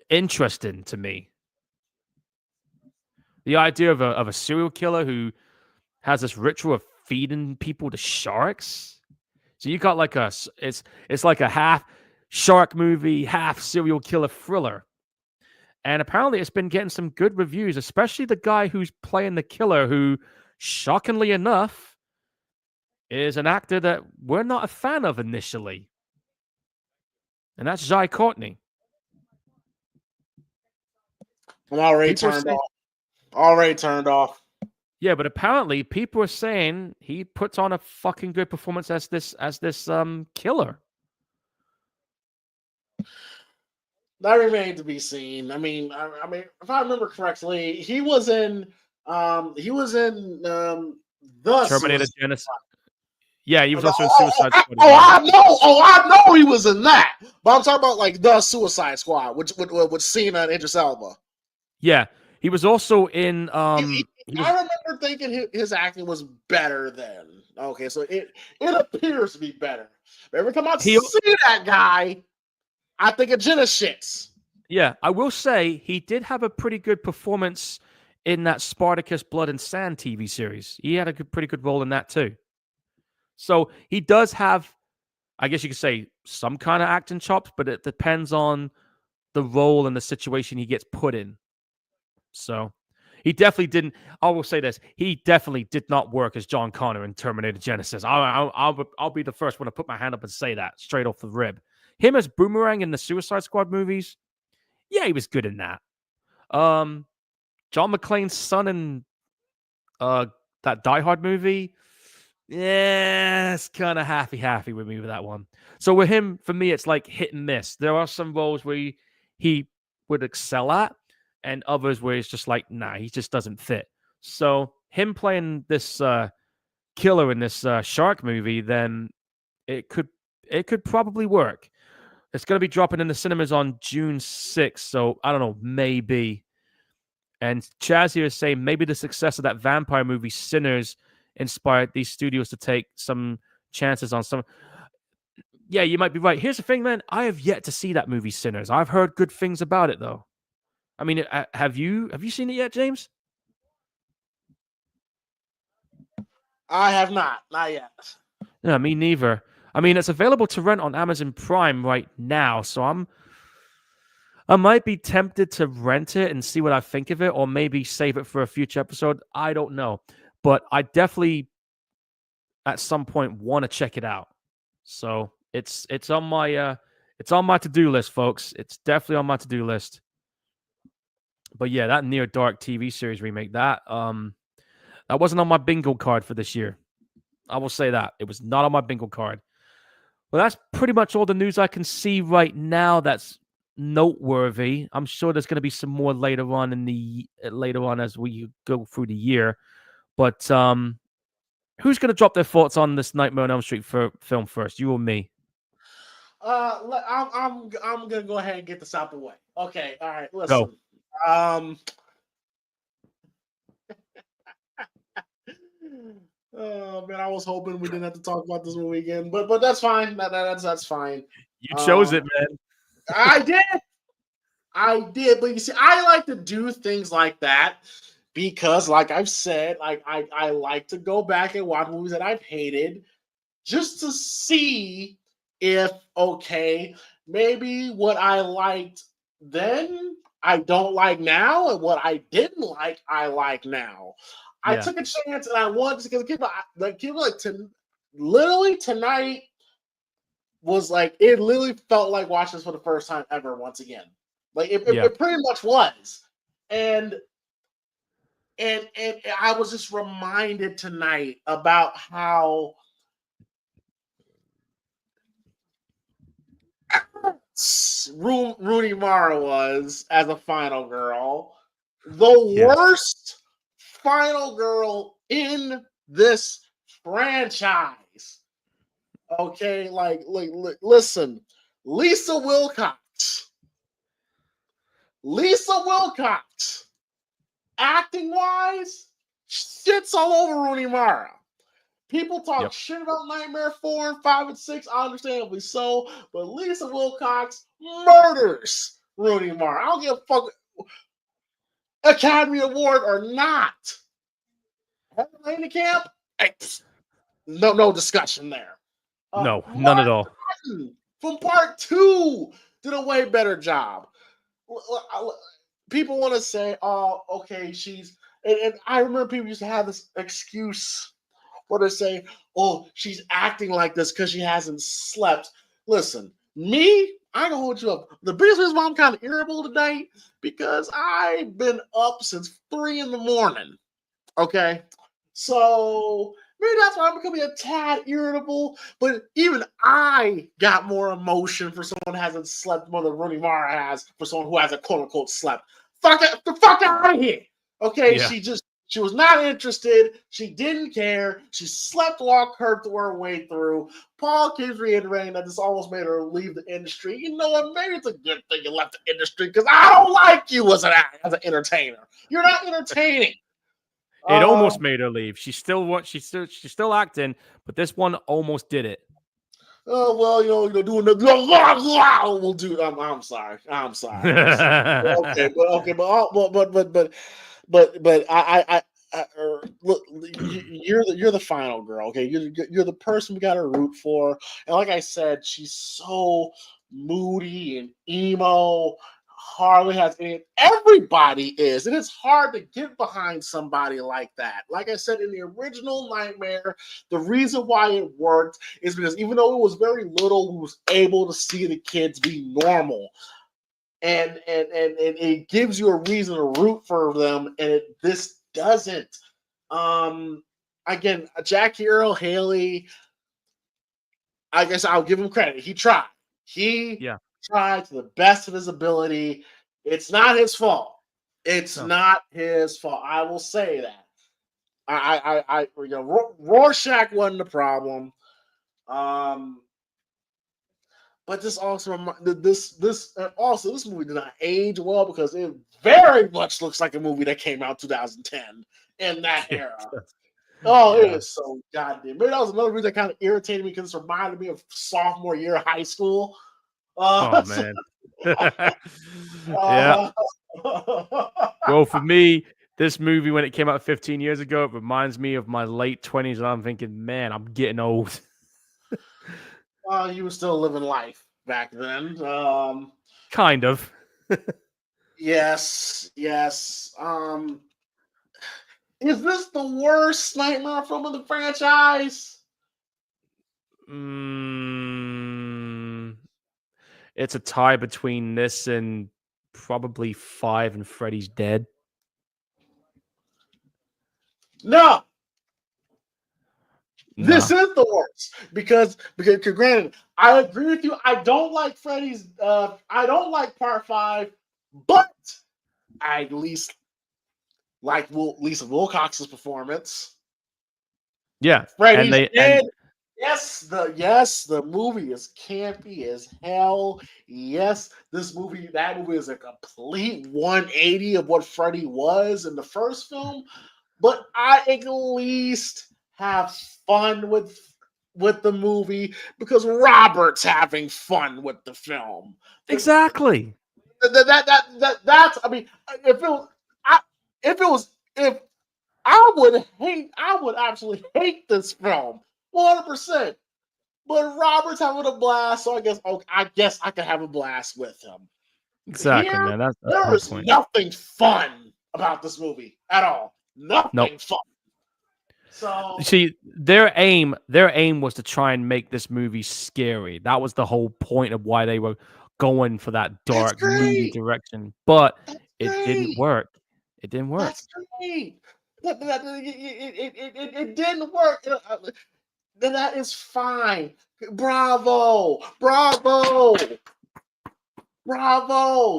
interesting to me. The idea of a serial killer who has this ritual of feeding people to sharks. So you got like it's like a half shark movie, half serial killer thriller. And apparently it's been getting some good reviews, especially the guy who's playing the killer, who, shockingly enough, is an actor that we're not a fan of initially. And that's Jai Courtney. I'm already People turned say, off. Already turned off. yeah, but apparently people are saying he puts on a fucking good performance as this killer. That remained to be seen. I mean, if I remember correctly, he was in the Terminator Suicide. Genesis. Yeah, he was Oh, also in Suicide Squad. I know he was in that. But I'm talking about like the Suicide Squad, which with Cena and Idris Elba. Yeah, he was also in. I remember thinking his acting was better then. Okay, so it appears to be better. But every time I see that guy, I think of Jenna shits. Yeah, I will say he did have a pretty good performance in that Spartacus Blood and Sand TV series. He had a pretty good role in that too. So he does have, I guess you could say, some kind of acting chops, but it depends on the role and the situation he gets put in. So he definitely didn't. I will say this: he definitely did not work as John Connor in Terminator Genesis. I'll be the first one to put my hand up and say that straight off the rib. Him as Boomerang in the Suicide Squad movies, yeah, he was good in that. John McClane's son in that Die Hard movie, yeah, it's kind of happy with me with that one. So with him, for me, it's like hit and miss. There are some roles where he would excel at, and others where it's just like, nah, he just doesn't fit. So him playing this killer in this shark movie, then it could probably work. It's going to be dropping in the cinemas on June 6th, so I don't know, maybe. And Chaz here is saying maybe the success of that vampire movie Sinners inspired these studios to take some chances on some. Yeah, you might be right. Here's the thing, man. I have yet to see that movie Sinners. I've heard good things about it, though. I mean, have you seen it yet, James? I have not yet. Yeah, me neither. I mean, it's available to rent on Amazon Prime right now, so I might be tempted to rent it and see what I think of it, or maybe save it for a future episode. I don't know, but I definitely at some point want to check it out. So it's on my to-do list, folks. It's definitely on my to-do list. But yeah, that Near Dark TV series remake that wasn't on my bingo card for this year. I will say that it was not on my bingo card. Well, that's pretty much all the news I can see right now that's noteworthy. I'm sure there's going to be some more later on as we go through the year. But who's going to drop their thoughts on this Nightmare on Elm Street film first? You or me? I'm gonna go ahead and get this out the way. Okay, all right. Go. Listen. Oh man, I was hoping we didn't have to talk about this movie again, but that's fine. That's fine. You chose it, man. I did, but you see, I like to do things like that because, like I've said, I like to go back and watch movies that I've hated just to see if maybe what I liked then I don't like now, and what I didn't like I like now. I took a chance and I wanted to because literally tonight was like it literally felt like watching this for the first time ever once again. Like it pretty much was. And I was just reminded tonight about how Rooney Mara was as a final girl. The worst final girl in this franchise. Okay, listen, Lisa Wilcox, acting wise, shits all over Rooney Mara. People talk shit about Nightmare 4 and 5 and 6, understandably so, but Lisa Wilcox murders Rooney Mara. I don't give a fuck, Academy Award or not. Headline camp? No discussion there. No, none at all. From part 2 did a way better job. People want to say, "Oh, okay, she's," and I remember people used to have this excuse where they say, "Oh, she's acting like this because she hasn't slept." Listen, me, I can hold you up. The biggest reason why I'm kind of irritable today because I've been up since 3 a.m. Okay, so maybe that's why I'm becoming a tad irritable. But even I got more emotion for someone who hasn't slept more than Rooney Mara has for someone who hasn't quote unquote slept. The fuck out of here. Okay, she was not interested. She didn't care. She slept, walked her way through. Paul keeps reiterating that this almost made her leave the industry. You know what? Maybe it's a good thing you left the industry because I don't like you as an entertainer. You're not entertaining. It almost made her leave. She's still acting, but this one almost did it. Oh well, doing the we'll do. I'm sorry. But I look. You're the final girl. Okay, you're the person we got to root for. And like I said, she's so moody and emo. Hardly has any. Everybody is, and it's hard to get behind somebody like that. Like I said in the original Nightmare, the reason why it worked is because even though it was very little, we was able to see the kids be normal, and it gives you a reason to root for them, and this doesn't. Again, Jackie Earle Haley, I guess I'll give him credit. He tried. Tried to the best of his ability. It's not his fault. Not his fault. I will say that. Rorschach wasn't the problem. But this also this movie did not age well because it very much looks like a movie that came out 2010 in that era. It is so goddamn. Maybe that was another reason that kind of irritated me because it reminded me of sophomore year of high school. Man. Yeah. Well, for me, this movie, when it came out 15 years ago, it reminds me of my late 20s, and I'm thinking, man, I'm getting old. You were still living life back then. Kind of. Yes. Is this the worst Nightmare film in the franchise? It's a tie between this and probably 5 and Freddy's Dead. No. Nah. This is the worst because granted, I agree with you. I don't like Freddy's. I don't like Part 5, but I at least like Lisa Wilcox's performance. Yeah, Freddy's Dead. Yes, the movie is campy as hell. Yes, that movie is a complete 180 of what Freddy was in the first film. But I at least have fun with the movie because Robert's having fun with the film. Exactly. That's. I mean, if I would absolutely hate this film 100%. But Robert's having a blast, so I guess I can have a blast with him. Exactly, man. That's there is point. nothing fun about this movie at all. Nothing fun. So see, their aim was to try and make this movie scary. That was the whole point of why they were going for that dark, moody direction. But it didn't work. It didn't work. That's great. It didn't work. That is fine. Bravo.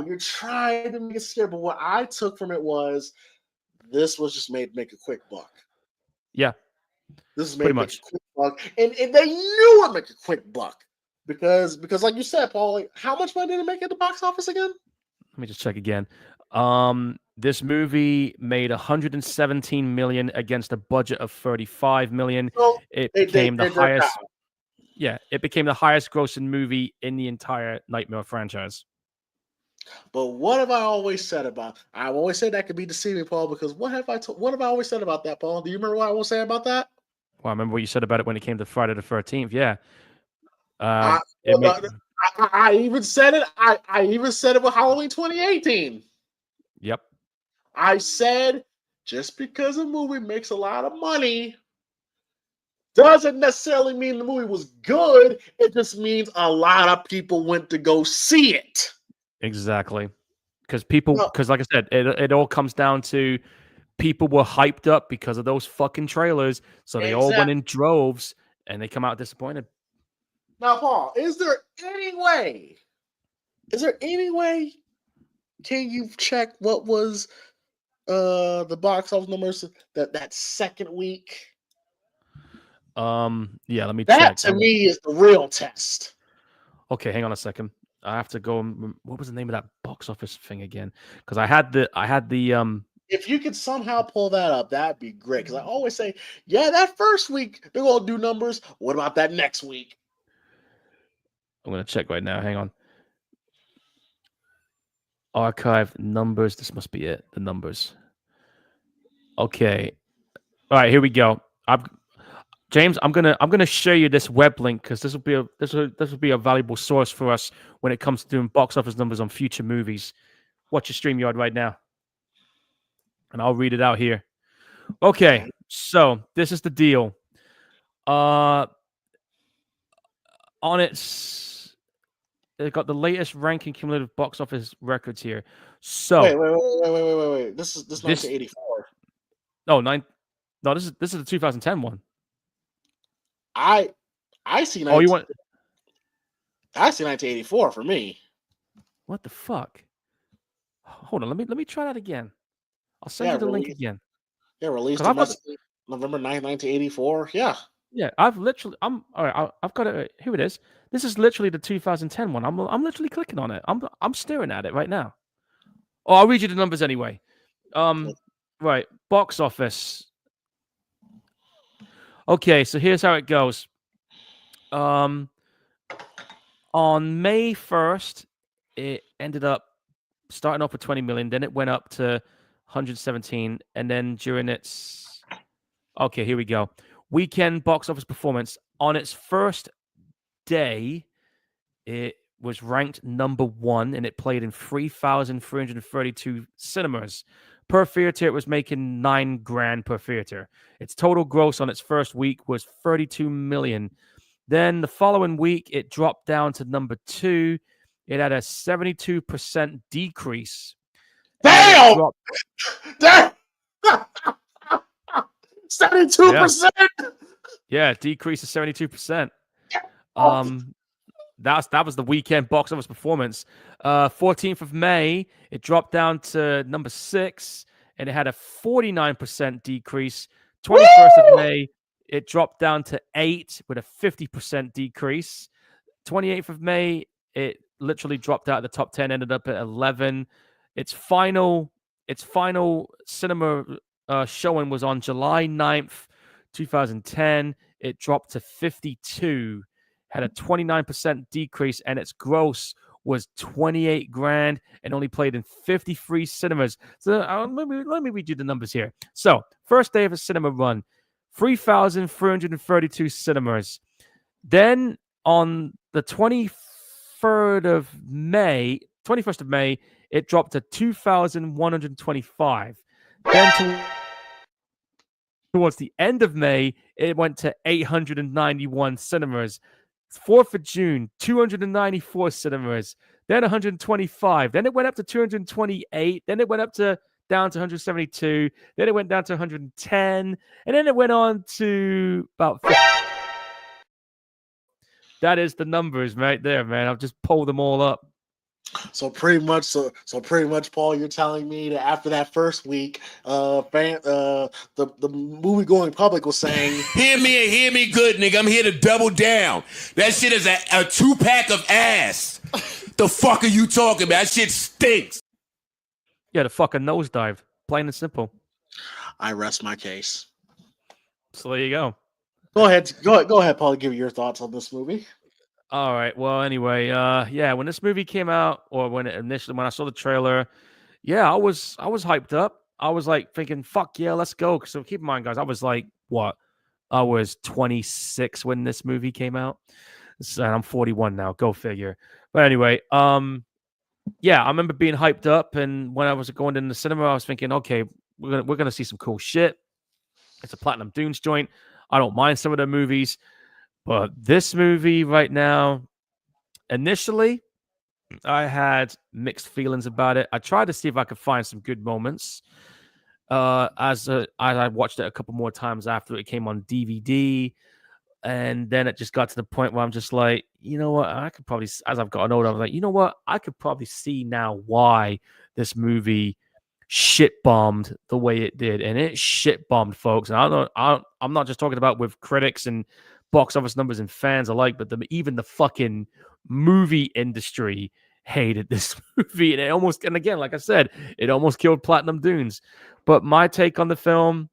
You're trying to make it scary. But what I took from it was this was just made to make a quick buck. Yeah. This is made to make a quick buck. And they knew it would make a quick buck. Because like you said, Paul, like, how much money did it make at the box office again? Let me just check again. This movie made 117 million against a budget of 35 million. So it became the highest. Yeah, it became the highest grossing movie in the entire Nightmare franchise. But what have I always said about? I've always said that could be deceiving, Paul. Because what have I always said about that, Paul? Do you remember what I will say about that? Well, I remember what you said about it when it came to Friday the 13th. Yeah. I even said it. I even said it with Halloween 2018. Yep. I said just because a movie makes a lot of money doesn't necessarily mean the movie was good. It just means a lot of people went to go see it. Exactly. Because like I said, it all comes down to people were hyped up because of those fucking trailers. So they all went in droves and they come out disappointed. Now, Paul, is there any way can you check what was the box office numbers that second week? Yeah, let me check. That check. to me is the real test. Okay, hang on a second. I have to go. What was the name of that box office thing again? Because I had the. If you could somehow pull that up, that'd be great. Because I always say, yeah, that first week they're gonna do numbers. What about that next week? I'm gonna check right now. Hang on. Archive numbers. This must be it. The numbers. Okay. All right. Here we go. James, I'm gonna share you this web link because this will be a valuable source for us when it comes to doing box office numbers on future movies. Watch your StreamYard right now, and I'll read it out here. Okay, so this is the deal. On its, it got the latest ranking cumulative box office records here. So wait. This is 1984. No, this is the 2010 one. I see. Oh, you want? I see 1984 for me. What the fuck? Hold on. Let me try that again. I'll send you the link again. Yeah, released November 9th, 1984. Yeah. Yeah, I've got it. Here it is. This is literally the 2010 one. I'm literally clicking on it. I'm staring at it right now. Oh, I'll read you the numbers anyway. Right, box office. Okay, so here's how it goes. On May 1st, it ended up starting off with 20 million. Then it went up to 117. And then during its okay, here we go. Weekend box office performance. On its first day, it was ranked number 1 and it played in 3,332 cinemas. Per theater, it was making $9,000 per theater. Its total gross on its first week was 32 million. Then the following week, it dropped down to number 2. It had a 72% decrease. Damn! Damn! 72%. Yeah, decrease of 72%. That was the weekend box office performance. 14th of May, it dropped down to number 6, and it had a 49% decrease. 21st of May, it dropped down to 8 with a 50% decrease. 28th of May, it literally dropped out of the top 10, ended up at 11. Its final cinema showing was on July 9th, 2010. It dropped to 52. Had a 29% decrease, and its gross was 28 grand and only played in 53 cinemas. So let me read you the numbers here. So first day of a cinema run, 3,332 cinemas. Then on the 21st of May, it dropped to 2,125. Then towards the end of May, it went to 891 cinemas. 4th of June, 294 cinemas, then 125, then it went up to 228, then it went up to down to 172, then it went down to 110, and then it went on to about 50. That is the numbers right there, man. I've just pulled them all up. So pretty much, Paul, you're telling me that after that first week, the movie going public was saying, Hear me good, nigga. I'm here to double down. That shit is a 2-pack of ass. The fuck are you talking about? That shit stinks. Yeah, the fucking nosedive. Plain and simple. I rest my case. So there you go. Go ahead, Paul. Give your thoughts on this movie. All right. Well, anyway, when this movie came out, or when I saw the trailer, I was hyped up. I was like thinking, "Fuck yeah, let's go!" So keep in mind, guys, I was like, what? I was 26 when this movie came out. So I'm 41 now. Go figure. But anyway, I remember being hyped up, and when I was going in the cinema, I was thinking, okay, we're gonna see some cool shit. It's a Platinum Dunes joint. I don't mind some of the movies. But this movie right now, initially, I had mixed feelings about it. I tried to see if I could find some good moments. As I watched it a couple more times after it came on DVD, and then it just got to the point where I'm just like, you know what? I could probably, as I've gotten older, I was like, you know what? I could probably see now why this movie shit bombed the way it did, and it shit bombed, folks. And I'm not just talking about with critics and box office numbers and fans alike, but even the fucking movie industry hated this movie, and again, like I said, it almost killed Platinum Dunes. But my take on the film,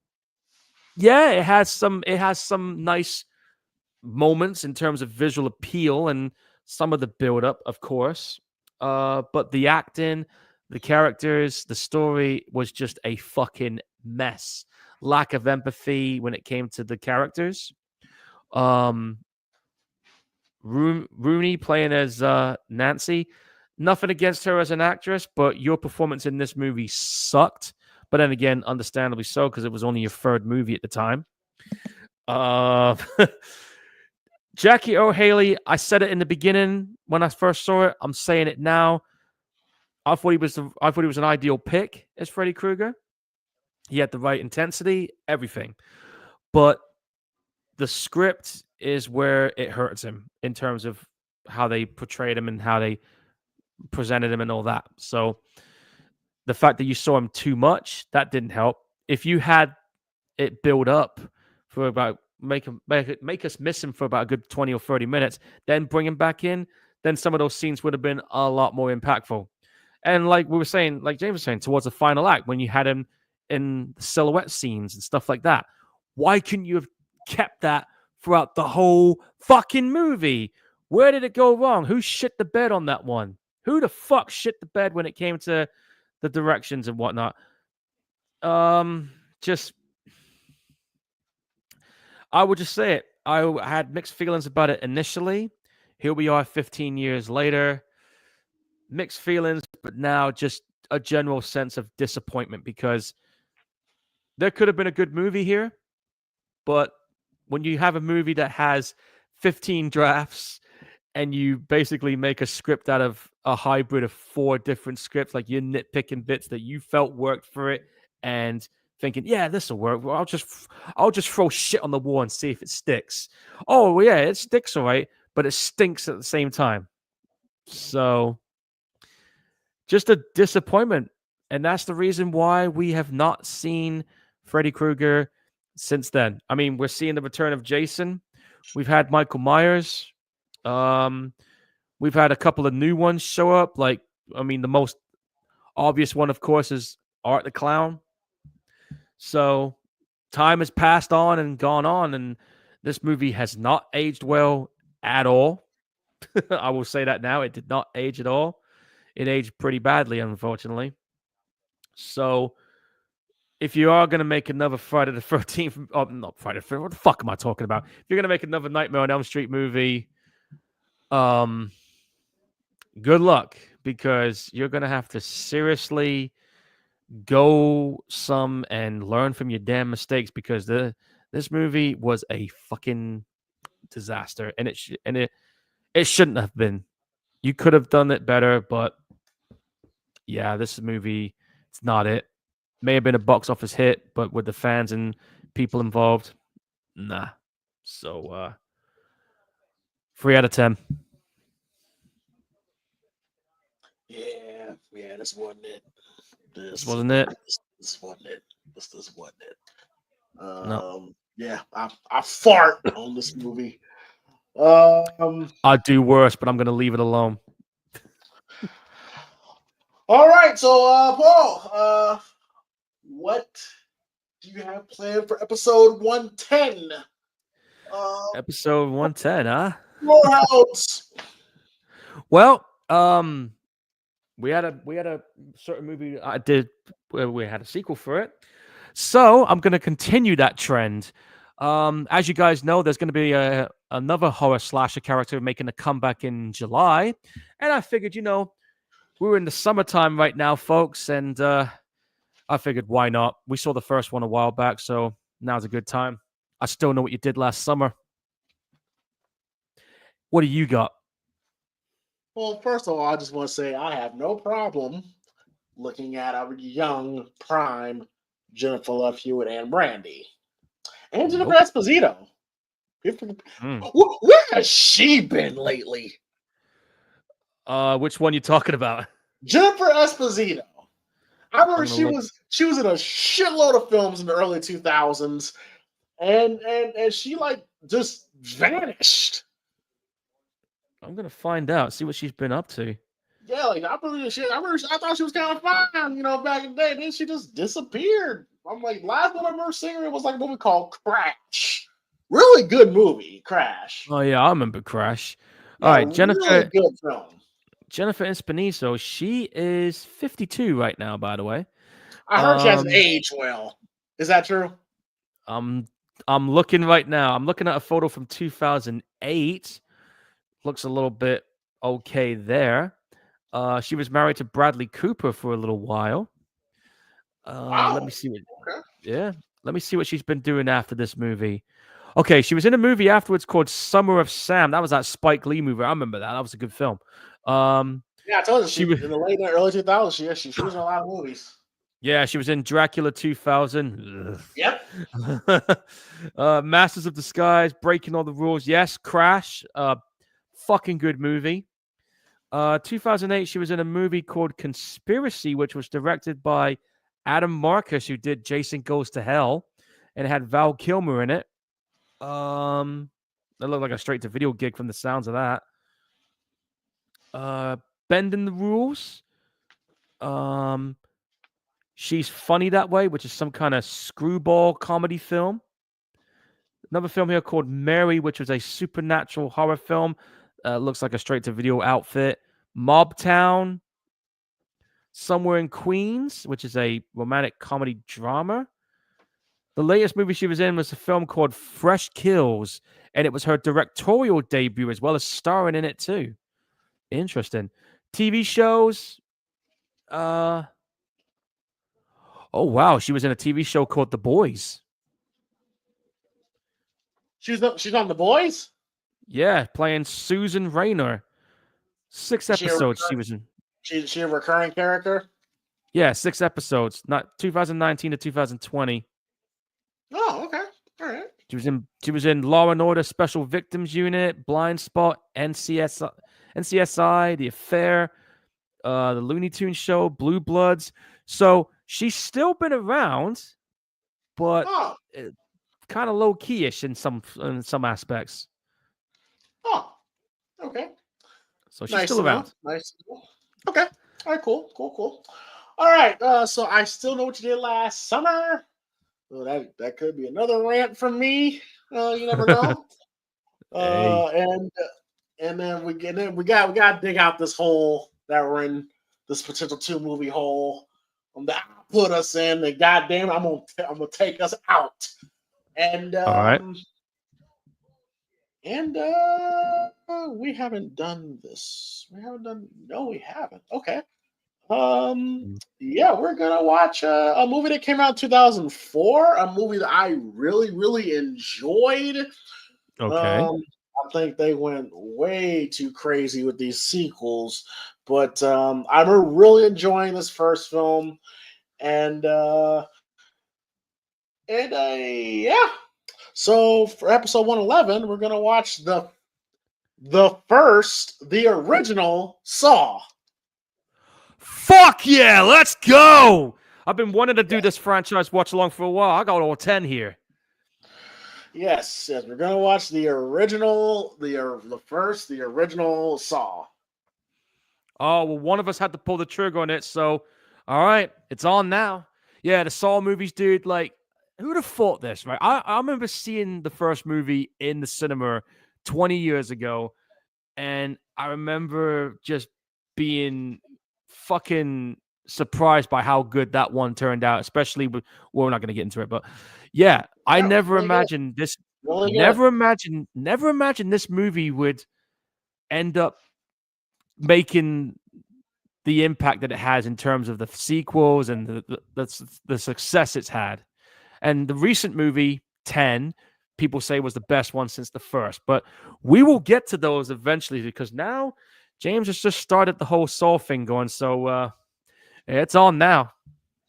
it has some nice moments in terms of visual appeal and some of the build-up, of course. But the acting, the characters, the story was just a fucking mess. Lack of empathy when it came to the characters. Rooney playing as Nancy. Nothing against her as an actress, but your performance in this movie sucked. But then again, understandably so, because it was only your third movie at the time. Jackie O'Haley, I said it in the beginning when I first saw it. I'm saying it now. I thought he was an ideal pick as Freddy Krueger. He had the right intensity, everything. But the script is where it hurts him in terms of how they portrayed him and how they presented him and all that. So the fact that you saw him too much, that didn't help. If you had it build up for about make us miss him for about a good 20 or 30 minutes, then bring him back in, then some of those scenes would have been a lot more impactful. And like we were saying, like James was saying, towards the final act, when you had him in silhouette scenes and stuff like that, why couldn't you have kept that throughout the whole fucking movie? Where did it go wrong? Who shit the bed on that one? Who the fuck shit the bed when it came to the directions and whatnot? Just I would just say it. I had mixed feelings about it initially. Here we are 15 years later. Mixed feelings, but now just a general sense of disappointment because there could have been a good movie here, but when you have a movie that has 15 drafts and you basically make a script out of a hybrid of 4 different scripts, like you're nitpicking bits that you felt worked for it and thinking, yeah, this will work. Well, I'll just throw shit on the wall and see if it sticks. Oh, well, yeah, it sticks all right, but it stinks at the same time. So just a disappointment. And that's the reason why we have not seen Freddy Krueger since then. I mean, we're seeing the return of Jason. We've had Michael Myers. We've had a couple of new ones show up. Like, I mean, the most obvious one, of course, is Art the Clown. So time has passed on and gone on, and this movie has not aged well at all. I will say that now. It did not age at all. It aged pretty badly, unfortunately. So if you are going to make another Friday the 13th, oh, not Friday the 13th, what the fuck am I talking about? If you're going to make another Nightmare on Elm Street movie, good luck, because you're going to have to seriously go some and learn from your damn mistakes, because this movie was a fucking disaster, and it shouldn't have been. You could have done it better, but yeah, this movie, it's not it. May have been a box office hit, but with the fans and people involved, nah. So 3 out of 10. Yeah, this wasn't it. This wasn't it. This wasn't it. This wasn't it. No. Yeah, I fart on this movie. I'd do worse, but I'm gonna leave it alone. All right, so Paul, what do you have planned for episode 110? Episode 110, huh? Gorehounds. Well, we had a certain movie I did where we had a sequel for it. So I'm going to continue that trend. As you guys know, there's going to be another horror slasher character making a comeback in July. And I figured, we're in the summertime right now, folks. And I figured, why not? We saw the first one a while back, so now's a good time. I still know what you did last summer. What do you got? Well, first of all, I just want to say I have no problem looking at our young prime Jennifer Love Hewitt and Brandy. And Jennifer Esposito. Where has she been lately? Which one you talking about? Jennifer Esposito. I remember she was in a shitload of films in the early 2000s, and she like just vanished. I'm gonna find out, see what she's been up to. Yeah, like I thought she was kind of fine, back in the day. Then she just disappeared. I'm like, last one I remember seeing her was like a movie called Crash. Really good movie, Crash. Oh yeah, I remember Crash. All right, Jennifer. Really good film. Jennifer Espinizo, she is 52 right now, by the way. I heard she hasn't aged well. Is that true? I'm looking right now. I'm looking at a photo from 2008. Looks a little bit okay there. She was married to Bradley Cooper for a little while. Wow. Let me see what. Okay. Yeah, let me see what she's been doing after this movie. Okay, she was in a movie afterwards called Summer of Sam. That was that Spike Lee movie. I remember that. That was a good film. Yeah, I told you she was in the late early 2000s. She was in a lot of movies. Yeah, she was in Dracula 2000. Ugh. Yep. Masters of Disguise, Breaking All the Rules. Yes, Crash. Fucking good movie. 2008, she was in a movie called Conspiracy, which was directed by Adam Marcus, who did Jason Goes to Hell, and it had Val Kilmer in it. That looked like a straight-to-video gig from the sounds of that. Bending the Rules. She's Funny That Way, which is some kind of screwball comedy film. Another film here called Mary, which was a supernatural horror film. Looks like a straight-to-video outfit. Mob Town. Somewhere in Queens, which is a romantic comedy drama. The latest movie she was in was a film called Fresh Kills, and it was her directorial debut as well as starring in it too. Interesting. TV shows. Oh wow, she was in a TV show called The Boys. She's on The Boys? Yeah, playing Susan Rayner. 6 episodes she was in. She a recurring character? Yeah, 6 episodes. Not 2019 to 2020. Oh, okay. All right. She was in Law and Order Special Victims Unit, Blind Spot, NCSI, The Affair, the Looney Tunes Show, Blue Bloods. So she's still been around, but kind of low key-ish in some aspects. Oh, okay. So she's still around. Nice. Okay. All right. Cool. All right. So I still know what you did last summer. Well, that could be another rant from me. You never know. And then we got to dig out this hole that we're in, this potential 2-movie hole that put us in. And goddamn, I'm gonna take us out. And all right. And we haven't done this. No, we haven't. Okay. Yeah, we're gonna watch a movie that came out in 2004, a movie that I really, really enjoyed. Okay. I think they went way too crazy with these sequels, but I'm really enjoying this first film, and yeah. So for episode 111, we're gonna watch the original Saw. Fuck yeah, let's go! I've been wanting to do this franchise watch along for a while. I got all 10 here. Yes, we're gonna watch the original Saw. Oh well, one of us had to pull the trigger on it, so all right, it's on now. Yeah, the Saw movies, dude. Like, who'd have thought this, right? I remember seeing the first movie in the cinema 20 years ago, and I remember just being fucking surprised by how good that one turned out, especially with, well, we're not going to get into it, but yeah, I never imagined this. Never imagined this movie would end up making the impact that it has in terms of the sequels and the success it's had. And the recent movie 10, people say was the best one since the first, but we will get to those eventually because now James has just started the whole Saw thing going. So it's on now.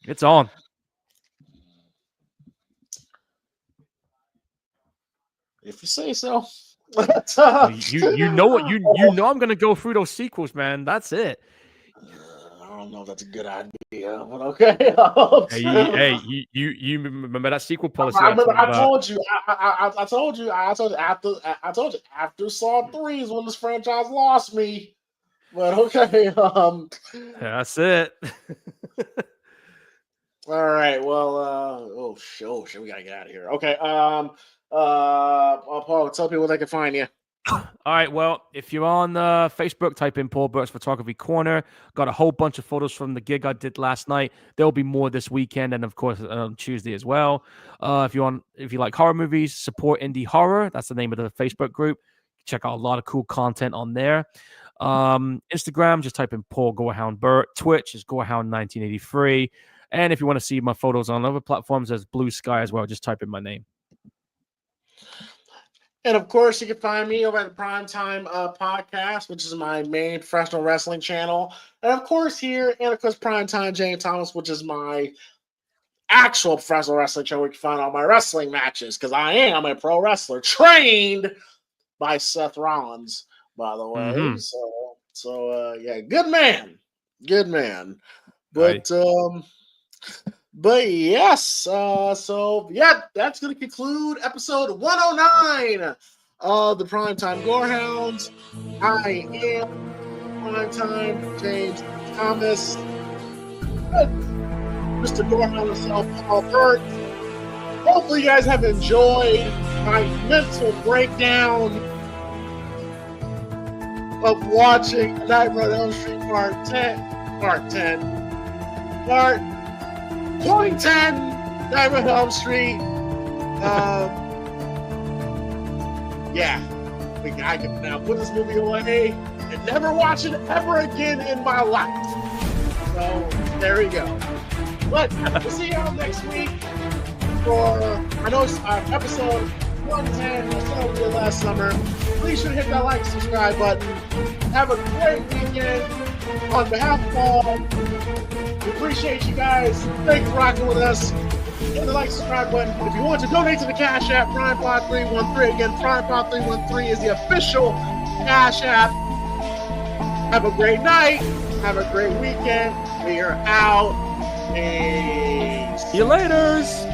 It's on. If you say so. you know what? You know I'm gonna go through those sequels, man. That's it. I don't know if that's a good idea, but okay. Hey, you remember that sequel policy? I told you after Saw 3 is when this franchise lost me. But okay, that's it. All right. Well, oh shit, we gotta get out of here. Okay. Paul, tell people where they can find you. All right. Well, if you're on Facebook, type in Paul Burke's Photography Corner. Got a whole bunch of photos from the gig I did last night. There'll be more this weekend, and of course on Tuesday as well. If you like horror movies, support indie horror. That's the name of the Facebook group. Check out a lot of cool content on there. Instagram, just type in Paul Gorehound Burt. Twitch is Gorehound1983. And if you want to see my photos on other platforms, there's Blue Sky as well. Just type in my name. And of course, you can find me over at the Primetime Podcast, which is my main professional wrestling channel. And of course, here, and of course, Primetime James Thomas, which is my actual professional wrestling channel where you can find all my wrestling matches, because I am a pro wrestler trained by Seth Rollins, by the way. Mm-hmm. So yeah, good man. But right. But yes, so yeah, that's going to conclude episode 109 of the Primetime Gorehounds. I am Primetime James Thomas, Mr. Gorehound himself, Paul Burt. Hopefully you guys have enjoyed my mental breakdown of watching Nightmare on Elm Street Part 10. Part 2010, Nightmare on Elm Street. Yeah, I can now put this movie away and never watch it ever again in my life. So there we go. But we'll see y'all next week for episode 110. That's what we did last summer. Please sure to hit that like, subscribe button. Have a great weekend. On behalf of all, we appreciate you guys. Thanks for rocking with us. Hit the like, subscribe button. If you want to donate to the Cash App, PrimePod313. Again, PrimePod313 is the official Cash App. Have a great night. Have a great weekend. We are out. Peace. See you laters.